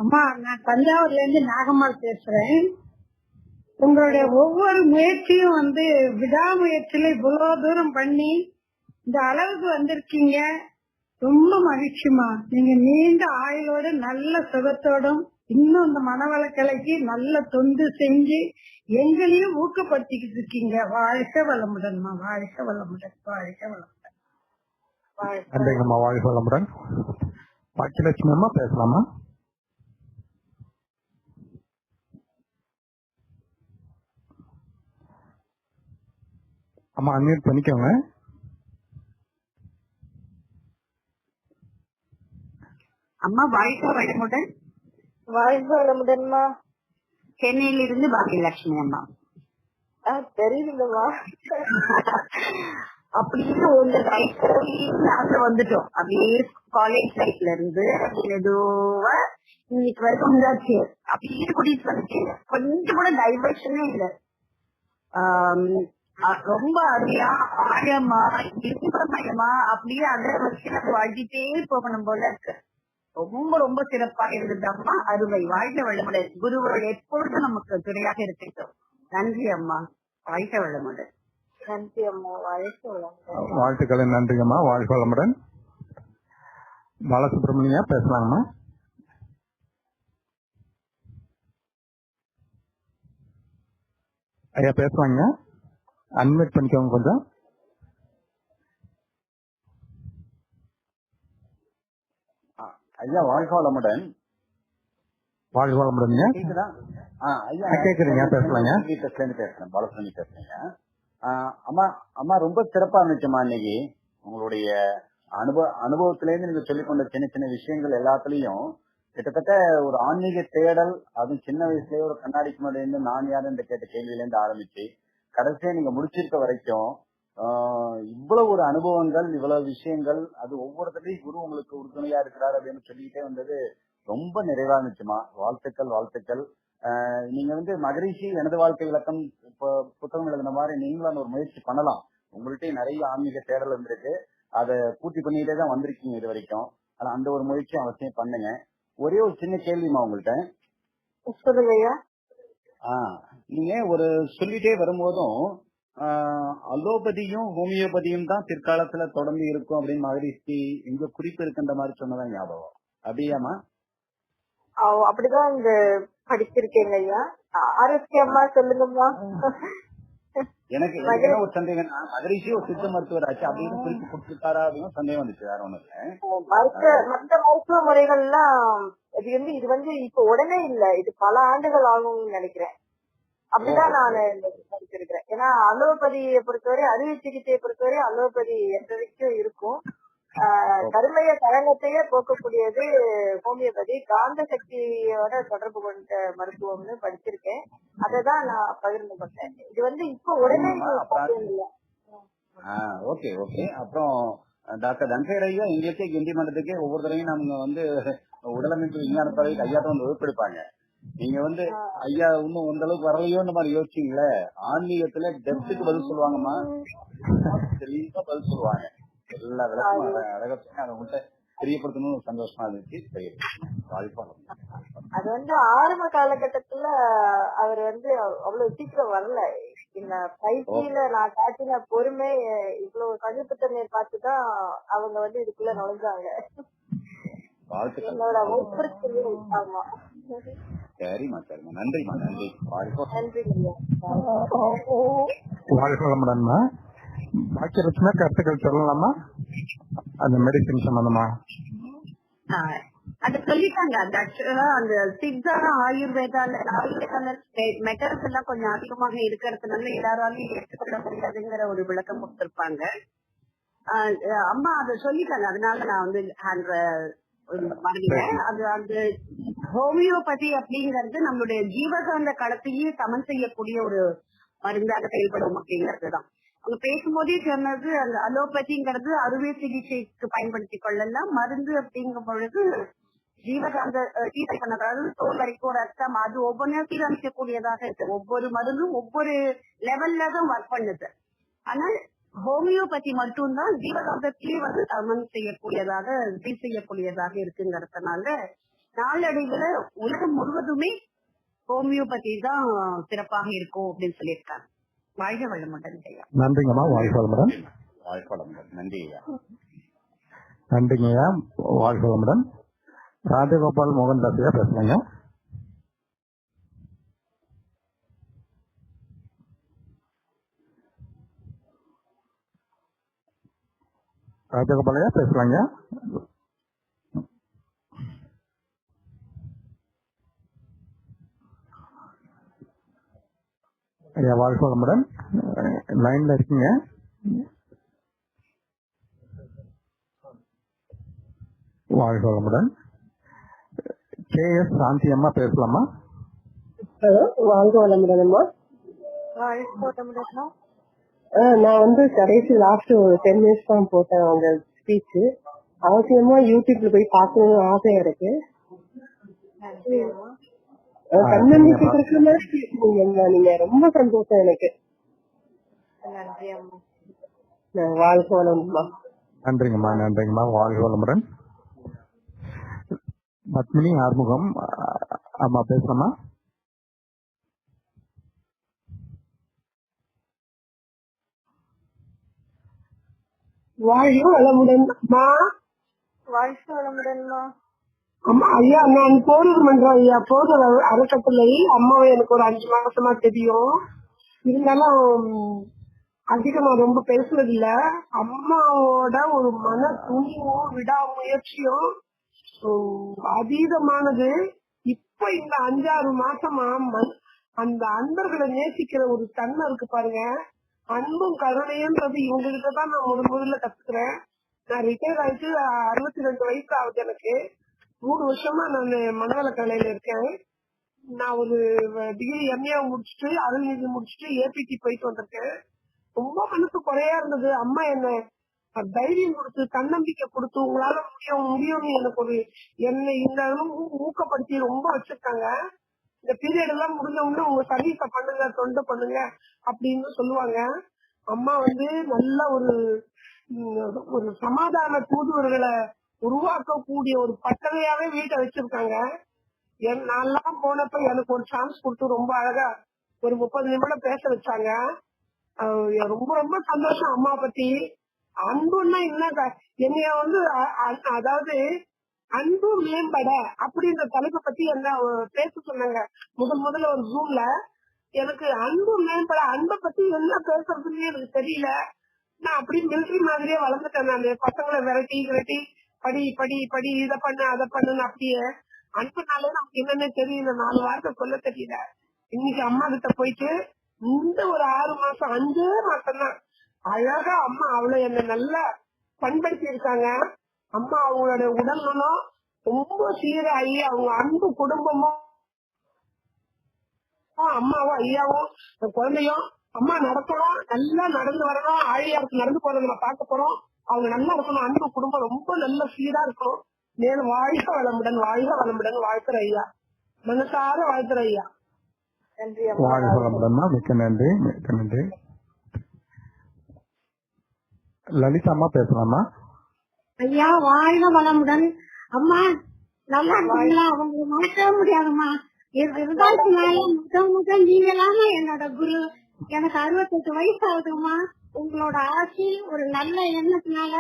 அம்மா, நான் தஞ்சாவூர்ல இருந்து நாகம்மாள் பேசுறேன். உங்களுடைய ஒவ்வொரு முயற்சியும் விடாமுயற்சியில இவ்வளவு தூரம் பண்ணி இந்த அளவுக்கு வந்திருக்கீங்க. ரொம்ப மகிழ்ச்சிமா. நீங்க நீண்ட ஆயுளோட நல்ல சுகத்தோடும் இன்னும் இந்த மனவளக்கலைக்கு நல்ல தொண்டு செஞ்சு எங்களையும் ஊக்கப்படுத்திக்கிட்டு இருக்கீங்க. வாழ்க வளமுடன்மா. வாழ்க வளமுடன். வாழ்க வளமுடன். நன்றிங்கம்மா. வாழ்க வளமுடன். பாக்கியலட்சுமி அம்மா பேசலாமா? அம்மா அன்மியூட் பண்ணிக்கோங்க. அம்மா வாழ்க வளமுடன். வாழ்க வளமுடன்மா. சென்னையிலிருந்து பாக்கியலட்சுமி அம்மா. தெரியுதுங்கம்மா. அப்படியே உங்க லைஃப் வந்துட்டோம். அப்படியே காலேஜ் லைஃப்ல இருந்து மெதுவா இன்னைக்கு வரைக்கும் வந்தாச்சு. அப்படியே கூட்டிட்டு வந்துச்சு. கொஞ்சம் கூட டைவர்ஷனே இல்லை. ரொம்ப அருமையா ஆழமா இன்பமயமா அப்படியே அதை வச்சு வாழ்த்திட்டே போகணும் போல இருக்கு. ரொம்ப ரொம்ப சிறப்பாக இருந்தது அம்மா. அருமை. வாழ்க வளமுடன். குருவோட எப்பொழுதும் நமக்கு துணையாக இருக்கட்டும். நன்றி அம்மா. வாழ்க வளமுடன். நன்றி அம்மா. வாழ்க வளமுடன். வாழ்த்துக்களை. நன்றிங்கம்மா. வாழ்க வளமுடன். பாலசுப்ரமணியா பேசலாங்கம்மா? ஐயா பேசுவாங்க. அன்மியூட் பண்ணிக்கோங்க கொஞ்சம். ஐயா வாழ்க வளமுடன். வாழ்க வளமுடன். கேக்குதா? ஐயா கேக்குறீங்க, பேசலாங்க. பேசுறேன். பாலசுப்ரமணி பேசுறேங்க. அம்மா அம்மா ரொம்ப சிறப்பா இருந்துச்சுமா. இன்னைக்கு உங்களுடைய அனுபவத்தில இருந்து நீங்க சொல்லிக்கொண்ட சின்ன சின்ன விஷயங்கள் எல்லாத்துலயும் கிட்டத்தட்ட ஒரு ஆன்மீக தேடல், அதுவும் சின்ன வயசுலயே ஒரு கண்ணாடிக்கு முன்னாடி இருந்து நான் யாரு என்று கேட்ட கேள்வியில இருந்து ஆரம்பிச்சு கடைசியா நீங்க முடிச்சிருக்க வரைக்கும் இவ்வளவு ஒரு அனுபவங்கள், இவ்வளவு விஷயங்கள், அது ஒவ்வொருத்தரையும் குரு உங்களுக்கு உறுதுணையா இருக்கிறார் அப்படின்னு சொல்லிக்கிட்டே வந்தது ரொம்ப நிறைவா இருந்துச்சுமா. வாழ்த்துக்கள் வாழ்த்துக்கள். நீங்க மகரிஷி எனது வாழ்க்கை விளக்கம் இப்போ புத்தகம் எழுதின மாதிரி நீங்களும் ஒரு முயற்சி பண்ணலாம். உங்கள்கிட்ட நிறைய ஆன்மீக தேடல் இருந்திருக்கு. அதை பூர்த்தி பண்ணிட்டே தான் வந்திருக்கீங்க இது வரைக்கும். ஆனா அந்த ஒரு முயற்சி அவசியம் பண்ணுங்க. ஒரே ஒரு சின்ன கேள்விமா உங்கள்கிட்ட. சொல்லுங்க. நீங்க ஒரு சொல்லிட்டே வரும்போதும் அலோபதியும் ஹோமியோபதியும் தான் பிற்காலத்துல தொடர்ந்து இருக்கும் அப்படின்னு மகரிஷி எங்க குறிப்பு இருக்கின்ற மாதிரி சொன்னதான் ஞாபகம். அப்படியாமா? அப்படிதான் இங்க படிச்சிருக்கேங்க ஐயா. ஆரோக்கியமா சொல்லுங்கம்மா. எனக்கு ஒரு சந்தேகம். மகரிஷி ஒரு சித்த மருத்துவர் ஆச்சு அப்படின்னு குறிப்பு கொடுத்துருக்காரா அப்படின்னு சந்தேகம் வந்துச்சு. வேற ஒண்ணும் இல்ல. மற்ற மருத்துவ முறைகள்லாம் இது இப்ப உடனே இல்ல, இது பல ஆண்டுகள் ஆகும்னு நினைக்கிறேன். அப்படிதான் நான் படிச்சிருக்கிறேன். ஏன்னா அலோபதியை பொறுத்தவரை, அறுவை சிகிச்சையை பொறுத்தவரை அலோபதி என்றைக்கும் இருக்கும். கருமைய கழகத்தையே போக்கக்கூடியது ஹோமியோபதி. காந்த சக்தியோட தொடர்பு கொண்ட மருத்துவம்னு படிச்சிருக்கேன். அததான் நான் பகிர்ந்து கொண்டேன். இது இப்ப உடனே இல்ல. Okay okay. அப்புறம் டாக்டர் தன்சேகர் ஐயா எங்களுக்கே கிண்டி மண்டலத்துக்கே ஒவ்வொரு தடவையும் நம்ம உடலமைப்பு விஞ்ஞான பதவிக்கு ஐயா தான் வகுப்பெடுப்பாங்க. நீங்க ஐயா இன்னும் அந்த அளவுக்கு வரலையோன்ற மாதிரி யோசிச்சீங்களே. ஆன்மீகத்துல டெப்த்துக்கு பதில் சொல்லுவாங்கம்மா. தெளிவா பதில் சொல்லுவாங்க. எல்லா விளக்கமும் அழகா அதை உங்கள்கிட்ட தெரியப்படுத்தணும்னு சந்தோஷமா இருந்துச்சு. அது ஆரம்ப காலகட்டத்துல அவர் அவ்வளவு சீக்கிரம் வரல. இந்த பயிற்சியில நான் காட்டின பொறுமை, இவ்வளவு சகிப்புத்தன்மையை பார்த்துதான் அவங்க இதுக்குள்ள நுழைஞ்சாங்க. என்னோட வற்புறுத்தல். ஆமா. சரிம்மா சரிம்மா. நன்றிம்மா. நன்றி. வாழ்க்கை பாக்கியலட்சுமி கருத்துக்கள் சொல்லலாமா? அந்த மெடிசின் சம்பந்தமா அது சொல்லிட்டாங்க. அந்த சித்தா ஆயுர்வேதால மெட்டல்ஸ் எல்லாம் கொஞ்சம் அதிகமாக இருக்கிறதுனால எல்லாராலையும் எடுத்துக்கொள்ள முடியாதுங்கிற ஒரு விளக்கம் கொடுத்திருப்பாங்க. அம்மா அதை சொல்லிட்டாங்க. அதனால நான் மருந்துங்க. அது அந்த ஹோமியோபதி அப்படிங்கிறது நம்மளுடைய ஜீவகாந்த களத்தையே சமன் செய்யக்கூடிய ஒரு மருந்தாக செயல்படும் அப்படிங்கறதுதான். அவங்க பேசும்போதே சொன்னது அந்த அலோபதிங்கிறது அறுவை சிகிச்சைக்கு பயன்படுத்திக் கொள்ளலாம். மருந்து அப்படிங்கும் பொழுது ஜீவகாந்த அதாவது தோல் வரைக்கும் ரத்தம் அது ஒவ்வொன்றும் சீரமைக்கக்கூடியதாக இருக்கு. ஒவ்வொரு மருந்தும் ஒவ்வொரு லெவல்ல தான் ஒர்க் பண்ணுது. ஆனால் ஹோமியோபதி மட்டும்தான் ஜீவகாந்தத்திலே சமன் செய்யக்கூடியதாக சீர் செய்யக்கூடியதாக இருக்குங்கிறதுனால நாளடைவுல உலகம் முழுவதுமே ஹோமியோபதி தான் சிறப்பாக இருக்கும் அப்படின்னு சொல்லியிருக்காங்க. வாழ்க வளமுடன் ஐயா. நன்றிங்கம்மா. வாழ்க வளமுடன். வாழ்க வளமுடன். நன்றி ஐயா. நன்றிங்கய்யா. வாழ்க வளமுடன். ராஜகோபால் மோகன்தாஸ் ஐயா பேசுறேங்க. ராஜகோபால் ஐயா பேசுறாங்க. ஐயா வாழ்க வளமுடன். லைன்ல இருக்கீங்க. வாழ்க வளமுடன். KS சாந்தி அம்மா பேசலாமா? வாழ்க வளமுடன்மா. நான் கடைசி லாஸ்ட் 10 மினிட்ஸ் தான் போட்டேன் அவங்க ஸ்பீச். அவசியமா யூடியூப்ல போய் பாக்கணும்னு ஆசையா இருக்கு. தன்னம்பிக்கை இருக்கிற மாதிரி பேசுறீங்க நீங்க. ரொம்ப சந்தோஷம் எனக்கு. வாழ்க வளமுமா. நன்றிங்கம்மா. நன்றிங்கம்மா. வாழ்க வளமுடன். பத்மினி ஆறுமுகம் அம்மா பேசலாமா? வாழ்க வளமுடன் அம்மா. வாழ்க வளமுடன்மா. அம்மா ஐயா நான் போறது பண்றேன் ஐயா. போது அறக்கட்டளை அம்மாவை எனக்கு ஒரு 5 மாசமா தெரியும். இருந்தாலும் அதிகமா ரொம்ப பேசுறது இல்ல. அம்மாவோட ஒரு மன துணிவும் விடாமுயற்சியும் அதீதமானது. இப்ப இந்த 5-6 மாசமா அந்த அன்பர்களை நேசிக்கிற ஒரு தன்மை இருக்கு பாருங்க. அன்பும் கருணைன்றது இவங்க கிட்டதான் நான் முதல்ல கத்துக்கிறேன். நான் ரிட்டையர் ஆயிட்டு 62 வயசு ஆகுது எனக்கு. 3 வருஷமா நான் மனவளக்கலையில இருக்கேன். நான் ஒரு டிகிரி MA முடிச்சுட்டு அருள்நிதி முடிச்சுட்டு APT போயிட்டு வந்திருக்கேன். ரொம்ப மனசு குறையா இருந்தது. அம்மா என்ன தைரியம் கொடுத்து தன்னம்பிக்கை கொடுத்து உங்களால முடியும்னு எனக்கு ஒரு என்னை இந்த ஊக்கப்படுத்தி ரொம்ப வச்சிருக்காங்க. இந்த பீரியட் எல்லாம் முடிஞ்ச உடனே உங்க சர்வீஸ பண்ணுங்க, தொண்டு பண்ணுங்க அப்படின்னு சொல்லுவாங்க. அம்மா நல்ல ஒரு சமாதான தூதுவர்களை உருவாக்கக்கூடிய ஒரு பட்டறையாவே வீட்டை வச்சிருக்காங்க. நான்லாம் போனப்ப எனக்கு ஒரு சான்ஸ் கொடுத்து ரொம்ப அழகா ஒரு 30 நிமிடம் பேச வச்சாங்க. ரொம்ப ரொம்ப சந்தோஷம் அம்மா பத்தி. அன்புன்னா என்ன என்னைய அதாவது அன்பு மேம்பட அப்படின்ற தலைப்பை பத்தி என்ன பேச சொன்னாங்க முதல்ல ஒரு ஜூம்ல. எனக்கு அன்பு மேம்பட அன்பை பத்தி என்ன பேசுறதுன்னு எனக்கு தெரியல. நான் அப்படி மிலிட்டரி மாதிரியே வளர்ந்துட்டேன். நான் பசங்களை விரட்டி படி படி படி இதை பண்ணு அதை பண்ணுன்னு அப்படியே. அன்புனாலே நமக்கு என்னன்னு தெரியல, 4 வார்த்தை சொல்ல தெரியல. இன்னைக்கு அம்மா கிட்ட போயிட்டு இந்த ஒரு 6 மாசம் 5 மாசம் தான் அழகா அம்மா அவளை என்ன நல்லா பண்படுத்தி இருக்காங்க. அம்மா அவங்களோட உடல்நலம் ரொம்ப சீராகி அவங்க அன்பு குடும்பமும் அம்மாவும் ஐயாவும் குழந்தையும் அம்மா நடக்கணும், நல்லா நடந்து வரணும். ஆழியாருக்கு நடந்து போறதை நம்ம பார்க்க போறோம். அவங்க நல்லா இருக்கணும். அன்பு குடும்பம் ரொம்ப நல்ல சீரா இருக்கணும். மேலும் வாழ்க வளமுடன் வாழ்த்துற ஐயா. மனசார வாழ்த்துற ஐயா. வாழ்க வளமுடன்மா. மிக்க நன்றி. மிக்க நன்றி. லலிதா அம்மா பேசலாமா? ஐயா வாழ்க வளமுடன். அம்மா நல்லா இருக்கீங்களா? அவங்க மாற்றவே முடியாதுமா. முதல் நீங்களாம என்னோட குரு. எனக்கு 68 வயசு ஆகுதுமா. உங்களோட ஆசை ஒரு நல்ல எண்ணத்தினால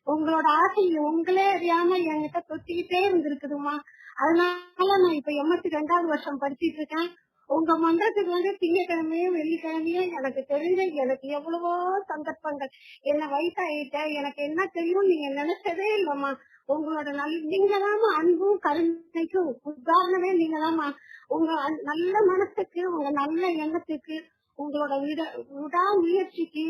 உங்களோட ஆசை உங்களே அறியாம என்கிட்ட தொத்திக்கிட்டே இருந்திருக்குதுமா. அதனால நான் இப்ப 82வது வருஷம் படிச்சிட்டு இருக்கேன். உங்க மன்றத்துக்கு திங்கட்கிழமையும் வெள்ளிக்கிழமையும் எனக்கு தெரிஞ்ச எனக்கு எவ்வளவோ சந்தர்ப்பங்கள் என்ன வயசாயிட்ட எனக்கு என்ன தெரியும் நீங்க நினைச்சதே இல்லம்மா. உங்களோட நீங்கதாமா அன்பும் கருணைக்கும் உதாரணமே நீங்கதாமா. உங்க நல்ல மனசுக்கு உங்க நல்ல எண்ணத்துக்கு உங்களோட விடாமுயற்சிக்கு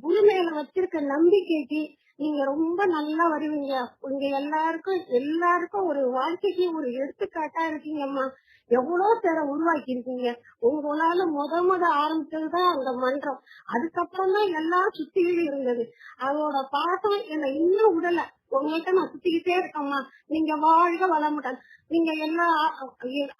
குரு மேல வச்சிருக்க நம்பிக்கைக்கு நீங்க ரொம்ப நல்லா வருவீங்க. உங்க எல்லாருக்கும் ஒரு வாழ்க்கைக்கு ஒரு எடுத்துக்காட்டா இருக்கீங்கம்மா. எவ்வளவு பேரை உருவாக்கி இருக்கீங்க. உங்களால முத ஆரம்பிச்சதுதான் அந்த மன்றம். அதுக்கப்புறம் தான் எல்லாம் சுத்திக்கிட்டு இருந்தது. அதோட பாசம் என்னை இன்னும் விடல. உங்கள்கிட்ட நான் சுத்திக்கிட்டே இருக்கேம்மா. நீங்க வாழ்க வளமுடன். நீங்க எல்லா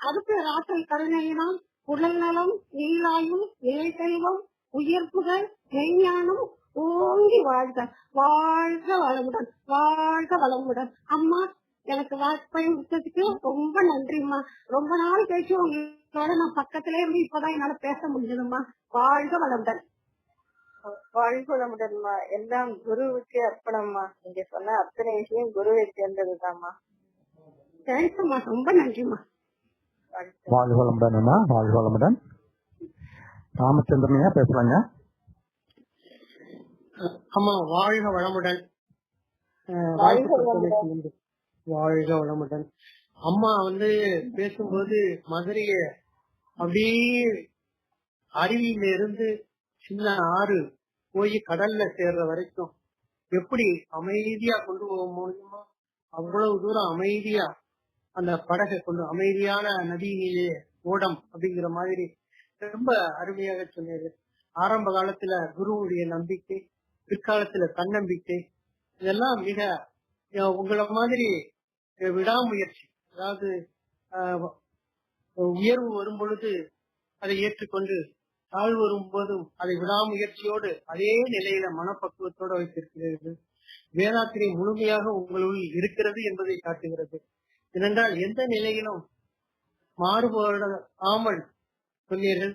அதுக்கு ராற்றல் கருணையினம், உடல் நலம், நீளாயும், நிலை செல்வம், உயர்ப்புகள், மெய்ஞானம் ஓங்கி வாழ்க. வாழ்க வளமுடன், வாழ்க வளமுடன். அம்மா, எனக்கு வாய்ப்பளித்ததுக்கு ரொம்ப நன்றிம்மா. ரொம்ப நாள் கழிச்சு உங்களோட நான் பக்கத்திலே இருந்து இப்பதான் என்னால பேச முடிஞ்சதும்மா. வாழ்க வளமுடன். வாழ்க வளமுடன்மா. எல்லாம் குருவுக்கு அர்ப்பணம்மா. நீங்க சொன்ன அத்தனை விஷயம் குருவை சேர்ந்ததுதான்மா. தேங்க்ஸ்மா, ரொம்ப நன்றிம்மா. வாழ்க வளமுடன் அம்மா. வாழ்க வளமுடன். ராமச்சந்திரனையா பேசுறாங்க. அம்மா வாழ்க வளமுடன். வாழ்க வளமுடன். அம்மா பேசும்போது மதுரைய அப்படியே அருவியில இருந்து சின்ன ஆறு போய் கடல்ல சேர்ற வரைக்கும் எப்படி அமைதியா கொண்டு போக முடியுமோ அவ்வளவு தூரம் அமைதியா அந்த படகை கொண்டு அமைதியான நதியிலேயே ஓடம் அப்படிங்கிற மாதிரி ரொம்ப அருமையாக சொன்னது. ஆரம்ப காலத்துல குருவுடைய நம்பிக்கை, பிற்காலத்துல தன்னம்பிக்கை, இதெல்லாம் மிக உங்களை மாதிரி விடாமுயற்சி. அதாவது உயர்வு வரும் பொழுது அதை ஏற்றுக்கொண்டு, தாழ்வு வரும் போதும் அதை விடாமுயற்சியோடு அதே நிலையில மனப்பக்குவத்தோடு வைத்திருக்கிறீர்கள். வேதாத்திரி முழுமையாக உங்களுள் இருக்கிறது என்பதை காட்டுகிறது. ஏனென்றால் எந்த நிலையிலும் மாறுபாடாமல் சொன்னீர்கள்.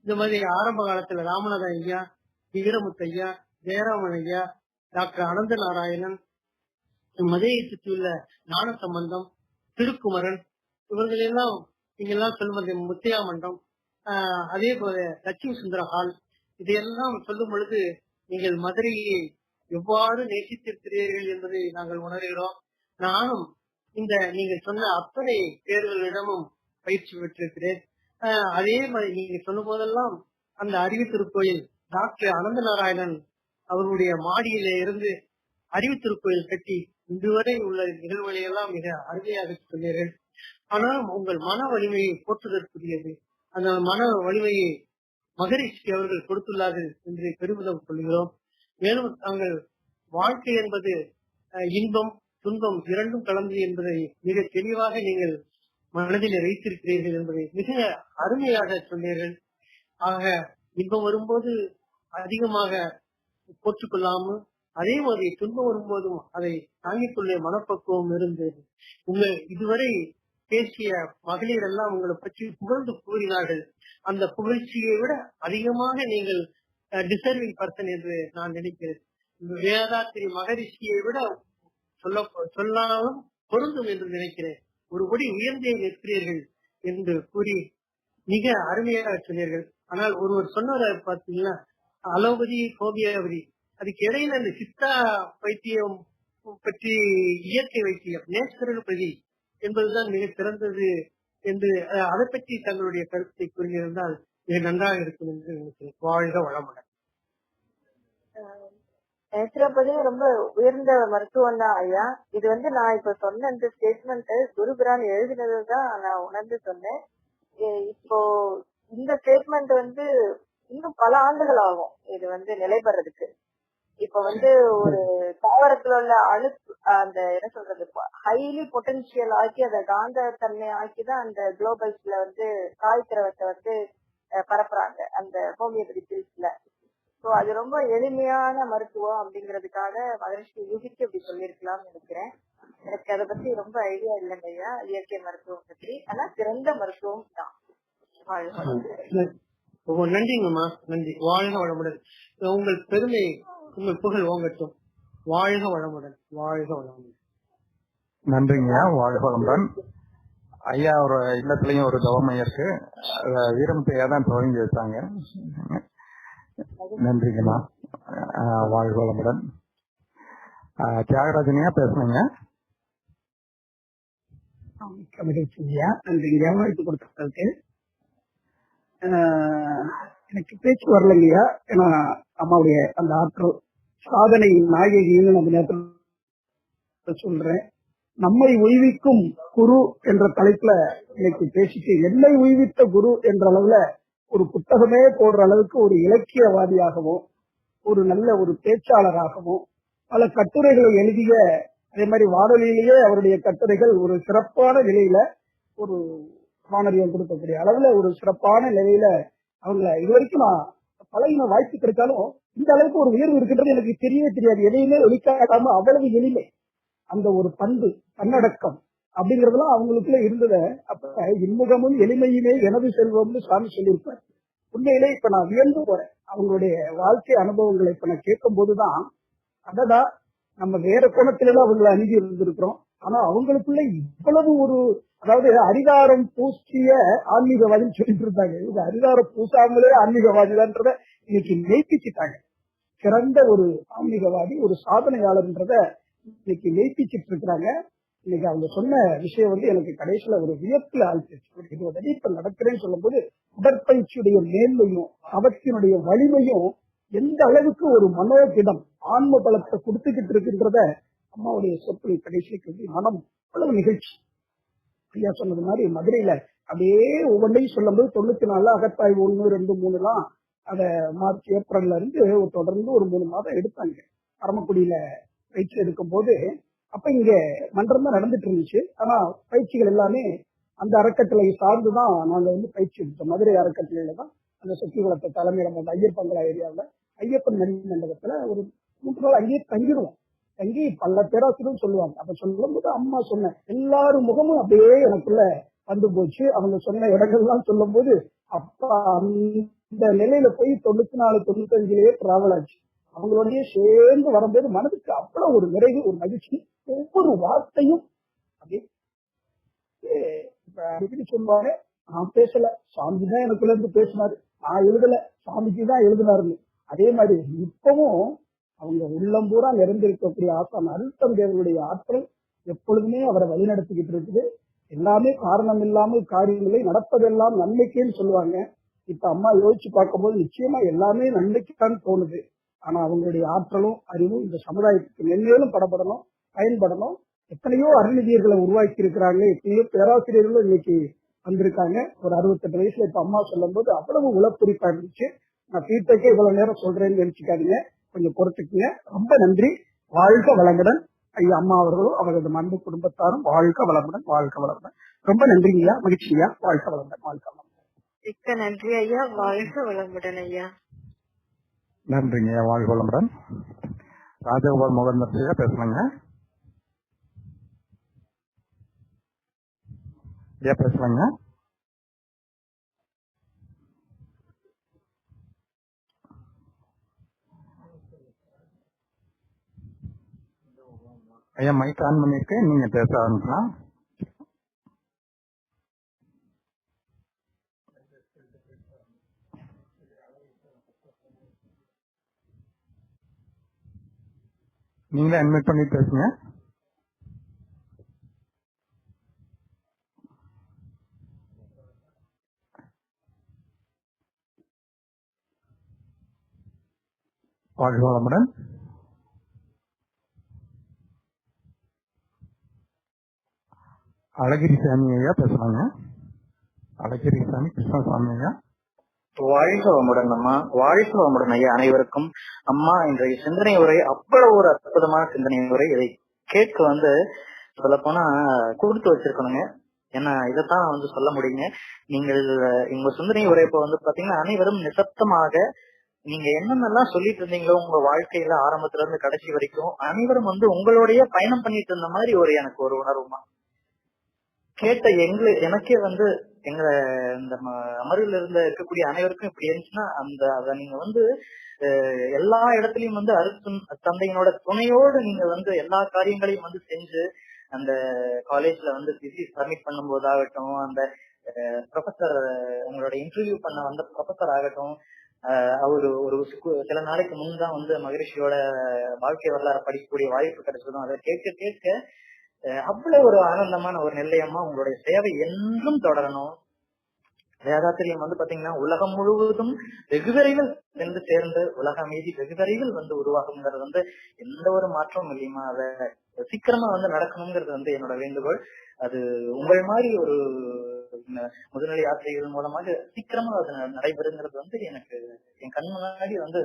இந்த மாதிரி ஆரம்ப காலத்துல ராமநாத ஐயா, வீரமுத்து ஐயா, ஜெயராமன் ஐயா, டாக்டர் அனந்த நாராயணன், மதுரையை சுற்றியுள்ள ஞான சம்பந்தம், திருக்குமரன், இவர்கள் எல்லாம் நீங்கெல்லாம் சொல்லுவது முத்தையா மன்றம், அதே போல லட்சுமி சுந்தரஹால், இதையெல்லாம் சொல்லும் பொழுது நீங்கள் மதுரையை எவ்வாறு நேசித்திருக்கிறீர்கள் என்பதை நாங்கள் உணர்கிறோம். நானும் இந்த நீங்கள் சொன்ன அத்தனை பேர்களிடமும் பயிற்சி பெற்றிருக்கிறேன். அதே மாதிரி நீங்க சொன்ன போதெல்லாம் அந்த அறிவு திருக்கோயில் டாக்டர் அனந்த நாராயணன் அவர்களுடைய மாடியில இருந்து அறிவு திருக்கோயில் கட்டி இன்று வரை உள்ள நிகழ்வுகளை எல்லாம் மிக அருமையாக சொன்னீர்கள். ஆனாலும் உங்கள் மன வலிமையை போற்றுதற்குரியது. அந்த மன வலிமையை மகரிஷி அவர்கள் கொடுத்துள்ளார்கள் என்று பெருமிதம் கொள்கிறோம். மேலும் தாங்கள் வாழ்க்கை என்பது இன்பம் துன்பம் இரண்டும் கலந்து என்பதை மிக தெளிவாக நீங்கள் மனதில் வைத்திருக்கிறீர்கள் என்பதை மிக அருமையாக சொன்னீர்கள். ஆக இன்பம் வரும்போது அதிகமாக போற்றுக்கொள்ளாமல், அதே மாதிரி துன்பம் வரும்போதும் அதை தாங்கிக் கொள்ள மனப்பக்குவம் இருந்தது. உங்கள் இதுவரை பேசிய மகளிர் எல்லாம் உங்களை பற்றி புகழ்ந்து கூறினார்கள். அந்த புகழ்ச்சியை விட அதிகமாக நீங்கள் டிசர்விங் பர்சன் என்று நான் நினைக்கிறேன். வேதாத்திரி மகரிஷியை விட சொல்லாலும் பொருந்தும் என்று நினைக்கிறேன். ஒரு கொடி உயர்ந்தே நிற்கிறீர்கள் என்று கூறி மிக அருமையாக சொன்னீர்கள். ஆனால் ஒருவர் சொன்னதை பார்த்தீங்கன்னா, அலோபதி ஹோமியோபதி, அதுக்கு இடையில இந்த சித்தா வைத்தியம் பற்றி இயற்கை வைத்தியம் நேச்சுரல் பதி என்பதுதான் மிக சிறந்தது என்று அதை பற்றி தங்களுடைய கருத்தை கூறியிருந்தால் மிக நன்றாக இருக்கும் என்று நினைக்கிறேன். வாழ்க வளமுடன். நேச்சுரோபதி ரொம்ப உயர்ந்த மருத்துவம் தான் ஐயா. இது நான் இப்ப சொன்ன இந்த ஸ்டேட்மெண்ட் குருபிரான் எழுதினதுதான் நான் உணர்ந்து சொன்னேன். இப்போ இந்த ஸ்டேட்மெண்ட் இன்னும் பல ஆண்டுகள் ஆகும் இது நிலை பெறதுக்கு. இப்ப ஒரு தாவரத்துல உள்ள அழுக்கு அந்த என்ன சொல்றது ஹைலி பொட்டன்சியல் ஆக்கி அதை காந்த தன்மை ஆக்கிதான் அந்த குளோபல்ஸ்ல தாய் திரவத்தை பரப்புறாங்க அந்த ஹோமியோபதி பில்ஸ்ல. சோ அது ரொம்ப எளிமையான மருத்துவம் அப்படிங்கறதுக்காக மகரிஷி யூகிச்சு அப்படி சொல்லிருக்கலாம்னு நினைக்கிறேன். எனக்கு அதை பத்தி ரொம்ப ஐடியா இல்லைங்க ஐயா, இயற்கை மருத்துவம் பற்றி. ஆனா சிறந்த மருத்துவம் தான். நன்றிங்கம்மா, நன்றி. வாழ்க வளமுடன். உங்கள் பெருமை, உங்கள் புகழ் ஓங்கட்டும். வாழ்க வளமுடன், வாழ்க வளமுடன். நன்றிங்க. வாழ்க வளமுடன். ஐயா ஒரு இல்லத்திலயும் ஒரு தவமையா இருக்கு, வீரமுத்தையா தான் துவங்கி வச்சாங்க. நன்றிங்கம்மா. வாழ்க வளமுடன். தியாகராஜனையா பேசுனீங்க. நன்றிங்க வாய்ப்பு கொடுத்ததுக்கு. எனக்கு பேச்சு வரலைங்கய்யா. ஏன்னா அம்மாவுடைய அந்த ஆற்றல் சாதனை நாயகின்னு நம்ம நேரத்தில் சொல்றேன். நம்மை உய்விக்கும் குரு என்ற தலைப்புல இன்னைக்கு பேசிட்டு என்னை உய்வித்த குரு என்ற அளவுல ஒரு புத்தகமே போடுற அளவுக்கு ஒரு இலக்கியவாதியாகவும் ஒரு நல்ல ஒரு பேச்சாளராகவும் பல கட்டுரைகளை எழுதிய, அதே மாதிரி வானொலியிலேயே அவருடைய கட்டுரைகள் ஒரு சிறப்பான நிலையில ஒரு மாணவியம் கொடுக்கக்கூடிய அளவுல ஒரு சிறப்பான நிலையில அவங்கள இதுவரைக்கும் நான் பழகின வாய்ப்பு கிடைச்சாலும் இந்த அளவுக்கு ஒரு உயர்வு இருக்கின்றது எனக்கு தெரியவே தெரியாது. எதையுமே வெளிக்காட்டாம அவ்வளவு எளிமை, அந்த ஒரு பண்பு, தன்னடக்கம் அப்படிங்கறதெல்லாம் அவங்களுக்குள்ள இருந்தத. அப்ப இன்முகமும் எளிமையுமே எனது செல்வம்னு சாமி சொல்லியிருப்பார். உண்மையிலே இப்ப நான் வியந்து போறேன் அவங்களுடைய வாழ்க்கை அனுபவங்களை இப்ப நான் கேட்கும் போதுதான், அதடா நம்ம வேற கோணத்திலாம் அவங்களை அணுகி இருந்திருக்கிறோம். ஆனா அவங்களுக்குள்ள இவ்வளவு ஒரு, அதாவது அரிதாரம் பூசிய ஆன்மீகவாதின்னு சொல்லிட்டு இருந்தாங்க. இது அரிதாரம் பூசாமலே ஆன்மீகவாதிதான்றத இன்னைக்கு மெய்ப்பிச்சுட்டாங்க. சிறந்த ஒரு ஆன்மீகவாதி, ஒரு சாதனையாளர்ன்றத இன்னைக்கு மெய்ப்பிச்சுட்டு இருக்கிறாங்க. இன்னைக்கு அவங்க சொன்ன விஷயம் எனக்கு கடைசியில ஒரு வியப்புல ஆழ்த்துச்சு. இது உடனே இப்ப நடக்கிறேன்னு சொல்லும் போது உடற்பயிற்சியுடைய மேன்மையும் அவற்றினுடைய வலிமையும் எந்த அளவுக்கு ஒரு மனோதிடம் ஆன்ம பலத்தை கொடுத்துக்கிட்டு இருக்குன்றத அம்மாவுடைய சொற்களை கடைசிக்கு மனம் அவ்வளவு நிகழ்ச்சி. ஐயா சொன்னது மாதிரி மதுரையில அப்படியே ஒவ்வொன்றையும் சொல்லும் போது 94 அகத்தாய்வு 1, 2, 3 அத மார்ச் ஏப்ரல்ல இருந்து தொடர்ந்து ஒரு 3 மாதம் எடுத்தாங்க. பரமக்குடியில பயிற்சி எடுக்கும் போது அப்ப இங்க மன்றம் தான் நடந்துட்டு இருந்துச்சு. ஆனா பயிற்சிகள் எல்லாமே அந்த அறக்கட்டளை சார்ந்துதான் நாங்க பயிற்சி எடுத்தோம். மதுரை அறக்கட்டளையில தான் அந்த சொத்தி வளர்த்த தலைமையிடம் அந்த ஐயப்பங்களா ஏரியாவில் ஐயப்பன் மணி மண்டபத்துல ஒரு 3 நாள் அங்கேயே தங்கிடுவோம். தங்கி பல பேராசிரியரும் சொல்லுவாங்க. அப்ப சொல்லும் போது அம்மா சொன்ன எல்லாரும் முகமும் அப்படியே எனக்குள்ள வந்து போச்சு. அவங்க சொன்ன இடங்கள்லாம் சொல்லும் போது அப்ப அந்த நிலையில போய் 94, 95 டிராவல் ஆச்சு. அவங்களோடய சேர்ந்து வரும்போது மனதுக்கு அவ்வளவு ஒரு நிறைவு, ஒரு மகிழ்ச்சி. ஒவ்வொரு வார்த்தையும் அப்படியே அடிக்கடி சொல்லுவாங்க, நான் பேசல, சாமி தான் எனக்குள்ள இருந்து பேசினாரு, நான் எழுதல, சாமிக்கு தான் எழுதினாருன்னு. அதே மாதிரி இப்பவும் அவங்க உள்ளம் பூரா நிறைந்திருக்கக்கூடிய ஆசான் அருள்தம்பி அவர்களுடைய ஆற்றல் எப்பொழுதுமே அவரை வழிநடத்திக்கிட்டு இருக்குது. எல்லாமே காரணம் இல்லாமல் காரியங்களை நடப்பதெல்லாம் நன்மைக்கேன்னு சொல்லுவாங்க. இப்ப அம்மா யோசிச்சு பார்க்கும்போது நிச்சயமா எல்லாமே நன்மைக்குத்தான் தோணுது. ஆனா அவங்களுடைய ஆற்றலும் அறிவும் இந்த சமுதாயத்துக்கு மென்மேலும் படப்படணும், பயன்படணும். எத்தனையோ அருள்நிதியர்களை உருவாக்கி இருக்கிறாங்க, எத்தனையோ பேராசிரியர்களும் இன்னைக்கு வந்திருக்காங்க. ஒரு 68 வயசுல இப்ப அம்மா சொல்லும் போது அவ்வளவு உளப்புரிப்பா இருந்துச்சு. நான் ஃபீட்பேக்கே இவ்வளவு நேரம் சொல்றேன்னு நினைச்சுக்காதீங்க, கொஞ்சம் பொறுத்துக்குங்க. ரொம்ப நன்றி. வாழ்க வளமுடன். ஐயா அம்மா அவர்களும் அவரது அன்பு குடும்பத்தாரும் வாழ்க வளமுடன், வாழ்க வளமுடன். ரொம்ப நன்றிங்கய்யா, மகிழ்ச்சியா. வாழ்க வளமுடன், வாழ்க வளமுடன். மிக்க நன்றி ஐயா. வாழ்க வளமுடன் ஐயா. நன்றிங்க, வாழ்க வளமுடன். ராஜகோபால் மோகன் பேசுறாங்க. ஐயா பேசுறாங்க. ஐயா மைக் ஆன் பண்ணிருக்கு, நீங்க பேச ஆரம்பிக்கலாம். நீங்களே அட்மிட் பண்ணி பேசுங்க. வாழ்க வளமுடன். அழகிரி சாமி ஐயா பேசுறாங்க. அழகிரி சாமி, கிருஷ்ணசாமி ஐயா. வாழ்க வளமுடன் அம்மா. வாழ்க வளமுடன் ஐயா. அனைவருக்கும் அம்மா இன்றைய சிந்தனை உரை அவ்வளவு ஒரு அற்புதமான சிந்தனை உரை. இதை கேட்க சொல்ல போனா கொடுத்து வச்சிருக்கணுங்க. ஏன்னா இதைத்தான் சொல்ல முடியுங்க. நீங்கள் உங்க சிந்தனை உரை இப்ப பாத்தீங்கன்னா அனைவரும் நிசப்தமாக நீங்க என்னென்னலாம் சொல்லிட்டு இருந்தீங்களோ உங்க வாழ்க்கையில ஆரம்பத்துல இருந்து கடைசி வரைக்கும் அனைவரும் உங்களுடைய பயணம் பண்ணிட்டு இருந்த மாதிரி எனக்கு ஒரு உணர்வுமா கேட்ட எனக்கே எங்க இந்த அமர்வில் இருக்கக்கூடிய அனைவருக்கும் இப்படி இருந்துச்சுன்னா அத நீங்க எல்லா இடத்துலயும் தந்தையினோட துணையோடு நீங்க எல்லா காரியங்களையும் செஞ்சு அந்த காலேஜ்ல திசிஸ் சப்மிட் பண்ணும் போதாகட்டும், அந்த ப்ரொஃபசர் உங்களோட இன்டர்வியூ பண்ண வந்த ப்ரொஃபசர் ஆகட்டும், அவரு ஒரு சில நாளைக்கு முன் தான் மகரிஷியோட வாழ்க்கை வரலாறு படிக்கக்கூடிய வாய்ப்பு கிடைச்சதும் அதை கேட்க கேட்க அவ்வளவு ஒரு ஆனந்தமான ஒரு நிலையமா உங்களுடைய சேவை என்றும் தொடரணும். வேதாத்திரியம் வந்து பாத்தீங்கன்னா உலகம் முழுவதும் வெகு விரைவில் சென்று சேர்ந்து உலக அமைதி வெகு விரைவில் வந்து உருவாகுங்கிறது வந்து எந்த ஒரு மாற்றமும் இல்லையுமா. அதை சீக்கிரமா வந்து நடக்கணுங்கிறது வந்து என்னோட வேண்டுகோள். அது உங்கள் மாதிரி ஒரு முதுநிலை ஆசிரியர்கள் மூலமாக சீக்கிரமா அது நடைபெறுங்கிறது வந்து எனக்கு என் கண் முன்னாடி வந்து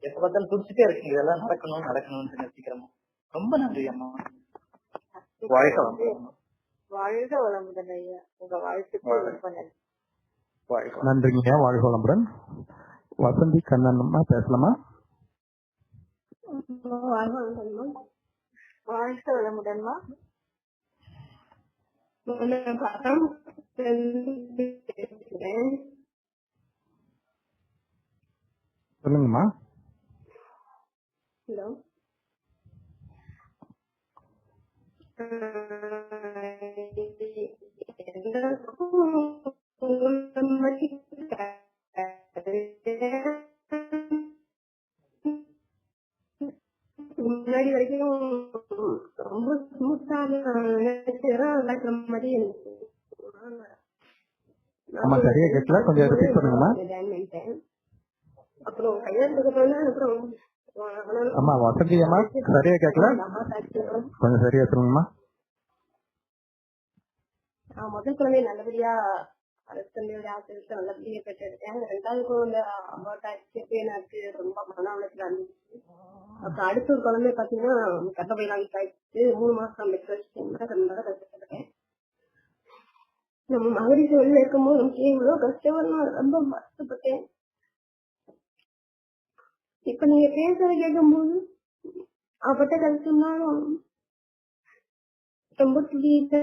எப்ப பார்த்தாலும் துடிச்சுட்டே இருக்குங்க. இதெல்லாம் நடக்கணும்னு சீக்கிரமா. ரொம்ப நன்றி அம்மா. வாழ்க வளமுடன் ஐயா. உங்க வாழ்த்துக்கு ரொம்ப நன்றி. நன்றிங்க. வாழ்க வளமுடன். வசந்தி கண்ணன் அம்மா பேசலாமா? வாழ்க வளமுடன்மா. சொல்லுங்கம்மா. ஹலோ, முன்னாடி வரைக்கும் ரொம்ப ஸ்மூத்தான மாதிரி சரியா கேட்கல, கொஞ்சம் ரிப்பீட் பண்ணுங்கம்மா. அப்புறம் கையாளுக்கு அப்புறம் அம்மா வசந்தி அம்மா சரியா கேட்கல, கொஞ்சம் சரியா சொல்லுங்கம்மா. முதல் குழந்தை நல்லபடியா அரசுடைய ஆசிரியர் நல்லபடியா பெற்றெடுத்தேன். ரெண்டாவதுக்கும் வந்து அபார்ட் ஆச்சு, எனக்கு ரொம்ப மன உளைச்சல் இருந்துச்சு. அப்புறம் அடுத்த ஒரு குழந்தை பாத்தீங்கன்னா கர்ப்பப்பையெல்லாம் ஆயிடுச்சு. 3 மாசம் பெற்று வச்சுட்டேன். ரொம்ப கஷ்டப்பட்டேன். நம்ம மகரிஷி வெளியில இருக்கும்போது நமக்கு இவ்வளவு கஷ்டம் ரொம்ப கஷ்டப்பட்டேன். இப்ப நீங்க பேசுறத கேட்கும் போது அப்பட்ட கஷ்டம்னாலும் ரொம்ப துடித்த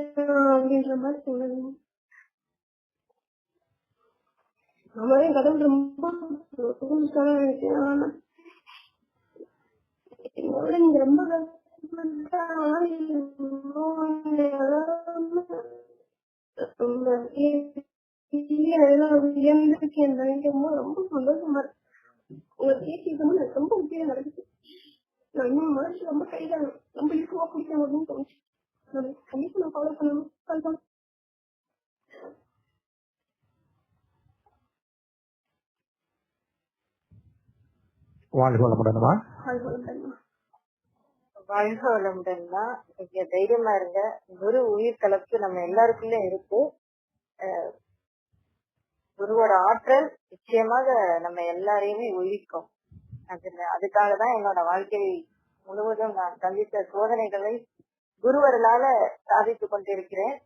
அப்படின்ற மாதிரி சொல்லுது. நம்மளே கடவுள் ரொம்ப என்னோட நீங்க ரொம்ப ரொம்ப சந்தோஷமா இருக்கு. உங்க பேசிட்டு எனக்கு ரொம்ப உதவியா நடக்குது. நான் இன்னும் மனசு ரொம்ப கைதான் ரொம்ப ஈஸியா பிடிக்கணும் அப்படின்னு தோணுச்சு. கண்டிப்பா நான் ஃபாலோ பண்ணணும். வாழ்க வளமுடன்மா. வாழ்க வளமுடன்மா. நீங்க தைரியமா இருங்க. குரு உயிர் கலப்பு நம்ம எல்லாருக்குள்ளே இருக்கு. குருவோட ஆற்றல் நிச்சயமாக நம்ம எல்லாரையுமே உயிர்க்கும். அதுக்காக தான் என்னோட வாழ்க்கை முழுவதும் நான் சந்தித்த சோதனைகளை குருவர்களால சாதித்து கொண்டிருக்கிறேன்.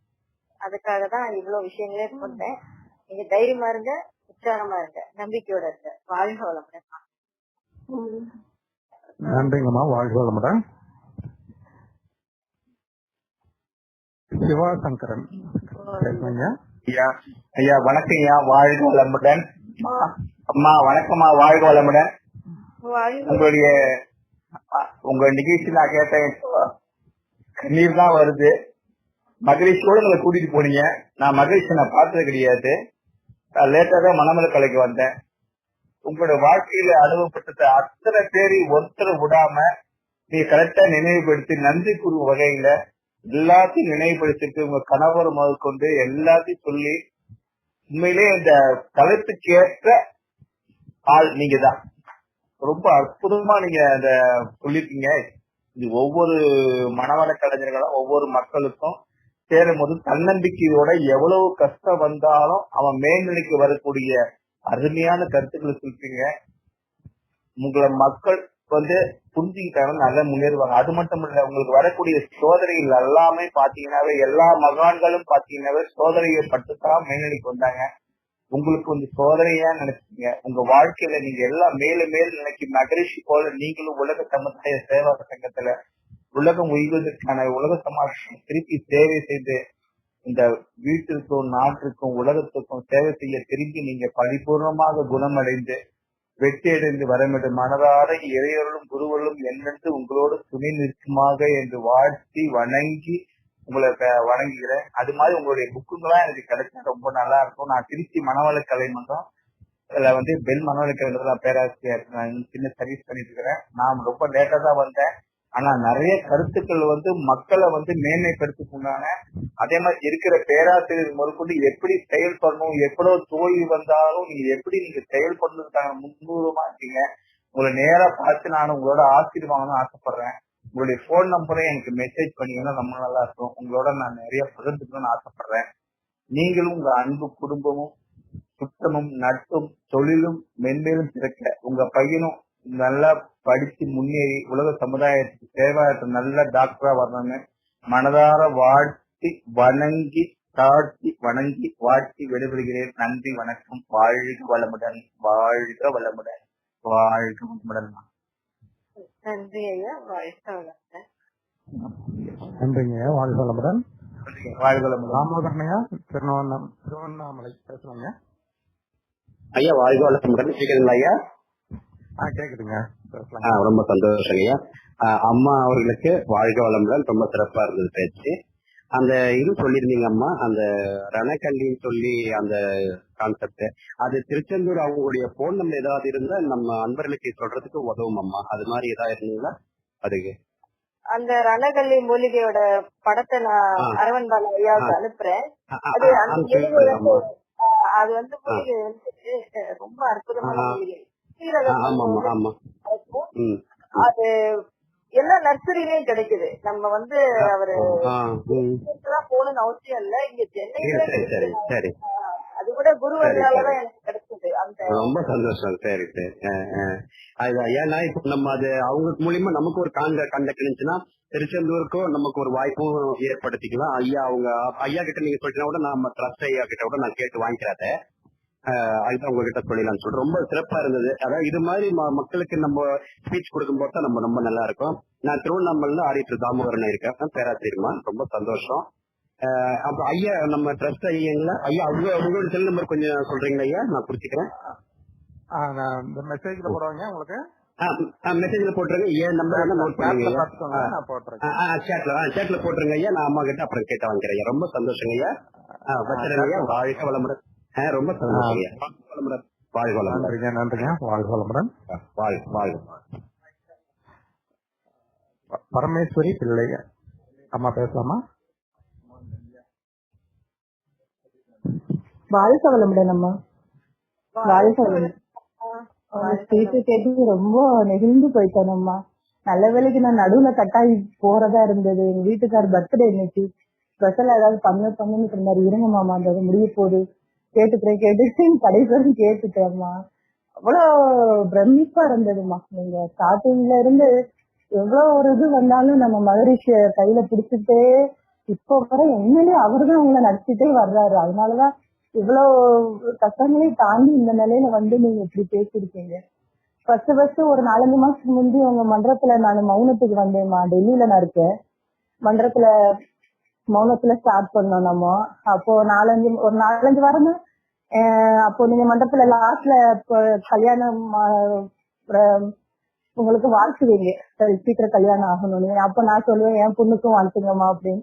அதுக்காக தான் இவ்வளவு விஷயங்களே சொன்னேன். நீங்க தைரியமா இருங்க, உற்சாகமா இருங்க, நம்பிக்கையோட இருங்க. வாழ்க வளமுடன். நன்றிங்கம்மா. வாழ்க வளமுடன். சிவாசங்கரன் பேசுறீங்க. ஐயா வணக்கம் ஐயா. வாழ்க வளமுடன். அம்மா வணக்கம்மா. வாழ்க வளமுடன். உங்க நிகழ்ச்சி நான் கேட்டேன், கண்ணீர் தான் வருது. மகரிஷியோட நீங்க கூட்டிட்டு போனீங்க. நான் மகரிஷி நான் பார்த்தது கிடையாது. லேட்டா தான் மனமல கலைக்கு வந்தேன். உங்களோட வாழ்க்கையில அனுபவப்பட்டத அத்தனை பேரை ஒருத்தரை விடாம நீங்க கரெக்டா நினைவுபடுத்தி நன்றி கூறும் வகையில எல்லாத்தையும் நினைவுபடுத்திட்டு உங்க கணவர் முதல் கொண்டு எல்லாத்தையும் சொல்லி உண்மையிலேயே இந்த தலைப்புக்கு ஏற்ற ஆள் நீங்க தான். ரொம்ப அற்புதமா நீங்க அந்த சொல்லிருக்கீங்க. இது ஒவ்வொரு மனவள கலைஞர்களும் ஒவ்வொரு மக்களுக்கும் சேரும் போது தன்னம்பிக்கையோட எவ்வளவு கஷ்டம் வந்தாலும் அவன் மேல்நிலைக்கு வரக்கூடிய அருமையான கருத்துக்களை சொல்லிருக்கீங்க. உங்களை மக்கள் வந்து புரிஞ்சுக்கிட்டாங்க, நல்லா முன்னேறுவாங்க. அது மட்டும் இல்ல, உங்களுக்கு வரக்கூடிய சோதனைகள் எல்லாமே பாத்தீங்கன்னாவே எல்லா மகான்களும் பாத்தீங்கன்னாவே சோதனையை பட்டுத்தான் மேல்நிலைக்கு வந்தாங்க. உங்களுக்கு வந்து சோதனையா நினைச்சீங்க. உங்க வாழ்க்கையில நீங்க எல்லாம் மேலும் மேலும் நினைக்க மகரிஷி போல நீங்களும் உலக சமுதாய சேவா சங்கத்துல உலகம் உய்வதற்கான உலக சமாஜம் திருப்பி சேவை செய்து இந்த வீட்டிற்கும் நாட்டிற்கும் உலகத்துக்கும் சேவை செய்ய திரும்பி நீங்க பரிபூர்ணமாக குணமடைந்து வெற்றி அடைந்து வரமிட்டு மனதார இறையர்களும் குருவர்களும் என்னென்று உங்களோடு துணை நிற்குமாக என்று வாழ்த்தி வணங்கி உங்களை வணங்குகிறேன். அது மாதிரி உங்களுடைய புக்குங்கெல்லாம் எனக்கு கிடைச்சா ரொம்ப நல்லா இருக்கும். நான் திருச்சி மனவள கலை மன்றம் இதுல வந்து பெல் மனவள கலை பேராசிரியர் நான் சின்ன சர்வீஸ் பண்ணிட்டு இருக்கிறேன். நான் ரொம்ப லேட்டா தான் வந்தேன். ஆனா நிறைய கருத்துக்கள் மக்களை மேன்மைப்படுத்திக்கொண்டாங்க. அதே மாதிரி இருக்கிற பேராசிரியர் முதற்கொண்டு எப்படி செயல்படணும், எவ்வளவு தோல்வி வந்தாலும் நீங்க செயல்படுறதுக்கான முன்னுரிமா இருக்கீங்க. உங்களை நேரா பார்த்து நான் உங்களோட ஆசீர்வாதம் ஆசைப்படுறேன். உங்களுடைய போன் நம்பரை எனக்கு மெசேஜ் பண்ணீங்கன்னா ரொம்ப நல்லா இருக்கும். உங்களோட நான் நிறைய பகிர்ந்துக்கணும்னு ஆசைப்படுறேன். நீங்களும் உங்க அன்பு குடும்பமும் சுத்தமும் நட்பும் தொழிலும் மென்மேலும் சிறக்க உங்க பையனும் நல்லா படிச்சு முன்னேறி உலக சமுதாயத்துக்கு சேவாயத்தை நல்ல டாக்டரா வரணும்னு மனதார வாழ்த்தி வணங்கி தாழ்த்தி வணங்கி வாழ்த்தி விடைபெறுகிறேன். நன்றி, வணக்கம். வாழ்க வளமுடன், வாழ்க வளமுடன், வாழ்க வளமுடன். நன்றி ஐயா, வாழ்க வளமுடன். நன்றிங்க ஐயா, வாழ்க வளமுடன். வாழ்க வளமுடன். ராமோதரனையா திருவண்ணாமலை பேசுவாங்க ஐயா. வாழ்க வளமுடன். கேக்குதுங்களா ஐயா? கேக்குதுங்க. ரொம்ப சந்தோஷம் ஐயா. அம்மா அவர்களுக்கு வாழ்க வளமுடன். ரொம்ப சிறப்பா இருந்தது பேச்சு. அந்த இது சொல்லியிருந்தீங்க அம்மா, அந்த ரணக்கல்லின்னு சொல்லி அந்த கான்செப்ட், அது திருச்செந்தூர் அவங்களுடைய போன் நம்பர் ஏதாவது இருந்தா நம்ம அன்பர்களுக்கு சொல்றதுக்கு உதவும் அம்மா. அது மாதிரி ஏதாவது இருந்தீங்களா? அதுக்கு அந்த ரணகல்லி மூலிகையோட படத்தை நான் அரவன் பாலா ஐயாவுக்கு அனுப்புறேன். அது அந்த மூலிகை அது மூலிகை ரொம்ப அற்புதமான மூலிகை. அது எல்லா நர்சரியிலயும் கிடைக்குது. நம்ம அவரு போகணும்னு அவசியம் இல்ல, இங்க சென்னையில அது கூட குருவர்களாலதான் எனக்கு கிடைச்சது. அந்த ரொம்ப சந்தோஷம். சரி சரி. ஏன்னா இப்ப நம்ம அது அவங்க மூலியமா நமக்கு ஒரு கான்டாக்ட் இருந்துச்சுன்னா திருச்செந்தூருக்கும் நமக்கு ஒரு வாய்ப்பும் ஏற்படுத்திக்கலாம். ஐயா கிட்ட நீங்க சொல்லிட்டா கூட நம்ம ட்ரஸ்ட் ஐயா கிட்ட கூட நான் கேட்டு வாங்கிக்கிறாத. அதுதான் உங்ககிட்ட சொல்லலாம்னு சொல்றேன். ரொம்ப சிறப்பா இருந்தது. அதாவது இது மாதிரி மக்களுக்கு நம்ம ஸ்பீச் கொடுக்கும் போது தான் நம்ம ரொம்ப நல்லா இருக்கும். நான் திருவண்ணாமலையில ஆடிட்டர் தாமோதரன் இருக்கேன், பேராசிரியர்மா. ரொம்ப சந்தோஷம். அப்ப ஐயா நம்ம ட்ரஸ்ட் ஐயாங்களா ஐயா, உங்களோட செல் நம்பர் கொஞ்சம் சொல்றீங்களா ஐயா? நான் குறிச்சுக்கிறேன். மெசேஜ்ல போடுவாங்க உங்களுக்கு. மெசேஜ்ல போட்டுருங்க. ஏன் நம்பர் நோட் பண்ணுங்க. சேட்ல போட்டுருங்க ஐயா. நான் அம்மா கிட்ட அப்புறம் கேட்ட வாங்கிக்கிறேன் ஐயா. ரொம்ப சந்தோஷங்க ஐயா. வச்சிருங்க ஐயா. வாழ்க வளமுடன். ரொம்ப சந்தோஷம் ஐயா. வளமுடன். வாழ்க வளமுடன். நன்றிங்க. வாழ்க வளமுடன். வாழ்க. பரமேஸ்வரி பிள்ளை அம்மா பேசலாமா? வாழ்க வளமுடன் அம்மா. வாழ்க வளமுடன். கேட்டு ரொம்ப நெகிழ்ந்து போயிட்டேன் அம்மா. நல்ல வேலைக்கு நான் நடுவுல கட்டாயி போறதா இருந்தது. எங்க வீட்டுக்கார் பர்த்டே இன்னைக்கு ஸ்பெஷலா ஏதாவது பண்ணுன்னு இருந்தாரு. இருங்க மாமா, அந்த முடிய போகுது, கேட்டுட்டு கடைசி கேட்டுட்டேம்மா. அவ்வளவு பிரமிப்பா இருந்ததுமா. நீங்க ஸ்டார்டிங்ல இருந்து எவ்வளவு ஒரு இது வந்தாலும் நம்ம மகரிஷிய கையில பிடிச்சிட்டே இப்போ வர உண்மையிலேயே அவர்தான் உங்களை நடிச்சுட்டே வர்றாரு. அதனாலதான் இவ்வளவு கஷ்டங்களையும் தாண்டி இந்த நிலையில நீங்க இப்படி பேசிருக்கீங்க. ஃபர்ஸ்ட் ஒரு 4-5 மாசத்துக்கு முந்தி உங்க மன்றத்துல நான் மௌனத்துக்கு வந்தேன்மா. டெல்லியில நான் இருக்கேன். மன்றத்துல மௌனத்துல ஸ்டார்ட் பண்ணோம் நம்ம. அப்போ ஒரு 4-5 வாரம் அப்போ நீங்க மண்டபத்துல லாஸ்ட்ல கல்யாணம் உங்களுக்கு வாழ்த்துவீங்க, சரி சீக்கிரம் கல்யாணம் ஆகணும். அப்ப நான் சொல்லுவேன் என் பொண்ணுக்கும் வாழ்த்துங்கம்மா அப்படின்னு.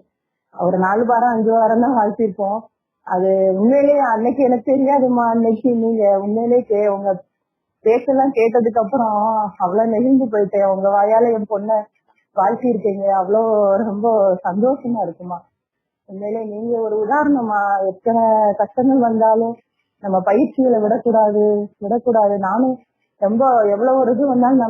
ஒரு 4 வாரம் 5 வாரம் தான் வாழ்த்திருப்போம். அது உண்மையிலேயே அன்னைக்கு எனக்கு தெரியாதுமா. அன்னைக்கு நீங்க உண்மையிலேயே உங்க பேச்செல்லாம் கேட்டதுக்கு அப்புறம் அவ்வளவு நெகிழ்ந்து போயிட்டேன். உங்க வாயால என் பொண்ண வாழ்த்தி இருக்கீங்க. அவ்வளோ ரொம்ப சந்தோஷமா இருக்குமா. உண்மையிலே நீங்க ஒரு உதாரணமா. எத்தனை கஷ்டங்கள் வந்தாலும் நம்ம பயிற்சிகளை விடக்கூடாது. நானும் ரொம்ப எவ்வளவு ஒரு இது வந்தாலும்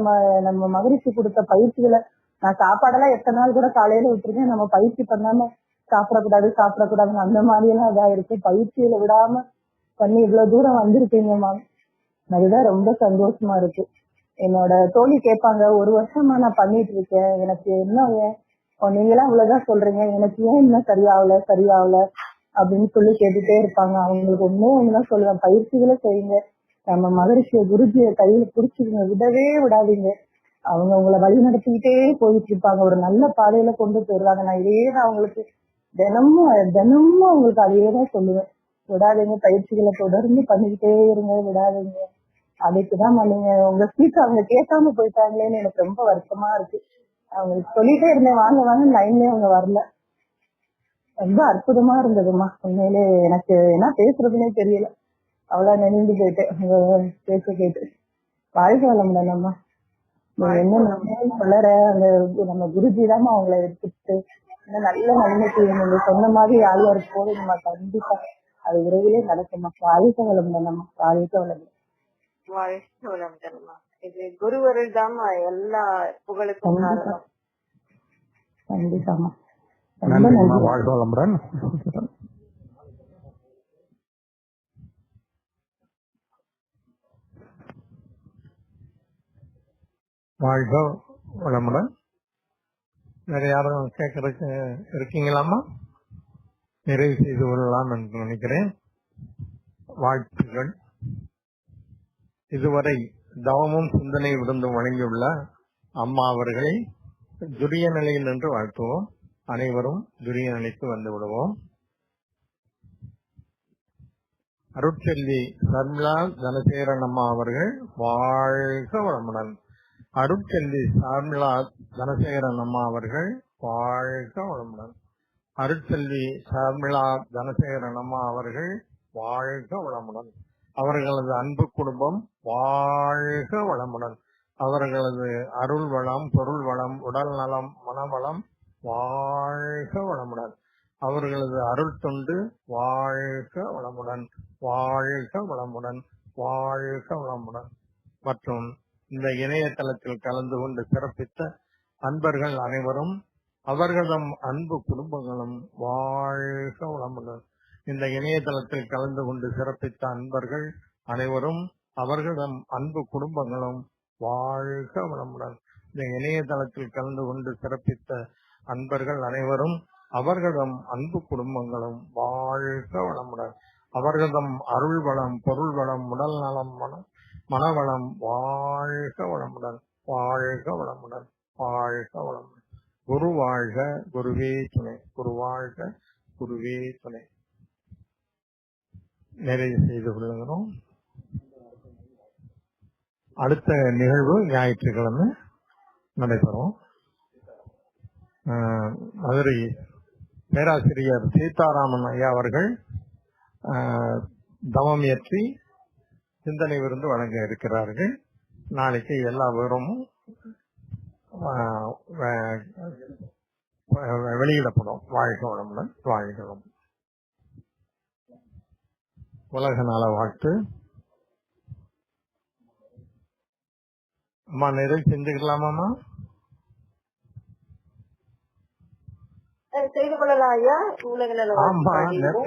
நம்ம மகிழ்ச்சி கொடுத்த பயிற்சிகளை நான் சாப்பாடெல்லாம் எத்தனை நாள் கூட காலையில விட்டுருக்கேன். நம்ம பயிற்சி பண்ணாம சாப்பிடக்கூடாதுன்னு அந்த மாதிரி எல்லாம் இதா இருக்கு. பயிற்சியில விடாம பண்ணி இவ்வளவு தூரம் வந்திருக்கீங்கம்மா. அதுதான் ரொம்ப சந்தோஷமா இருக்கு. என்னோட தோழி கேட்பாங்க, 1 வருஷமா நான் பண்ணிட்டு இருக்கேன், எனக்கு என்ன நீங்களாம் இவ்வளவுதான் சொல்றீங்க, எனக்கு ஏன் இன்னும் சரியாகல அப்படின்னு சொல்லி கேட்டுட்டே இருப்பாங்க. அவங்களுக்கு ஒண்ணுதான் சொல்லுவேன், பயிற்சிகளை செய்யுங்க. நம்ம மகரிஷிய குருஜிய கையில புடிச்சுக்கங்க, விடவே விடாதீங்க. அவங்க உங்களை வழி நடத்திக்கிட்டே போயிட்டு இருப்பாங்க, ஒரு நல்ல பாதையில கொண்டு போயிடுவாங்க. நான் இதேதான் அவங்களுக்கு தினமும் அவங்களுக்கு அதையேதான் சொல்லுவேன். விடாதீங்க, பயிற்சிகளை தொடர்ந்து பண்ணிக்கிட்டே இருங்க, விடாதீங்க. அதுக்குதான் நீங்க உங்க ஸ்பீச் அவங்க கேட்காம போயிட்டாங்களேன்னு எனக்கு ரொம்ப வருத்தமா இருக்கு. அவங்களுக்கு சொல்லிட்டே இருந்தேன் வாங்க லைன்லயே அவங்க வரல. ரொம்ப அற்புதமா இருந்ததுமா. உண்மையிலே எனக்கு என்ன பேசுறதுன்னே தெரியல, அவ்வளவு நினைந்து போயிட்டேன் உங்க பேச கேட்டு. வாழ்க வளமுடன் அம்மா. நீங்க என்ன வளர அந்த நம்ம குருஜி தான் அவங்களை எடுத்துட்டு இன்னும் நல்ல நன்மைக்கு நீங்க சொன்ன மாதிரி ஆழ்வார் போதுமா, கண்டிப்பா அது விரைவிலே நடக்குமா. வாழ்க்கை வளமுடன் நம்ம வாழ்க்கை வளமுடன். வாழ்க்கை வளமுடன்மா. இது குருவருள் தாமா எல்லா புகழுக்கும் காரணம். கண்டிப்பாமா. ரொம்ப நன்றிம்மா. நன்றி. வாழ்க வளமுடன். வாழ்க வளமுடன். வேற யாரும் கேட்கறதுக்கு இருக்கீங்களாமா? நிறைவு செய்து கொள்ளலாம் என்று நினைக்கிறேன். வாழ்த்துக்கள். இதுவரை தவமும் சிந்தனை விருந்தும் வழங்கியுள்ள அம்மா அவர்களை துரிய நிலையில் நின்று வாழ்த்துவோம். அனைவரும் துரிய நிலைக்கு வந்து விடுவோம். அருட்செல்வி சர்மிளா தனசேகரன் அம்மா அவர்கள் வாழ்க வளமுடன். அருட்செல்வி சர்மிளா தனசேகரன் அம்மா அவர்கள் வாழ்க வளமுடன். அருட்செல்வி சர்மிளா தனசேகரன் அம்மா அவர்கள் வாழ்க வளமுடன். அவர்களது அன்பு குடும்பம் வாழ்க வளமுடன். அவர்களது அருள் வளம், பொருள் வளம், உடல் நலம், மனவளம் வாழ்க வளமுடன். அவர்களது அருள் தொண்டு வாழ்க வளமுடன், வாழ்க வளமுடன், வாழ்க வளமுடன். மற்றும் இந்த இணையதளத்தில் கலந்து கொண்டு சிறப்பித்த அன்பர்கள் அனைவரும் அவர்களிடம் அன்பு குடும்பங்களும் வாழ்க வளமுடன். இந்த இணையதளத்தில் கலந்து கொண்டு சிறப்பித்த அன்பர்கள் அனைவரும் அவர்களிடம் அன்பு குடும்பங்களும் வாழ்க வளமுடன். இந்த இணையதளத்தில் கலந்து கொண்டு சிறப்பித்த அன்பர்கள் அனைவரும் அவர்களிடம் அன்பு குடும்பங்களும் வாழ்க வளமுடன். அவர்களிடம் அருள் வளம், பொருள் வளம், உடல் நலம், மனவளம் வாழ்க வளமுடன், வாழ்க வளமுடன், வாழ்க வளமுடன். குரு வாழ்க, குருவே துணை. குரு வாழ்க, குருவே துணை. நிறைவு செய்து கொள்ளுகிறோம். அடுத்த நிகழ்வு ஞாயிற்றுக்கிழமை நடைபெறும். மதுரை பேராசிரியர் சீதாராமன் ஐயா அவர்கள் தவம் இயற்றி சிந்தனை விருந்து வழங்க இருக்கிறார்கள். நாளைக்கு எல்லா விவரமும் வெளியிடப்படும். வாழ்க வளமுடன், வாழ்க வளமுடன். உலக நல வாழ்த்து. அம்மா நிறைவு செஞ்சுக்கலாமாம்மா? செய்து கொள்ளலாம் ஐயா. உலக நல ஆமா,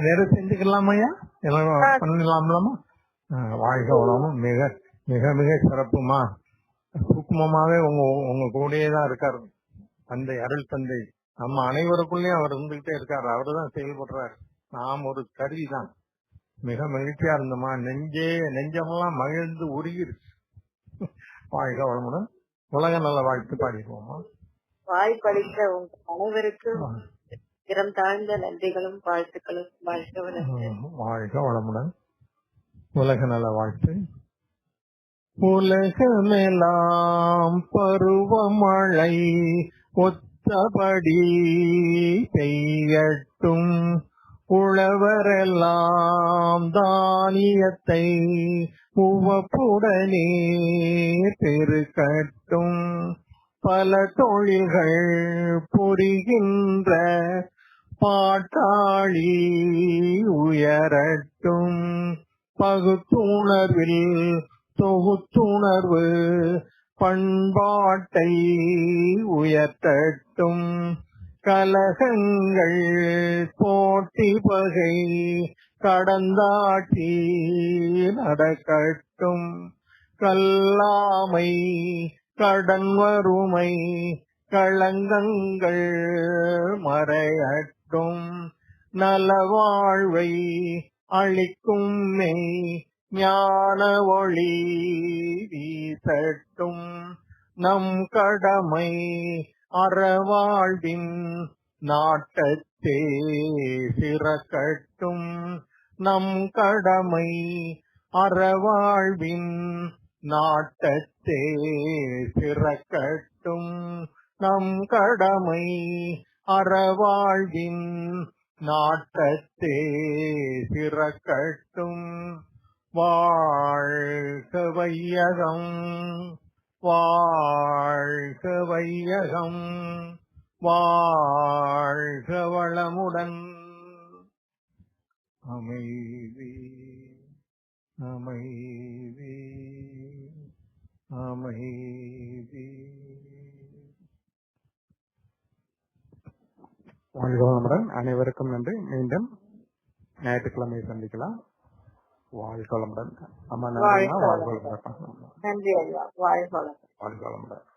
நிறைவு செஞ்சுக்கலாமா ஐயா? எல்லாம் பண்ணலாம்லாமா? வாழ்க வளமும். மிக மிக மிக சிறப்புமா. சூக்குமமாவே உங்க கூடயே தான் இருக்காரு தந்தை, அருள் தந்தை. நம்ம அனைவருக்குள்ளேயும் அவர் இருந்துகிட்டே இருக்காரு. அவரு தான் செயல்படுறாரு. நாம் ஒரு கருவி தான். மிக மகிழ்ச்சியா இருந்தோமா. நெஞ்சமெல்லாம் மகிழ்ந்து உருகிருச்சு. வாழ்க வளமுடன். உலக நல்ல வாழ்த்து பாடிடுவோமா. வாய்ப்பளித்த உங்க அனைவருக்கும் திறம் தாழ்ந்த நன்றிகளும் வாழ்த்துக்களும். வாழ்க வளமுடன். வாழ்க வளமுடன். உலக நல வாழ்த்து. உலகமெல்லாம் பருவமழை ஒத்தபடி பெய்யட்டும். உழவரெல்லாம் தானியத்தை உவப்புடனே பெருக்கட்டும். பல தொழில்கள் புரிகின்ற பாட்டாளி உயரட்டும். பகுத்துணர்வில் தொகுத்துணர்வு பண்பாட்டை உயர்த்தட்டும். கலகங்கள் போட்டி பகை கடந்தாட்சி நடக்கட்டும். கல்லாமை கடன் வறுமை களங்கங்கள் மறையட்டும். நலவாழ்வை அளிக்கும் மெய் ஞான ஒளி வீசட்டும். நம் கடமை அறவாழ்வின் நாட்டத்தே சிறக்கட்டும். நம் கடமை அறவாழ்வின் நாட்டத்தே சிறக்கட்டும். நம் கடமை அறவாழ்வின் நாட்டத்தே சிறக்கட்டும். வாழ்க வையகம், வாழ்க வையகம், வாழ்க வளமுடன். அமைதி அமைதி அமைதி. வாழ்க வளமுடன். அனைவருக்கும் நன்றி. மீண்டும் ஞாயிற்றுக்கிழமை சந்திக்கலாம். வாழ்க வளமுடன். அம்மா நன்றிமா. வாழ்க வளமுடன். நன்றி ஐயா. வாழ்க வளமுடன். வாழ்க வளமுடன்.